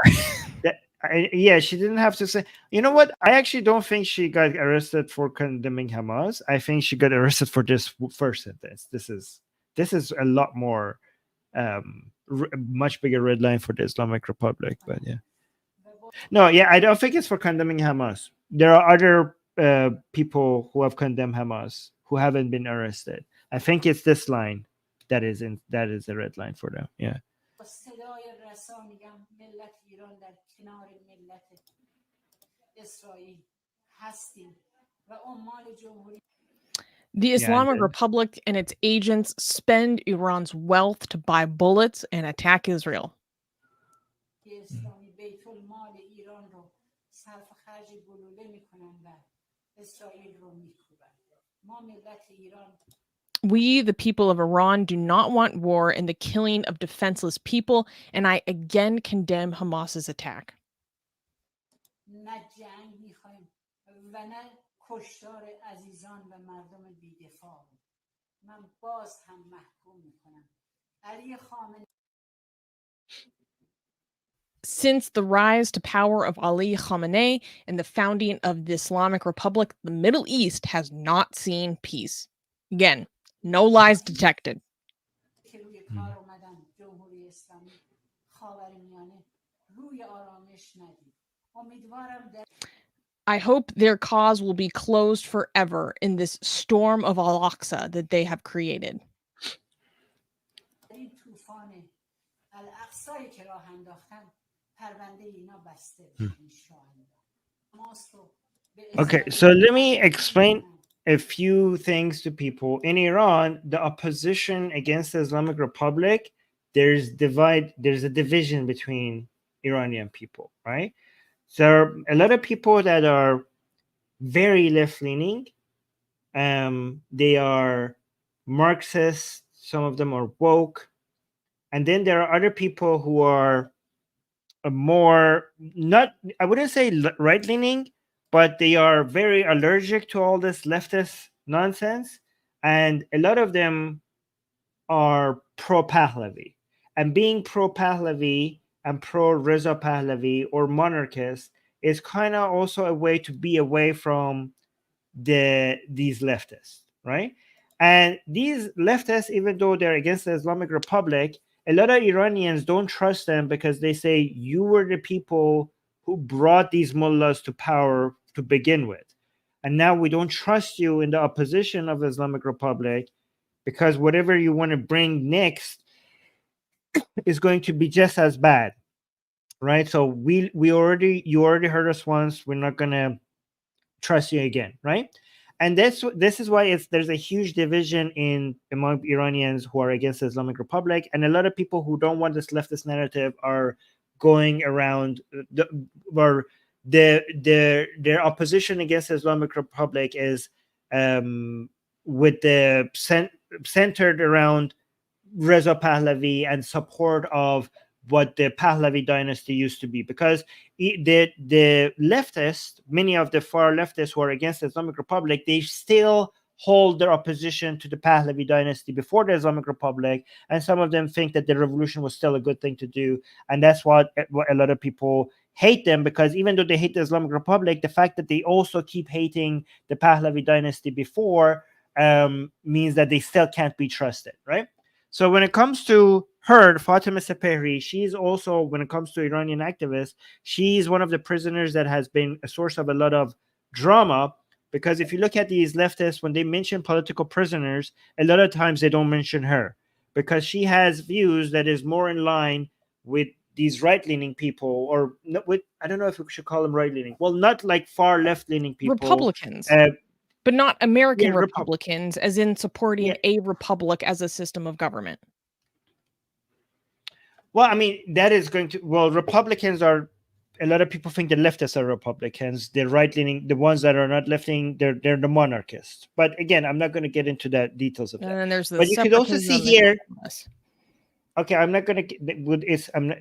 Yeah, she didn't have to say. You know what? I actually don't think she got arrested for condemning Hamas. I think she got arrested for this first sentence. This is a lot more, much bigger red line for the Islamic Republic. But yeah, no, yeah, I don't think it's for condemning Hamas. There are other people who have condemned Hamas who haven't been arrested. I think it's this line that is the red line for them. Yeah. The Islamic Republic and its agents spend Iran's wealth to buy bullets and attack Israel. We, the people of Iran, do not want war and the killing of defenseless people, and I again condemn Hamas's attack. Since the rise to power of Ali Khamenei and the founding of the Islamic Republic, the Middle East has not seen peace. Again, no lies detected. I hope their cause will be closed forever in this storm of Al-Aqsa that they have created. Okay, so let me explain a few things to people. In Iran, the opposition against the Islamic Republic, there's a division between Iranian people, right? So a lot of people that are very left-leaning, they are Marxist, some of them are woke, and then there are other people who are more, not, I wouldn't say right-leaning, but they are very allergic to all this leftist nonsense, and a lot of them are pro-Pahlavi. And being pro-Pahlavi and pro-Reza Pahlavi or monarchist is kind of also a way to be away from these leftists, right? And these leftists, even though they're against the Islamic Republic, a lot of Iranians don't trust them because they say you were the people who brought these mullahs to power to begin with. And now we don't trust you in the opposition of Islamic Republic because whatever you want to bring next is going to be just as bad, right? So you already heard us once. We're not gonna trust you again, right? And this is why there's a huge division among Iranians who are against the Islamic Republic, and a lot of people who don't want this leftist narrative are going around their opposition against the Islamic Republic is with the centered around Reza Pahlavi and support of what the Pahlavi dynasty used to be, because the leftists, many of the far leftists who are against the Islamic Republic, they still hold their opposition to the Pahlavi dynasty before the Islamic Republic, and some of them think that the revolution was still a good thing to do, and that's what a lot of people hate them, because even though they hate the Islamic Republic, the fact that they also keep hating the Pahlavi dynasty before means that they still can't be trusted, right? So when it comes to her, Fatima Sapehri, she's also, when it comes to Iranian activists, she's one of the prisoners that has been a source of a lot of drama, because if you look at these leftists, when they mention political prisoners, a lot of times they don't mention her, because she has views that is more in line with these right-leaning people, or with, I don't know if we should call them right-leaning. Well, not like far left-leaning people. Republicans. But not American Republicans, as in supporting a republic as a system of government. Well, I mean, that is going to... Well, Republicans are... A lot of people think the leftists are Republicans. The right-leaning, the ones that are not left-leaning, they're the monarchists. But again, I'm not going to get into the details of that. And there's the... But you could also see here... Okay, I'm not going to... I'm not...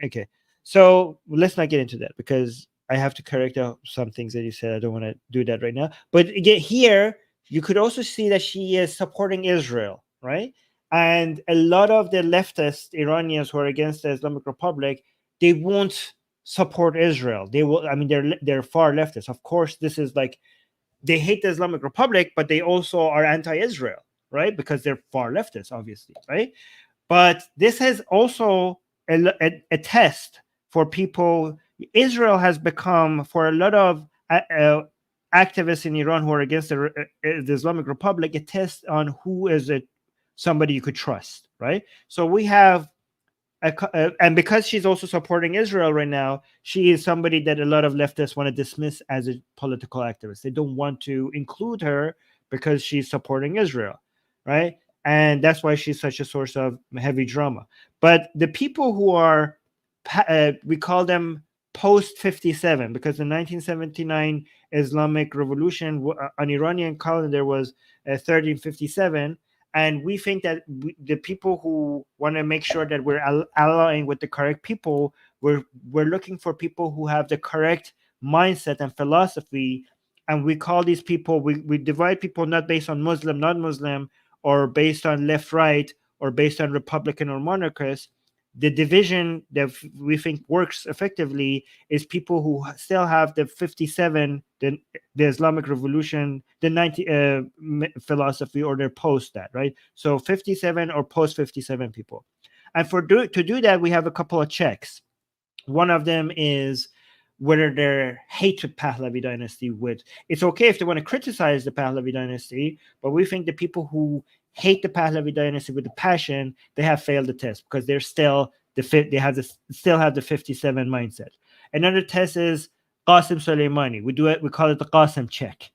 Okay, so let's not get into that, because I have to correct out some things that you said. I don't want to do that right now. But again, here, you could also see that she is supporting Israel, right? And a lot of the leftist Iranians who are against the Islamic Republic, they won't support Israel. They will, I mean, they're far leftists. Of course, this is like, they hate the Islamic Republic, but they also are anti-Israel, right? Because they're far leftists, obviously, right? But this has also a test for people. Israel has become, for a lot of activists in Iran who are against the Islamic Republic, a test on who is somebody you could trust, right? So we have, and because she's also supporting Israel right now, she is somebody that a lot of leftists want to dismiss as a political activist. They don't want to include her because she's supporting Israel, right? And that's why she's such a source of heavy drama. But the people who are, we call them post-57, because the 1979 Islamic Revolution on Iranian calendar was 1357, and we think that the people who want to make sure that we're allying with the correct people, we're looking for people who have the correct mindset and philosophy, and we call these people, we divide people not based on Muslim, non-Muslim, or based on left-right, or based on Republican or monarchist. The division that we think works effectively is people who still have the 57, the Islamic Revolution, the 90 philosophy, or they're post that, right? So 57 or post 57 people. And to do that, we have a couple of checks. One of them is whether they're hated Pahlavi dynasty with. It's okay if they want to criticize the Pahlavi dynasty, but we think the people who hate the Pahlavi dynasty with a passion, they have failed the test, because they're still still have the 57 mindset. Another test is Qasim Soleimani. We call it the Qasim check,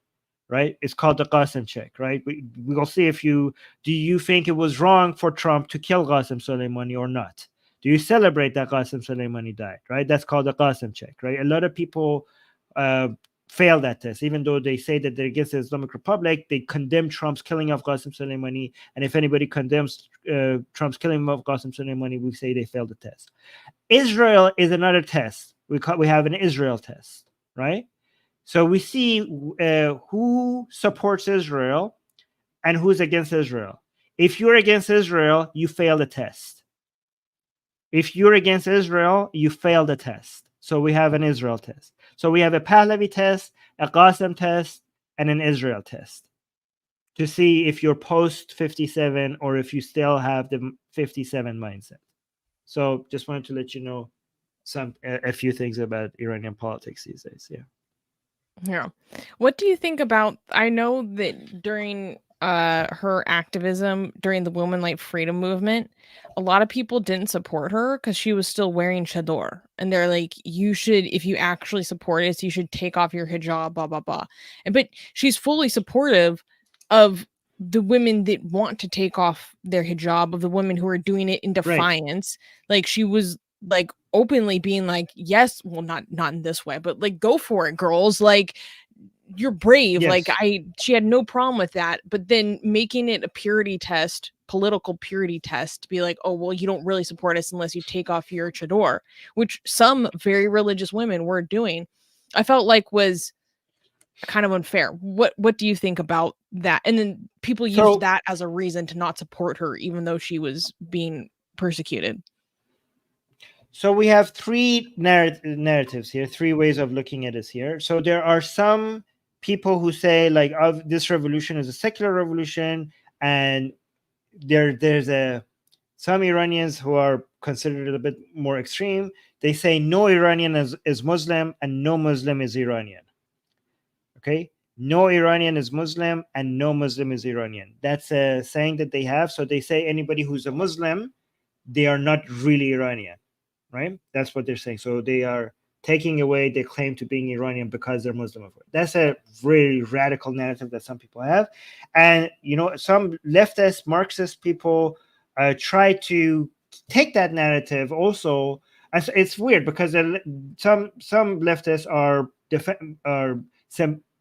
right? It's called the Qasim check, right? We'll see do you think it was wrong for Trump to kill Qasim Soleimani or not? Do you celebrate that Qasim Soleimani died, right? That's called the Qasim check, right? A lot of people fail that test. Even though they say that they're against the Islamic Republic, they condemn Trump's killing of Qasim Soleimani. And if anybody condemns Trump's killing of Qasim Soleimani, we say they failed the test. Israel is another test. We have an Israel test, right? So we see who supports Israel and who's against Israel. If you're against Israel, you fail the test. If you're against Israel, you fail the test. So we have an Israel test. So we have a Pahlavi test, a Qasim test, and an Israel test to see if you're post 57 or if you still have the 57 mindset. So just wanted to let you know a few things about Iranian politics these days. Yeah. Yeah. What do you think about, I know that during her activism during the Women Like Freedom movement, a lot of people didn't support her because she was still wearing chador. And they're like, you should, if you actually support us, you should take off your hijab, blah, blah, blah. But she's fully supportive of the women that want to take off their hijab, of the women who are doing it in defiance. Right. Like she was like openly being like, yes, well, not in this way, but like, go for it, girls. Like, you're brave. Yes. Like she had no problem with that, but then making it a purity test, political purity test, to be like, oh, well, you don't really support us unless you take off your chador, which some very religious women were doing, I felt like was kind of unfair. What do you think about that? And then people used that as a reason to not support her, even though she was being persecuted. So we have three narratives here, three ways of looking at this here. So there are some people who say like, oh, this revolution is a secular revolution, and there's some Iranians who are considered a little bit more extreme. They say no Iranian is Muslim and no Muslim is Iranian. Okay, no Iranian is Muslim and no Muslim is Iranian. That's a saying that they have. So they say anybody who's a Muslim, they are not really Iranian, right? That's what they're saying. So they are taking away their claim to being Iranian because they're Muslim. That's a really radical narrative that some people have. And, you know, some leftist, Marxist people try to take that narrative also. It's weird because some leftists are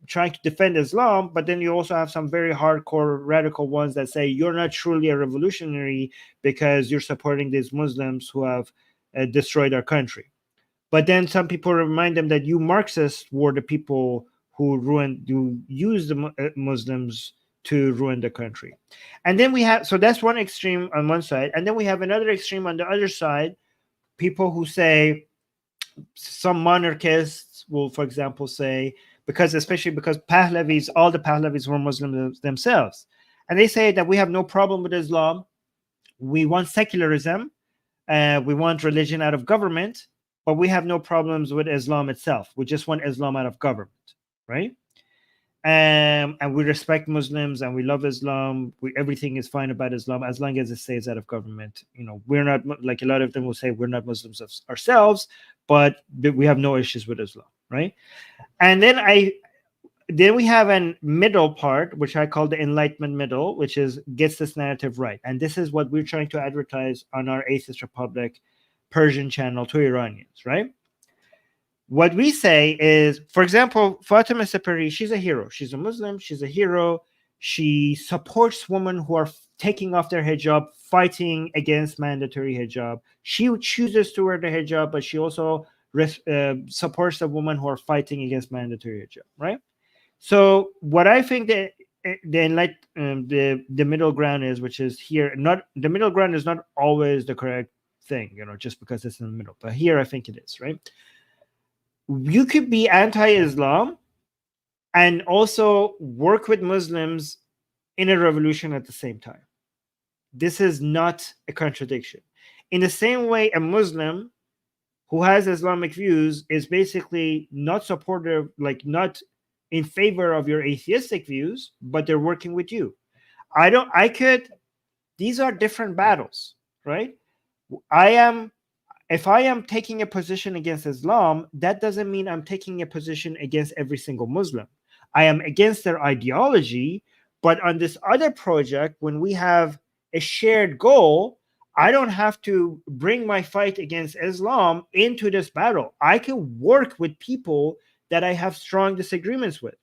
trying to defend Islam, but then you also have some very hardcore radical ones that say you're not truly a revolutionary because you're supporting these Muslims who have destroyed our country. But then some people remind them that you Marxists were the people who used the Muslims to ruin the country. And then we have, so that's one extreme on one side. And then we have another extreme on the other side, people who say, some monarchists will, for example, say, especially because Pahlavis, all the Pahlavis were Muslims themselves. And they say that we have no problem with Islam. We want secularism. We want religion out of government, but we have no problems with Islam itself. We just want Islam out of government, right? And we respect Muslims and we love Islam. Everything is fine about Islam as long as it stays out of government. You know, we're not, like a lot of them will say, we're not Muslims ourselves, but we have no issues with Islam, right? And then we have a middle part, which I call the Enlightenment middle, which gets this narrative right. And this is what we're trying to advertise on our Atheist Republic Persian channel to Iranians, right? What we say is, for example, Fatima Sapari, she's a hero. She's a Muslim. She's a hero. She supports women who are taking off their hijab, fighting against mandatory hijab. She chooses to wear the hijab, but she also supports the women who are fighting against mandatory hijab, right? So what I think that the middle ground is, which is here, not the middle ground is not always the correct thing, you know, just because it's in the middle. But here I think it is, right? You could be anti-Islam and also work with Muslims in a revolution at the same time. This is not a contradiction. In the same way, a Muslim who has Islamic views is basically not supportive, like not in favor of your atheistic views, but they're working with you. These are different battles, right? If I am taking a position against Islam, that doesn't mean I'm taking a position against every single Muslim. I am against their ideology, but on this other project, when we have a shared goal, I don't have to bring my fight against Islam into this battle. I can work with people that I have strong disagreements with.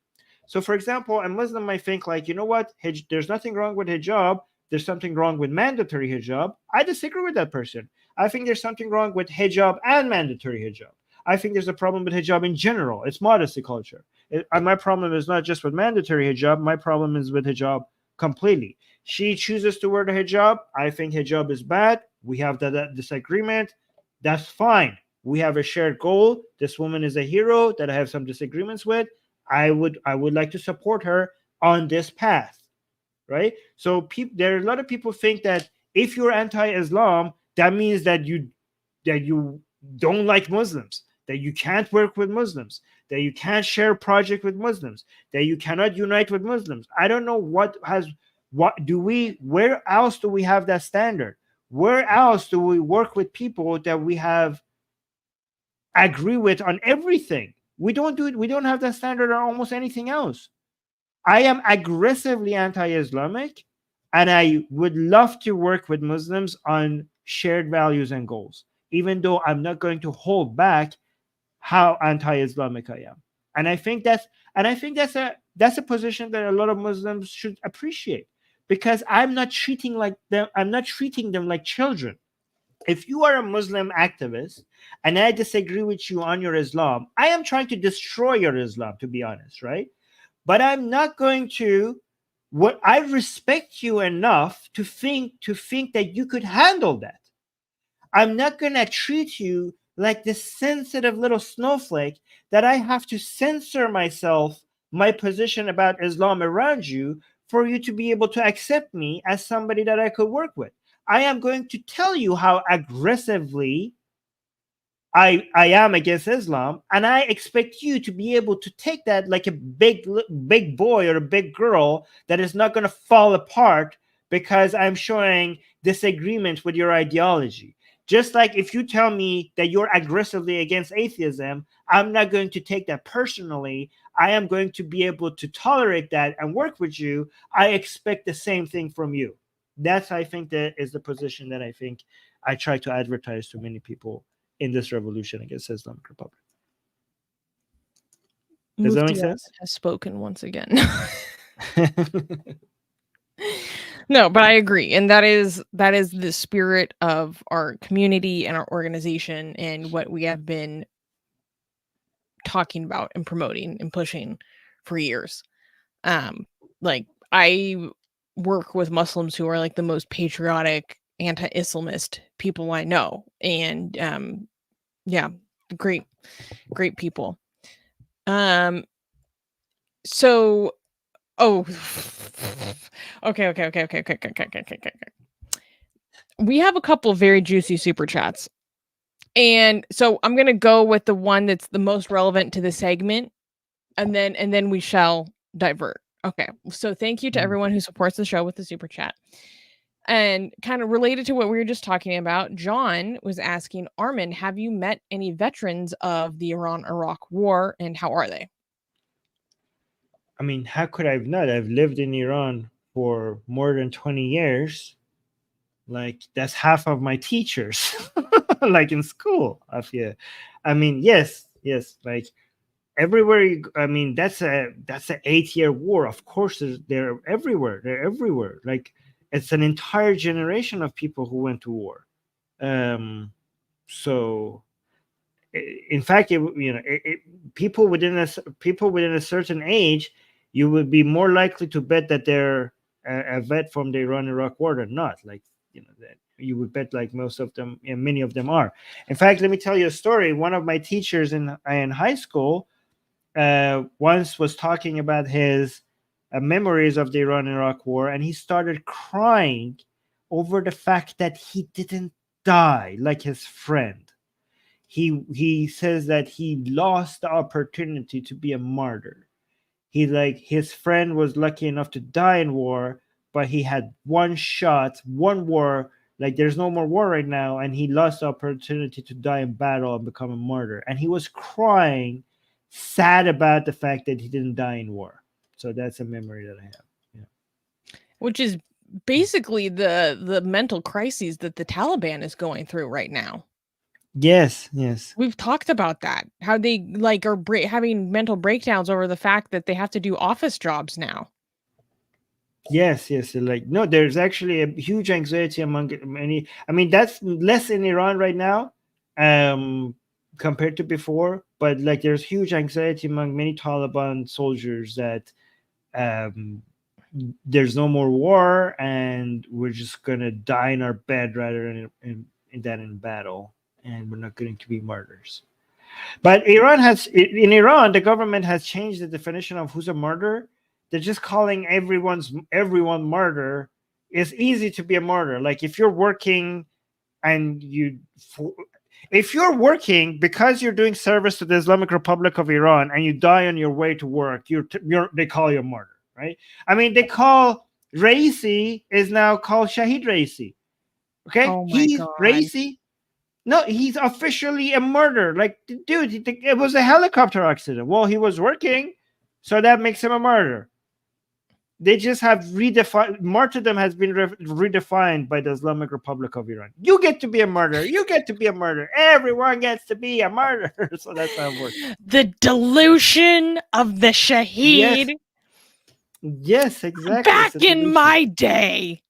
So, for example, a Muslim might think like, you know what, there's nothing wrong with hijab. There's something wrong with mandatory hijab. I disagree with that person. I think there's something wrong with hijab and mandatory hijab. I think there's a problem with hijab in general. It's modesty culture. My problem is not just with mandatory hijab. My problem is with hijab completely. She chooses to wear the hijab. I think hijab is bad. We have that disagreement. That's fine. We have a shared goal. This woman is a hero that I have some disagreements with. I would like to support her on this path, right? So there are a lot of people think that if you're anti-Islam, that means that you don't like Muslims, that you can't work with Muslims, that you can't share a project with Muslims, that you cannot unite with Muslims. I don't know where else do we have that standard? Where else do we work with people that we have agree with on everything? We don't do it. We don't have that standard on almost anything else. I am aggressively anti-Islamic, and I would love to work with Muslims on shared values and goals, even though I'm not going to hold back how anti-Islamic I am. And I think that's a position that a lot of Muslims should appreciate, because I'm not treating them like children. If you are a Muslim activist and I disagree with you on your Islam, I am trying to destroy your Islam, to be honest, right? But I'm not going to. What I respect you enough to think that you could handle that. I'm not going to treat you like this sensitive little snowflake that I have to censor my position about Islam around you for you to be able to accept me as somebody that I could work with. I am going to tell you how aggressively I am against Islam, and I expect you to be able to take that like a big boy or a big girl that is not going to fall apart because I'm showing disagreement with your ideology. Just like if you tell me that you're aggressively against atheism, I'm not going to take that personally. I am going to be able to tolerate that and work with you. I expect the same thing from you. That's, I think, that is the position that I think I try to advertise to many people in this revolution against Islamic Republic. Does that make sense? Has spoken once again. No, but I agree, and that is the spirit of our community and our organization, and what we have been talking about and promoting and pushing for years. Like, I work with Muslims who are like the most patriotic anti-Islamist people I know, and yeah, great people. So, okay. We have a couple of very juicy super chats, and so I'm gonna go with the one that's the most relevant to the segment, and then we shall divert. Okay, so thank you to everyone who supports the show with the super chat. And kind of related to what we were just talking about, John was asking, Armin, have you met any veterans of the Iran-Iraq war, and how are they? I mean, how could I have not? I've lived in Iran for more than 20 years. Like, that's half of my teachers, like in school. I mean, yes. Like, everywhere you go, I mean, that's an 8-year war. Of course, they're everywhere. Like, it's an entire generation of people who went to war. So, in fact, people within a certain age, you would be more likely to bet that they're a vet from the Iran-Iraq war than not. Like, that you would bet like most of them, and many of them are. In fact, let me tell you a story. One of my teachers in high school once was talking about his memories of the Iran-Iraq war, and he started crying over the fact that he didn't die like his friend. He says that he lost the opportunity to be a martyr. His friend was lucky enough to die in war, but he had one shot, one war. Like, there's no more war right now, and he lost the opportunity to die in battle and become a martyr. And he was crying, sad about the fact that he didn't die in war. So that's a memory that I have. Yeah. Which is basically the mental crises that the Taliban is going through right now. Yes. We've talked about that. How they like are having mental breakdowns over the fact that they have to do office jobs now. Yes. Like, no, there's actually a huge anxiety among many. I mean, that's less in Iran right now, compared to before. But like, there's huge anxiety among many Taliban soldiers that there's no more war, and we're just gonna die in our bed rather than in battle, and we're not going to be martyrs. But in Iran, the government has changed the definition of who's a martyr. They're just calling everyone martyr. It's easy to be a martyr. Like if you're working and if you're working because you're doing service to the Islamic Republic of Iran and you die on your way to work, they call you a martyr, right? I mean, they call Raisi is now called Shahid Raisi. Okay, Oh my he's God. Raisi. No, he's officially a martyr. Like, dude, it was a helicopter accident. Well, he was working, so that makes him a martyr. They just have redefined. Martyrdom has been redefined by the Islamic Republic of Iran. You get to be a martyr. You get to be a martyr. Everyone gets to be a martyr. So that's how it works. The dilution of the Shahid. Yes, exactly. Back in my day.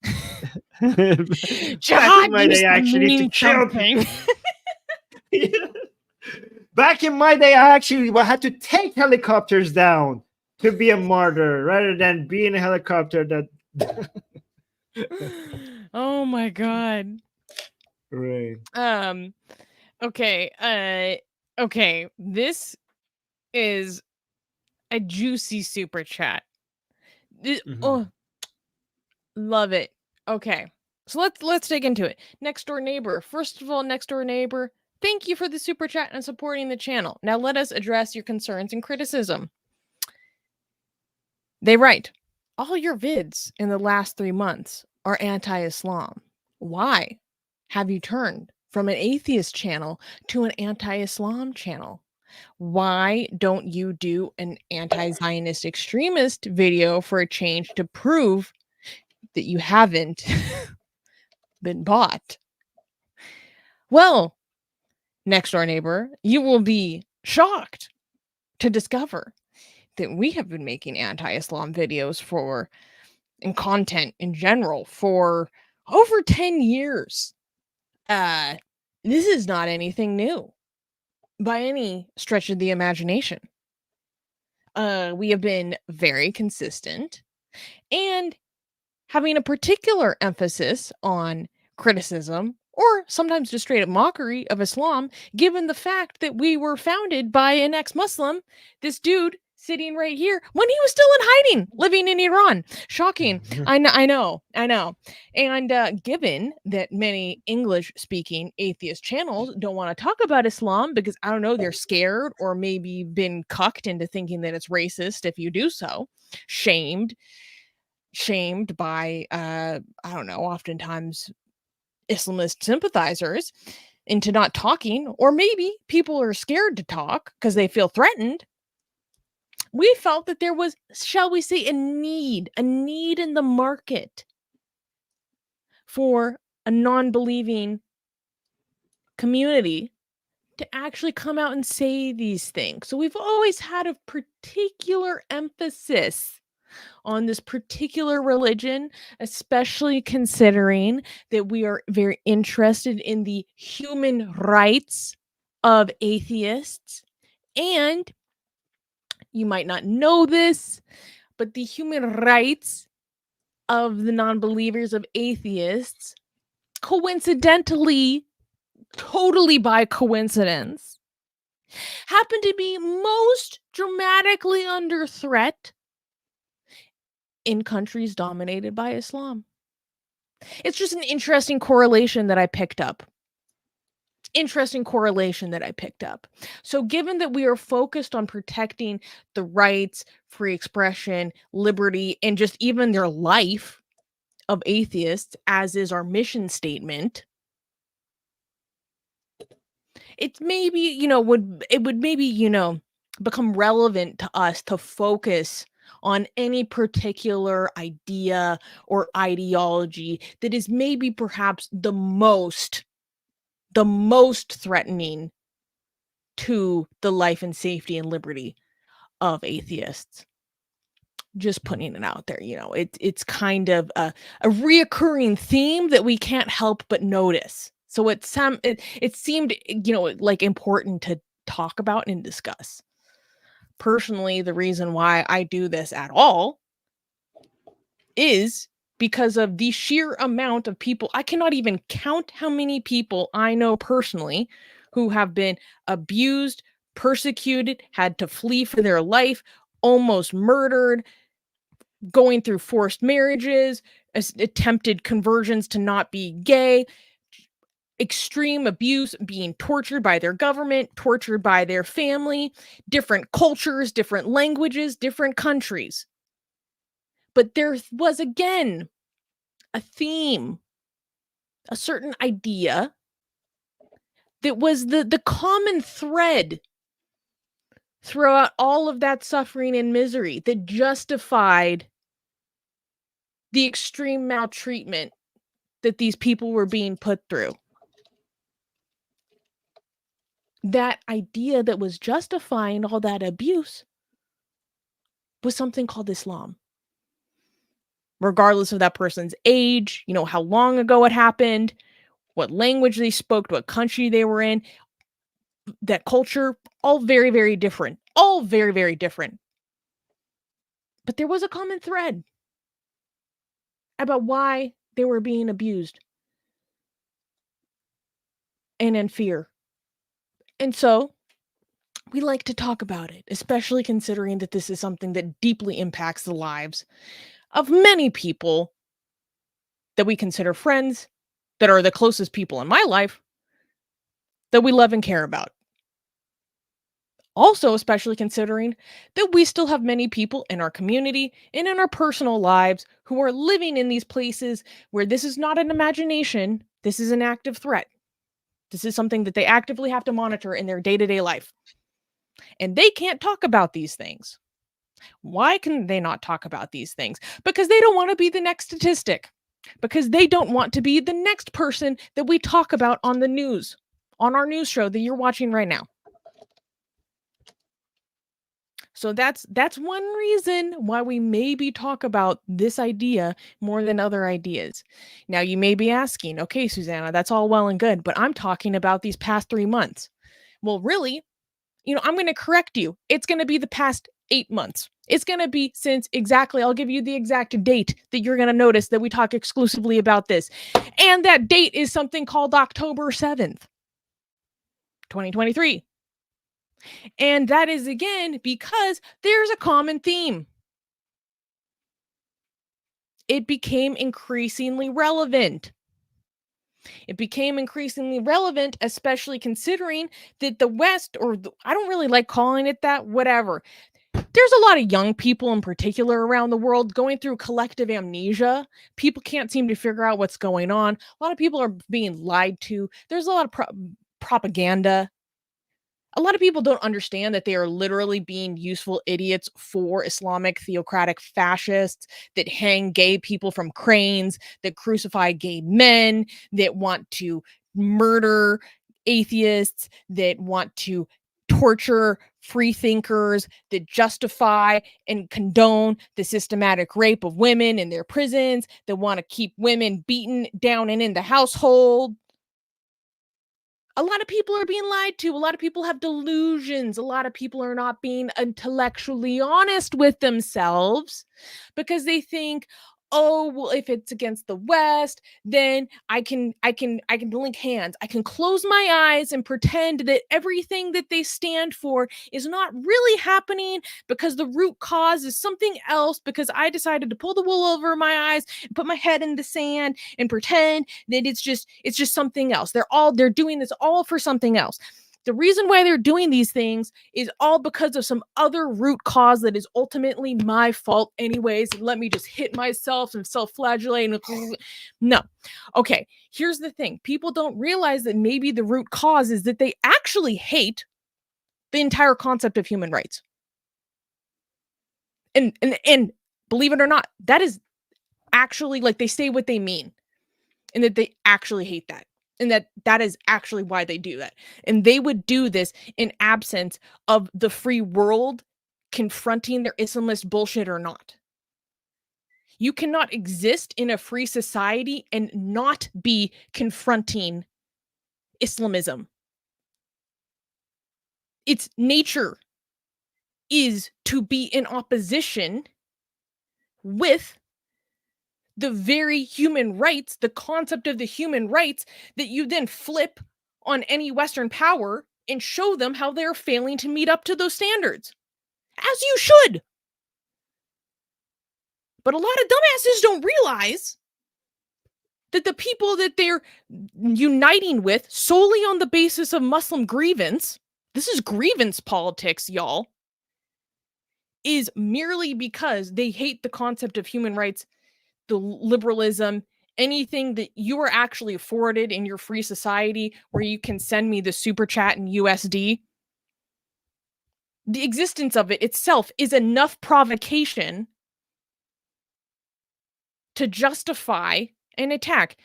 Back in my day, I actually need to kill people. Back in my day, I actually had to take helicopters down to be a martyr rather than be in a helicopter that. Oh my God. Right. Okay. Okay. This is a juicy super chat. Oh, love it. Okay. So let's dig into it. Next door neighbor. First of all, next door neighbor, thank you for the super chat and supporting the channel. Now let us address your concerns and criticism. They write, all your vids in the last 3 months are anti-Islam. Why have you turned from an atheist channel to an anti-Islam channel? Why don't you do an anti-Zionist extremist video for a change to prove that you haven't been bought? Well, next door neighbor, you will be shocked to discover that we have been making anti-Islam videos and content in general for over 10 years. This is not anything new by any stretch of the imagination. We have been very consistent and having a particular emphasis on criticism or sometimes just straight up mockery of Islam, given the fact that we were founded by an ex-Muslim, this dude sitting right here when he was still in hiding, living in Iran. Shocking. I know. And given that many English-speaking atheist channels don't want to talk about Islam because, I don't know, they're scared or maybe been cucked into thinking that it's racist if you do so, shamed by, I don't know, oftentimes Islamist sympathizers into not talking, or maybe people are scared to talk because they feel threatened. We felt that there was, shall we say, a need in the market for a non-believing community to actually come out and say these things. So we've always had a particular emphasis on this particular religion, especially considering that we are very interested in the human rights of atheists. And you might not know this, but the human rights of the non-believers of atheists, coincidentally, totally by coincidence, happen to be most dramatically under threat in countries dominated by Islam. It's just an interesting correlation that I picked up. So given that we are focused on protecting the rights, free expression, liberty, and just even their life of atheists, as is our mission statement, it maybe, would maybe, become relevant to us to focus on any particular idea or ideology that is maybe perhaps the most threatening to the life and safety and liberty of atheists. Just putting it out there, it's kind of a reoccurring theme that we can't help but notice. So it seemed, like important to talk about and discuss. Personally, the reason why I do this at all is because of the sheer amount of people. I cannot even count how many people I know personally who have been abused, persecuted, had to flee for their life, almost murdered, going through forced marriages, attempted conversions to not be gay, extreme abuse, being tortured by their government, tortured by their family, different cultures, different languages, different countries. But there was, again, a theme, a certain idea that was the common thread throughout all of that suffering and misery that justified the extreme maltreatment that these people were being put through. That idea that was justifying all that abuse was something called Islam. Regardless of that person's age, how long ago it happened, what language they spoke, what country they were in, that culture, all very, very different. All very, very different. But there was a common thread about why they were being abused and in fear. And so we like to talk about it, especially considering that this is something that deeply impacts the lives of many people that we consider friends, that are the closest people in my life, that we love and care about. Also, especially considering that we still have many people in our community and in our personal lives who are living in these places where this is not an imagination, this is an active threat. This is something that they actively have to monitor in their day-to-day life. And they can't talk about these things. Why can they not talk about these things? Because they don't want to be the next statistic. Because they don't want to be the next person that we talk about on the news, on our news show that you're watching right now. So that's one reason why we maybe talk about this idea more than other ideas. Now, you may be asking, okay, Susanna, that's all well and good, but I'm talking about these past 3 months. Well, really, I'm going to correct you. It's going to be the past 8 months. It's going to be since exactly, I'll give you the exact date that you're going to notice that we talk exclusively about this. And that date is something called October 7th, 2023. And that is, again, because there's a common theme. It became increasingly relevant. It became increasingly relevant, especially considering that the West, I don't really like calling it that, whatever. There's a lot of young people in particular around the world going through collective amnesia. People can't seem to figure out what's going on. A lot of people are being lied to. There's a lot of propaganda. A lot of people don't understand that they are literally being useful idiots for Islamic theocratic fascists that hang gay people from cranes, that crucify gay men, that want to murder atheists, that want to torture free thinkers, that justify and condone the systematic rape of women in their prisons, that want to keep women beaten down and in the household. A lot of people are being lied to. A lot of people have delusions. A lot of people are not being intellectually honest with themselves because they think, oh, well, if it's against the West, then I can link hands. I can close my eyes and pretend that everything that they stand for is not really happening because the root cause is something else, because I decided to pull the wool over my eyes and put my head in the sand and pretend that it's just something else. They're doing this all for something else. The reason why they're doing these things is all because of some other root cause that is ultimately my fault anyways. Let me just hit myself and self-flagellate. No. Okay, here's the thing. People don't realize that maybe the root cause is that they actually hate the entire concept of human rights. And believe it or not, that is actually, like, they say what they mean, and that they actually hate that. And that is actually why they do that. And they would do this in absence of the free world confronting their Islamist bullshit or not. You cannot exist in a free society and not be confronting Islamism. Its nature is to be in opposition with the very human rights, the concept of the human rights that you then flip on any Western power and show them how they're failing to meet up to those standards. As you should. But a lot of dumbasses don't realize that the people that they're uniting with solely on the basis of Muslim grievance, this is grievance politics, y'all, is merely because they hate the concept of human rights, the liberalism, anything that you are actually afforded in your free society where you can send me the super chat in USD. The existence of it itself is enough provocation to justify an attack.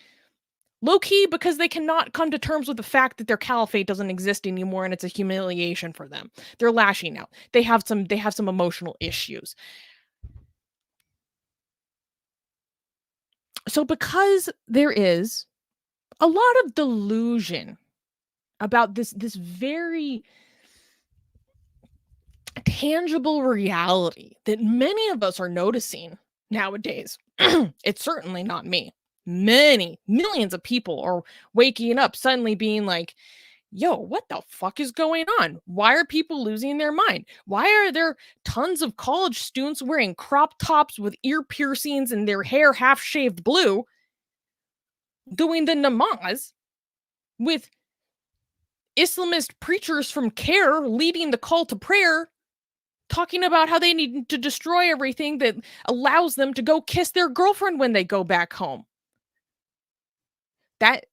Low-key, because they cannot come to terms with the fact that their caliphate doesn't exist anymore and it's a humiliation for them. They're lashing out. They have some emotional issues. So because there is a lot of delusion about this very tangible reality that many of us are noticing nowadays, it's certainly not me. Many millions of people are waking up suddenly being like, yo, what the fuck is going on? Why are people losing their mind? Why are there tons of college students wearing crop tops with ear piercings and their hair half shaved blue doing the namaz with Islamist preachers from CARE leading the call to prayer, talking about how they need to destroy everything that allows them to go kiss their girlfriend when they go back home? That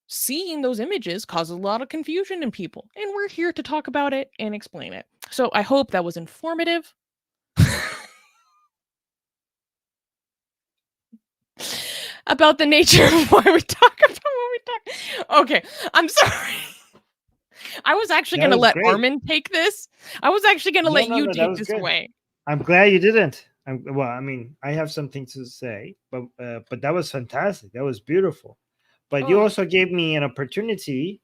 seeing those images causes a lot of confusion in people, and we're here to talk about it and explain it. So I hope that was informative. About the nature of why we talk about what we talk. Okay, I'm sorry. I was actually going to let Armin take this. I was actually going to let you take this away. I'm glad you didn't. Well, I mean, I have something to say, but that was fantastic. That was beautiful. But you also gave me an opportunity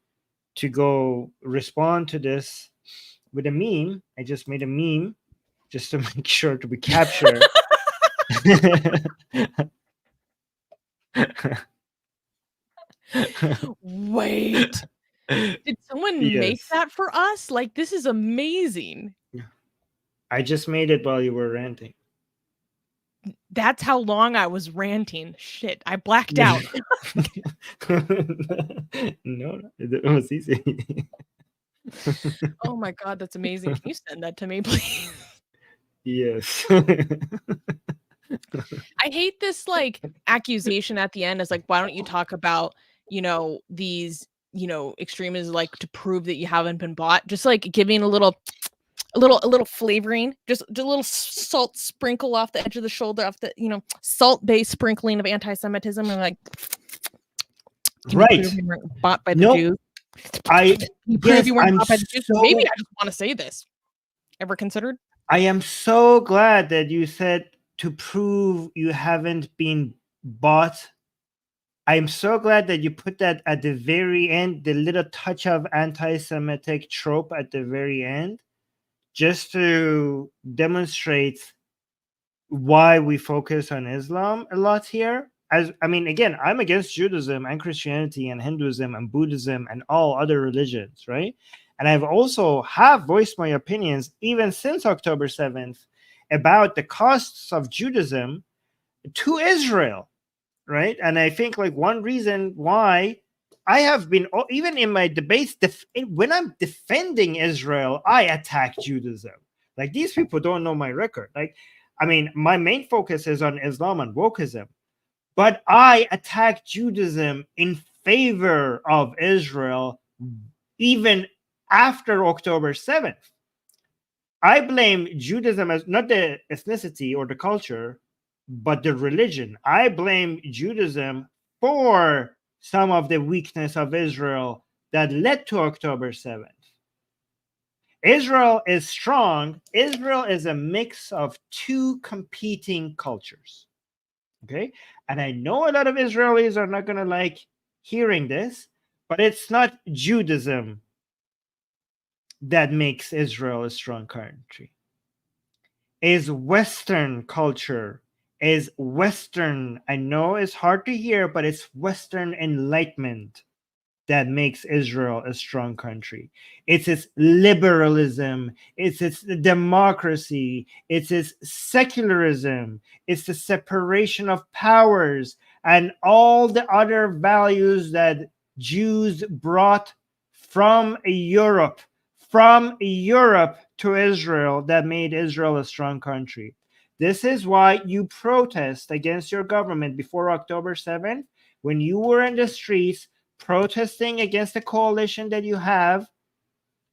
to go respond to this with a meme. I just made a meme just to make sure to be captured. Wait. Did someone make that for us? Like, this is amazing. I just made it while you were ranting. That's how long I was ranting. Shit, I blacked out. No, it was easy. Oh my god, that's amazing. Can you send that to me, please? Yes. I hate this like accusation at the end. It's like, why don't you talk about, these, extremists, like, to prove that you haven't been bought? Just like giving a little flavoring, just a little salt sprinkle off the edge of the shoulder, off the salt-based sprinkling of anti-Semitism, and like, right, bought by the Jews. You prove you weren't bought by the Jews. Maybe I just want to say this. Ever considered? I am so glad that you said to prove you haven't been bought. I'm so glad that you put that at the very end, the little touch of anti-Semitic trope at the very end, just to demonstrate why we focus on Islam a lot here. Again, I'm against Judaism and Christianity and Hinduism and Buddhism and all other religions, right? And I've also voiced my opinions even since October 7th about the costs of Judaism to Israel, right? And I think like one reason why I have been, even in my debates, when I'm defending Israel, I attack Judaism. Like, these people don't know my record. Like, my main focus is on Islam and wokeism, but I attack Judaism in favor of Israel even after October 7th. I blame Judaism as not the ethnicity or the culture, but the religion. I blame Judaism for some of the weakness of Israel that led to October 7th. Israel is strong. Israel is a mix of two competing cultures. Okay? And I know a lot of Israelis are not going to like hearing this, but it's not Judaism that makes Israel a strong country. It's Western culture is Western. I know it's hard to hear, but it's Western enlightenment that makes Israel a strong country. It's its liberalism, it's its democracy, it's its secularism, it's the separation of powers, and all the other values that Jews brought from Europe to Israel that made Israel a strong country. This is why you protest against your government before October 7th. When you were in the streets protesting against the coalition that you have,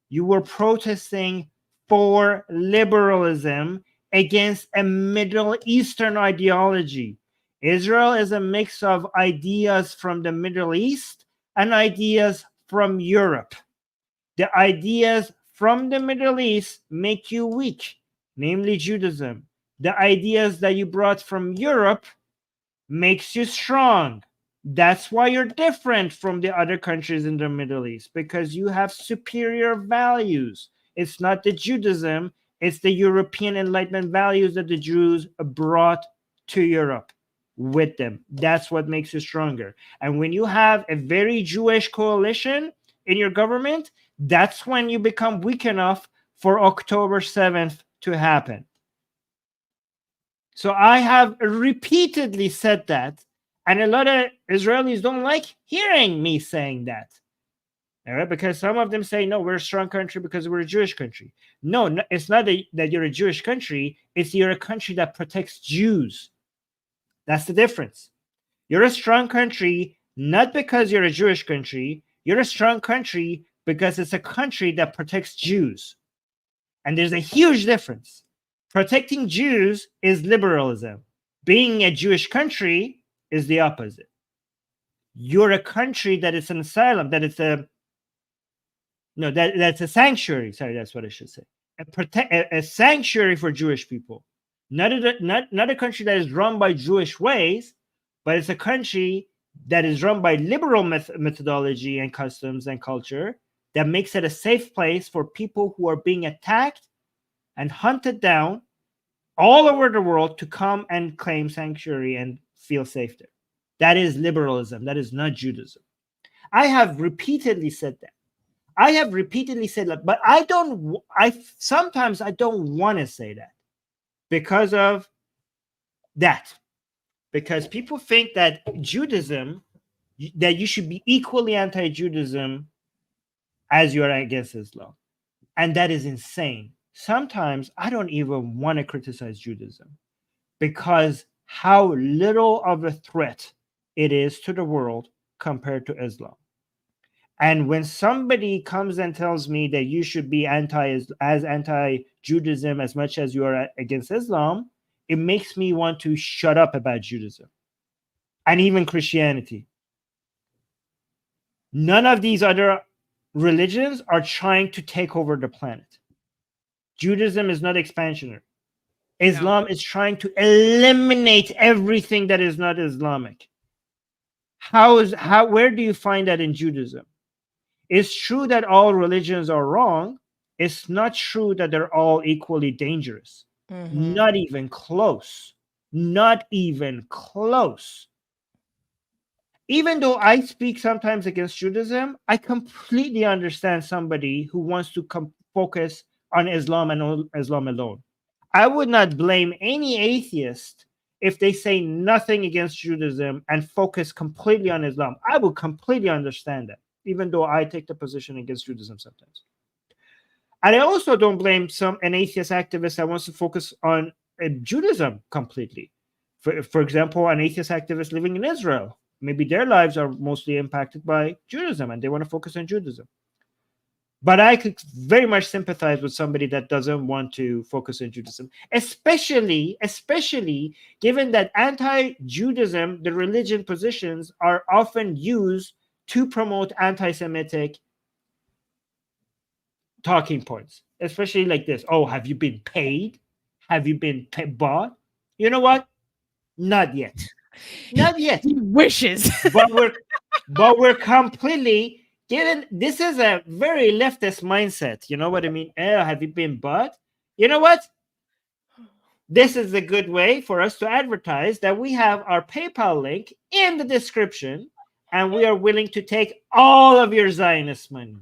you were protesting for liberalism against a Middle Eastern ideology. Israel is a mix of ideas from the Middle East and ideas from Europe. The ideas from the Middle East make you weak, namely Judaism. The ideas that you brought from Europe makes you strong. That's why you're different from the other countries in the Middle East, because you have superior values. It's not the Judaism, it's the European Enlightenment values that the Jews brought to Europe with them. That's what makes you stronger. And when you have a very Jewish coalition in your government, that's when you become weak enough for October 7th to happen. So I have repeatedly said that, and a lot of Israelis don't like hearing me saying that. All right, because some of them say, no, we're a strong country because we're a Jewish country. No, it's not that you're a Jewish country. It's you're a country that protects Jews. That's the difference. You're a strong country not because you're a Jewish country. You're a strong country because it's a country that protects Jews. And there's a huge difference. Protecting Jews is liberalism. Being a Jewish country is the opposite. You're a country that is an asylum, that's a sanctuary. Sorry, that's what I should say. A sanctuary for Jewish people. Not a country that is run by Jewish ways, but it's a country that is run by liberal methodology and customs and culture that makes it a safe place for people who are being attacked and hunted down all over the world to come and claim sanctuary and feel safe there. That is liberalism. That is not Judaism. I have repeatedly said that. But sometimes I don't want to say that because of that. Because people think that Judaism, that you should be equally anti-Judaism as you are against Islam. And that is insane. Sometimes I don't even want to criticize Judaism because how little of a threat it is to the world compared to Islam. And when somebody comes and tells me that you should be anti-Judaism as much as you are against Islam, it makes me want to shut up about Judaism and even Christianity. None of these other religions are trying to take over the planet. Judaism is not expansionary. Islam is trying to eliminate everything that is not Islamic. Where do you find that in Judaism? It's true that all religions are wrong. It's not true that they're all equally dangerous. Mm-hmm. Not even close. Not even close. Even though I speak sometimes against Judaism, I completely understand somebody who wants to focus on Islam and Islam alone. I would not blame any atheist if they say nothing against Judaism and focus completely on Islam. I would completely understand that, even though I take the position against Judaism sometimes. And I also don't blame an atheist activist that wants to focus on Judaism completely. For example, an atheist activist living in Israel, maybe their lives are mostly impacted by Judaism and they want to focus on Judaism. But I could very much sympathize with somebody that doesn't want to focus on Judaism, especially given that anti-Judaism, the religion positions, are often used to promote anti-Semitic talking points, especially like this. Oh, have you been paid? Have you been bought? You know what? Not yet. Not yet. He wishes. but we're completely... Given this is a very leftist mindset, you know what I mean? Have you been bought? You know what? this is a good way for us to advertise that we have our PayPal link in the description, and we are willing to take all of your Zionist money.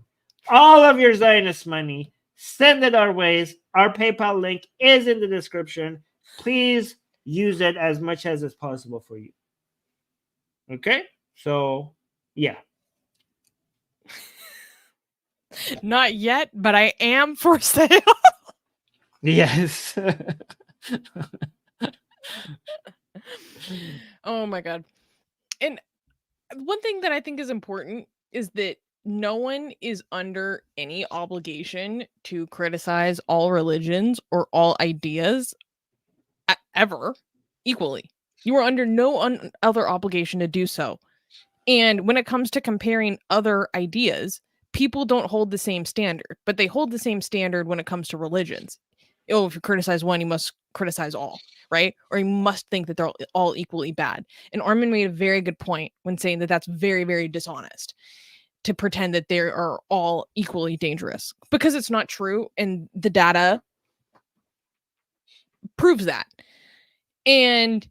All of your Zionist money, send it our ways. Our PayPal link is in the description. Please use it as much as is possible for you. Okay? So, yeah. Not yet, but I am for sale. Yes. Oh my God. And one thing that I think is important is that no one is under any obligation to criticize all religions or all ideas ever equally. You are under no other obligation to do so. And when it comes to comparing other ideas, people don't hold the same standard, but they hold the same standard when it comes to religions. Oh, if you criticize one, you must criticize all, right? Or you must think that they're all equally bad. And Armin made a very good point when saying that that's very, very dishonest to pretend that they are all equally dangerous, because it's not true. And the data proves that. And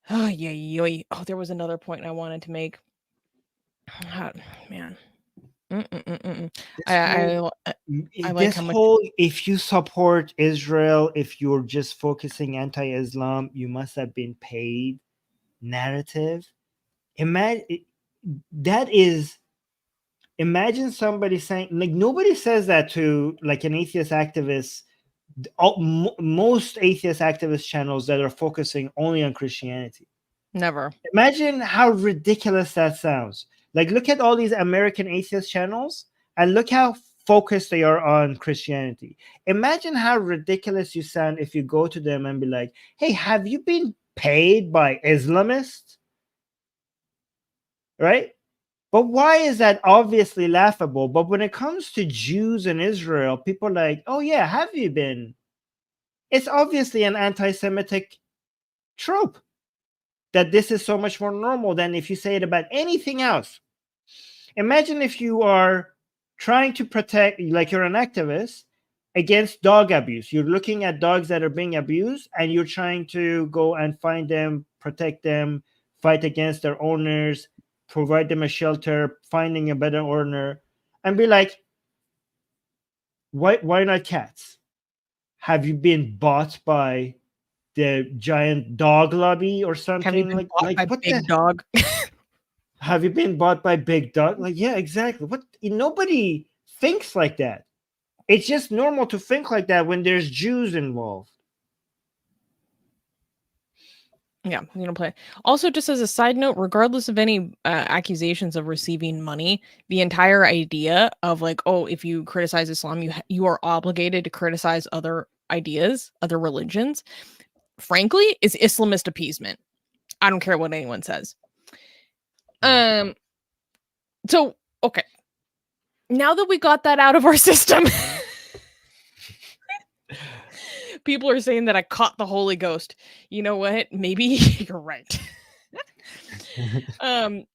oh, there was another point I wanted to make. Oh, man. I like how much... if you support Israel, if you're just focusing anti-Islam, you must have been paid narrative. Imagine somebody saying, like, nobody says that to like an atheist activist. Most atheist activist channels that are focusing only on Christianity. Never. Imagine how ridiculous that sounds. Like, look at all these American atheist channels and look how focused they are on Christianity. Imagine how ridiculous you sound if you go to them and be like, hey, have you been paid by Islamists? Right? But why is that obviously laughable? But when it comes to Jews in Israel, people are like, oh yeah, have you been? It's obviously an anti-Semitic trope that this is so much more normal than if you say it about anything else. Imagine if you are trying to protect, like you're an activist against dog abuse. You're looking at dogs that are being abused and you're trying to go and find them, protect them, fight against their owners, provide them a shelter, finding a better owner, and be like, why not cats? Have you been bought by the giant dog lobby or something? Have you been bought by Big Dog? Have you been bought by Big Dog? Like, yeah, exactly. What? Nobody thinks like that. It's just normal to think like that when there's Jews involved. Yeah, you don't play. Also, just as a side note, regardless of any accusations of receiving money, the entire idea of like, oh, if you criticize Islam, you are obligated to criticize other ideas, other religions, frankly, is Islamist appeasement. I don't care what anyone says. So, okay. Now that we got that out of our system, people are saying that I caught the Holy Ghost. You know what? Maybe you're right. And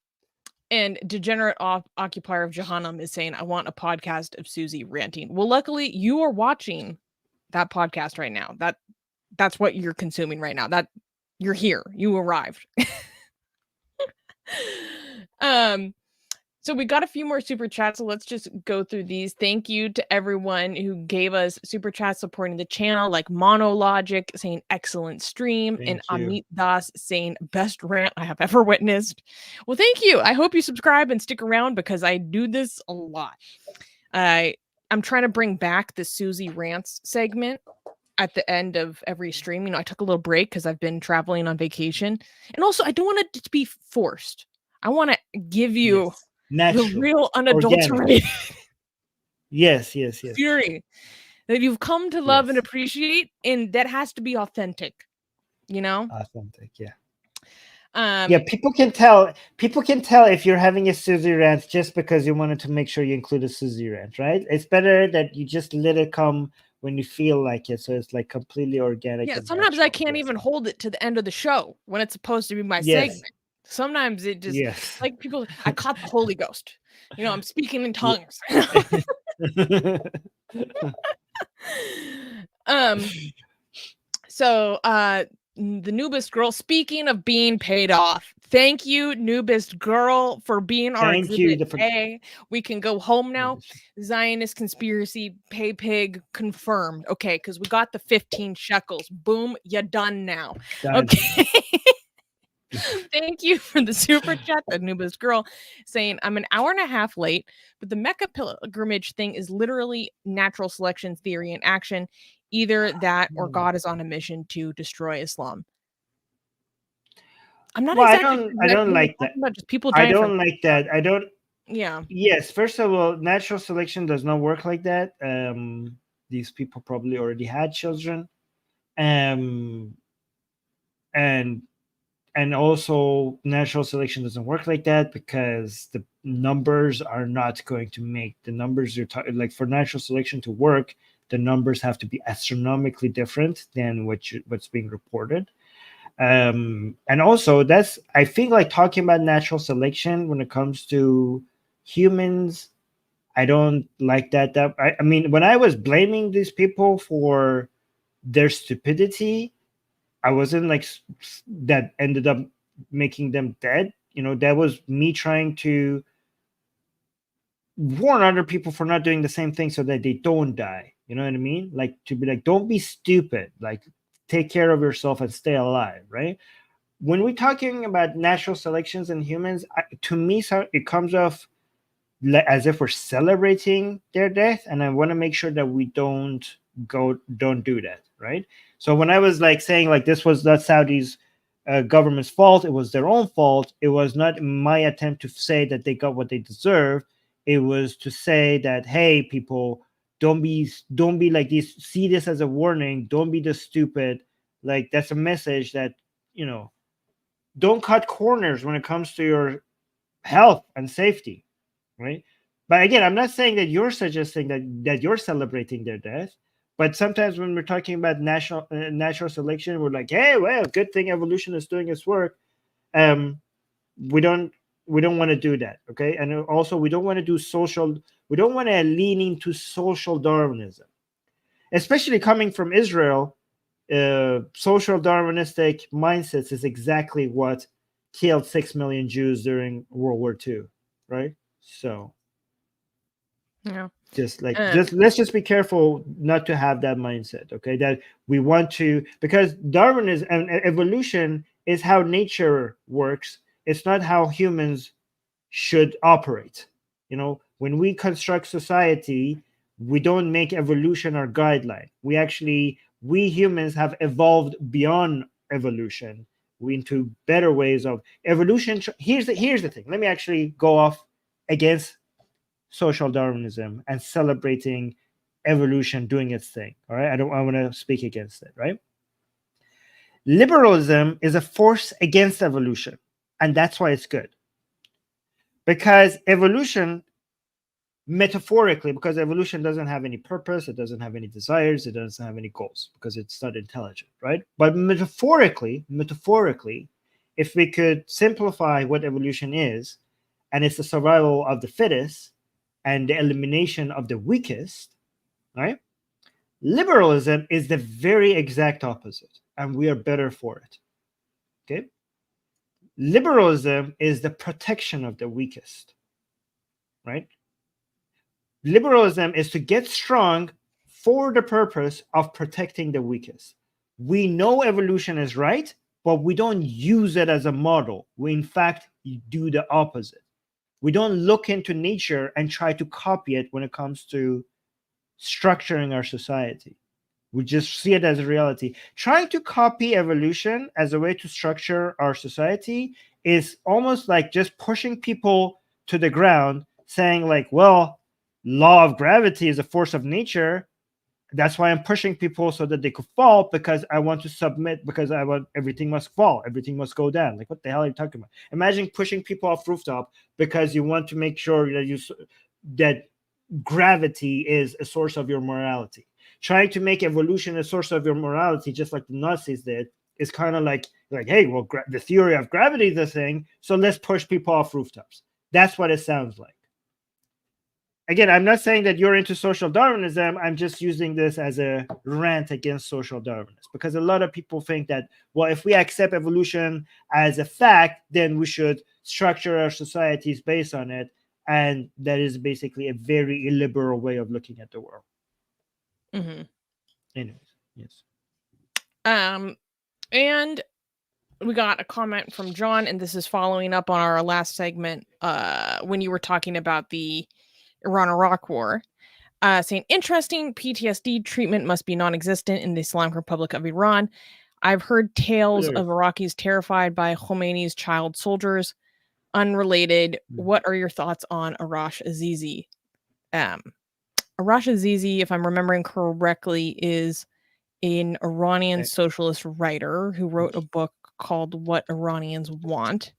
Degenerate Occupier of Jahannam is saying, I want a podcast of Susie ranting. Well, luckily, you are watching that podcast right now. That's what you're consuming right now. That you're here. You arrived. So we got a few more super chats, so let's just go through these. Thank you to everyone who gave us super chats supporting the channel, like Monologic saying excellent stream, and Amit Das saying best rant I have ever witnessed. Well, thank you. I hope you subscribe and stick around because I do this a lot. I'm trying to bring back the Susie Rants segment at the end of every stream. You know, I took a little break because I've been traveling on vacation, and also I don't want it to be forced. I want to give you the real unadulterated yes fury that you've come to love and appreciate, and that has to be authentic, you know? Authentic, yeah. People can tell if you're having a Susie rant just because you wanted to make sure you include a Susie rant, right? It's better that you just let it come when you feel like it, so it's like completely organic. Yeah, sometimes I can't even hold it to the end of the show when it's supposed to be my segment. Sometimes it just like people, I caught the Holy Ghost. You know, I'm speaking in tongues. So the Nubist girl, speaking of being paid off, thank you, Nubist girl, for being our Thank you. exhibit A. We can go home now. Zionist conspiracy, pay pig confirmed. Okay, because we got the 15 shekels. Boom, you done now. Done. Okay. Thank you for the super chat, the Nubist girl, saying, I'm an hour and a half late, but the Mecca pilgrimage thing is literally natural selection theory in action. Either that or God is on a mission to destroy Islam. I'm not Well, exactly I don't like that. about just people I dying don't from like that. I don't. Yeah. Yes, first of all, natural selection does not work like that. These people probably already had children, and also natural selection doesn't work like that because the numbers are not going to make the numbers you're talking like for natural selection to work. The numbers have to be astronomically different than what's being reported. And also that's I think like talking about natural selection when it comes to humans, I don't like that. I mean, when I was blaming these people for their stupidity, I wasn't like that ended up making them dead. You know, that was me trying to warn other people for not doing the same thing so that they don't die. You know what I mean? Like to be like, don't be stupid. Like take care of yourself and stay alive, right? When we're talking about natural selections in humans, to me, it comes off as if we're celebrating their death, and I want to make sure that we don't do that, right? So when I was like saying like this was not Saudi's government's fault, it was their own fault. It was not my attempt to say that they got what they deserved. It was to say that, hey, people, don't be like this. See this as a warning. Don't be this stupid. Like that's a message that, you know, don't cut corners when it comes to your health and safety, right? But again, I'm not saying that you're suggesting that you're celebrating their death. But sometimes when we're talking about natural selection, we're like, hey, well, good thing evolution is doing its work. We don't want to do that, okay? And also, we don't want to do we don't want to lean into social Darwinism, especially coming from Israel. Social Darwinistic mindsets is exactly what killed 6 million Jews during World War II, right? So Yeah. just let's just be careful not to have that mindset, okay? That we want to, because Darwinism and evolution is how nature works. It's not how humans should operate. You know, when we construct society, we don't make evolution our guideline. We humans have evolved beyond evolution. We into better ways of evolution. Here's the thing. Let me actually go off against social Darwinism and celebrating evolution doing its thing. All right. I want to speak against it, right? Liberalism is a force against evolution, and that's why it's good. Because evolution, metaphorically, because evolution doesn't have any purpose, it doesn't have any desires, it doesn't have any goals, because it's not intelligent, right? But metaphorically, if we could simplify what evolution is, and it's the survival of the fittest and the elimination of the weakest, right? Liberalism is the very exact opposite, and we are better for it. Okay? Liberalism is the protection of the weakest, right? Liberalism is to get strong for the purpose of protecting the weakest. We know evolution is right, but we don't use it as a model. We, in fact, do the opposite. We don't look into nature and try to copy it when it comes to structuring our society. We just see it as a reality. Trying to copy evolution as a way to structure our society is almost like just pushing people to the ground, saying like, well, law of gravity is a force of nature. That's why I'm pushing people so that they could fall, because I want to submit, because I want everything must fall, everything must go down. Like, what the hell are you talking about? Imagine pushing people off rooftop because you want to make sure that gravity is a source of your morality. Trying to make evolution a source of your morality, just like the Nazis did, is kind of like, hey, well, the theory of gravity is the thing, so let's push people off rooftops. That's what it sounds like. again, I'm not saying that you're into social Darwinism. I'm just using this as a rant against social Darwinists, because a lot of people think that, well, if we accept evolution as a fact, then we should structure our societies based on it. And that is basically a very illiberal way of looking at the world. Mhm. Anyways, yes. And we got a comment from John, and this is following up on our last segment when you were talking about the Iran-Iraq war, saying, interesting, PTSD treatment must be non-existent in the Islamic Republic of Iran. I've heard tales of Iraqis terrified by Khomeini's child soldiers. Unrelated, what are your thoughts on Arash Azizi? Arash Azizi, if I'm remembering correctly, is an Iranian socialist writer who wrote a book called What Iranians Want.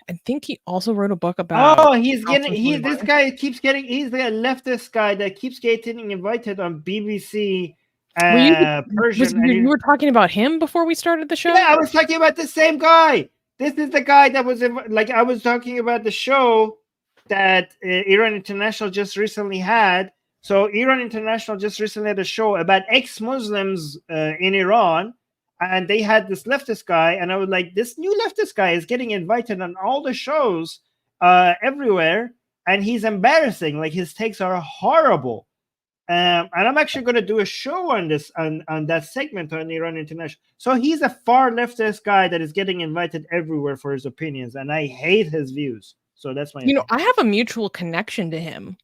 I think he also wrote a book about. He's this guy keeps getting. He's the leftist guy that keeps getting invited on BBC Persian. You were talking about him before we started the show? Yeah, I was talking about the same guy. This is the guy that was like, I was talking about the show that Iran International just recently had. So Iran International just recently had a show about ex-Muslims in Iran. And they had this leftist guy, and I was like, this new leftist guy is getting invited on all the shows everywhere, and he's embarrassing. Like, his takes are horrible. And I'm actually going to do a show on this, on that segment on Iran International. So he's a far leftist guy that is getting invited everywhere for his opinions, and I hate his views. So that's my opinion. I have a mutual connection to him.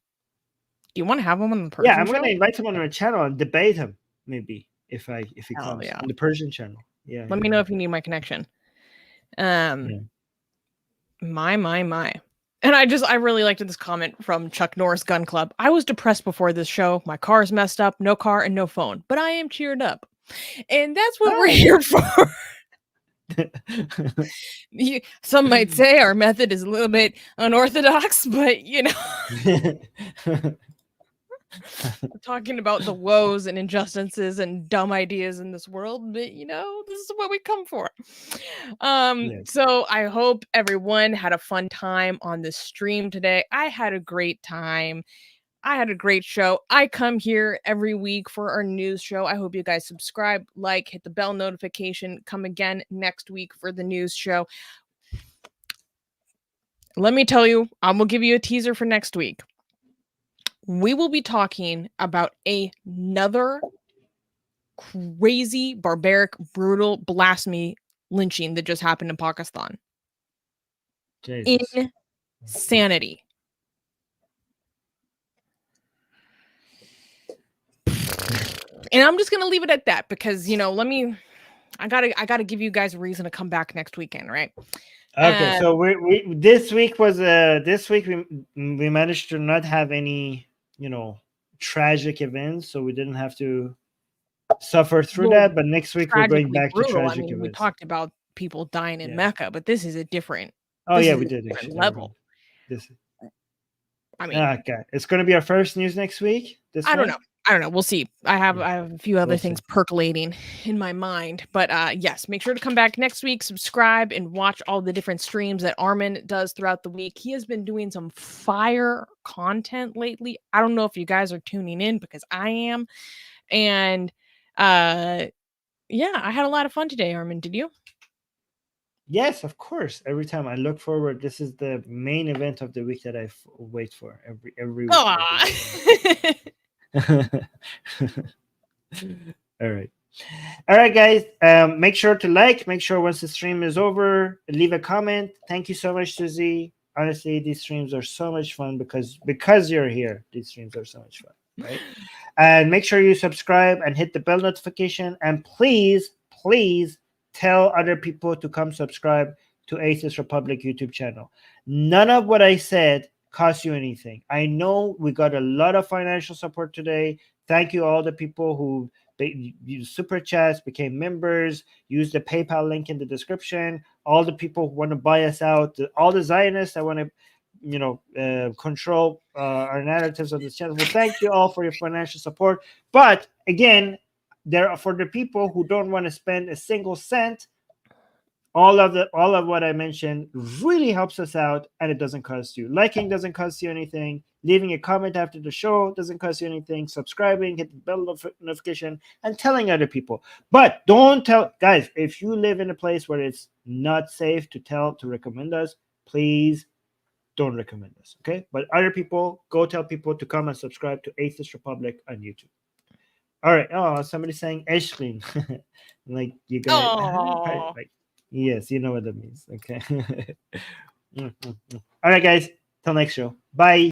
Do you want to have him on the Persian show? Yeah, I'm going to invite him on my channel and debate him, maybe. If he comes on the Persian channel. Yeah. Let me know if you need my connection. My. And I really liked this comment from Chuck Norris Gun Club. I was depressed before this show. My car is messed up, no car and no phone, but I am cheered up. And that's what we're here for. Some might say our method is a little bit unorthodox, but talking about the woes and injustices and dumb ideas in this world, but this is what we come for. So I hope everyone had a fun time on this stream today. I had a great time. I had a great show. I come here every week for our news show. I hope you guys subscribe, like, hit the bell notification. Come again next week for the news show. Let me tell you, I'm going to give you a teaser for next week. We will be talking about another crazy, barbaric, brutal blasphemy lynching that just happened in Pakistan. Jesus. Insanity. And I'm just gonna leave it at that because I gotta give you guys a reason to come back next weekend, right? Okay, so we this week we managed to not have any tragic events, so we didn't have to suffer through that. But next week we're going back to tragic events. We talked about people dying in Mecca, but this is a different. We did level. Okay, it's going to be our first news next week. I don't know. We'll see. I have a few other things percolating in my mind, but yes, make sure to come back next week, subscribe, and watch all the different streams that Armin does throughout the week. He has been doing some fire content lately. I don't know if you guys are tuning in because I am, and I had a lot of fun today. Armin, did you? Yes, of course. Every time I look forward, this is the main event of the week that I wait for every week. All right, guys. Make sure to make sure once the stream is over, leave a comment. Thank you so much, Susie. Honestly, these streams are so much fun because you're here. These streams are so much fun, right? And make sure you subscribe and hit the bell notification. And please tell other people to come subscribe to Atheist Republic YouTube channel. None of what I said cost you anything. I know we got a lot of financial support today. Thank you all the people who used super chats, became members, used the PayPal link in the description, all the people who want to buy us out, all the Zionists that want to control our narratives on this channel. Well, thank you all for your financial support. But again, for the people who don't want to spend a single cent all of what I mentioned really helps us out, and it doesn't cost you. Liking doesn't cost you anything. Leaving a comment after the show doesn't cost you anything. Subscribing, hit the bell notification, and telling other people. But don't tell, guys, if you live in a place where it's not safe to recommend us, please don't recommend us, okay? But other people, go tell people to come and subscribe to Atheist Republic on YouTube. All right. Oh, somebody's saying Eshrin. Like you guys. Aw. Like, yes, you know what that means. Okay. All right, guys. Till next show. Bye.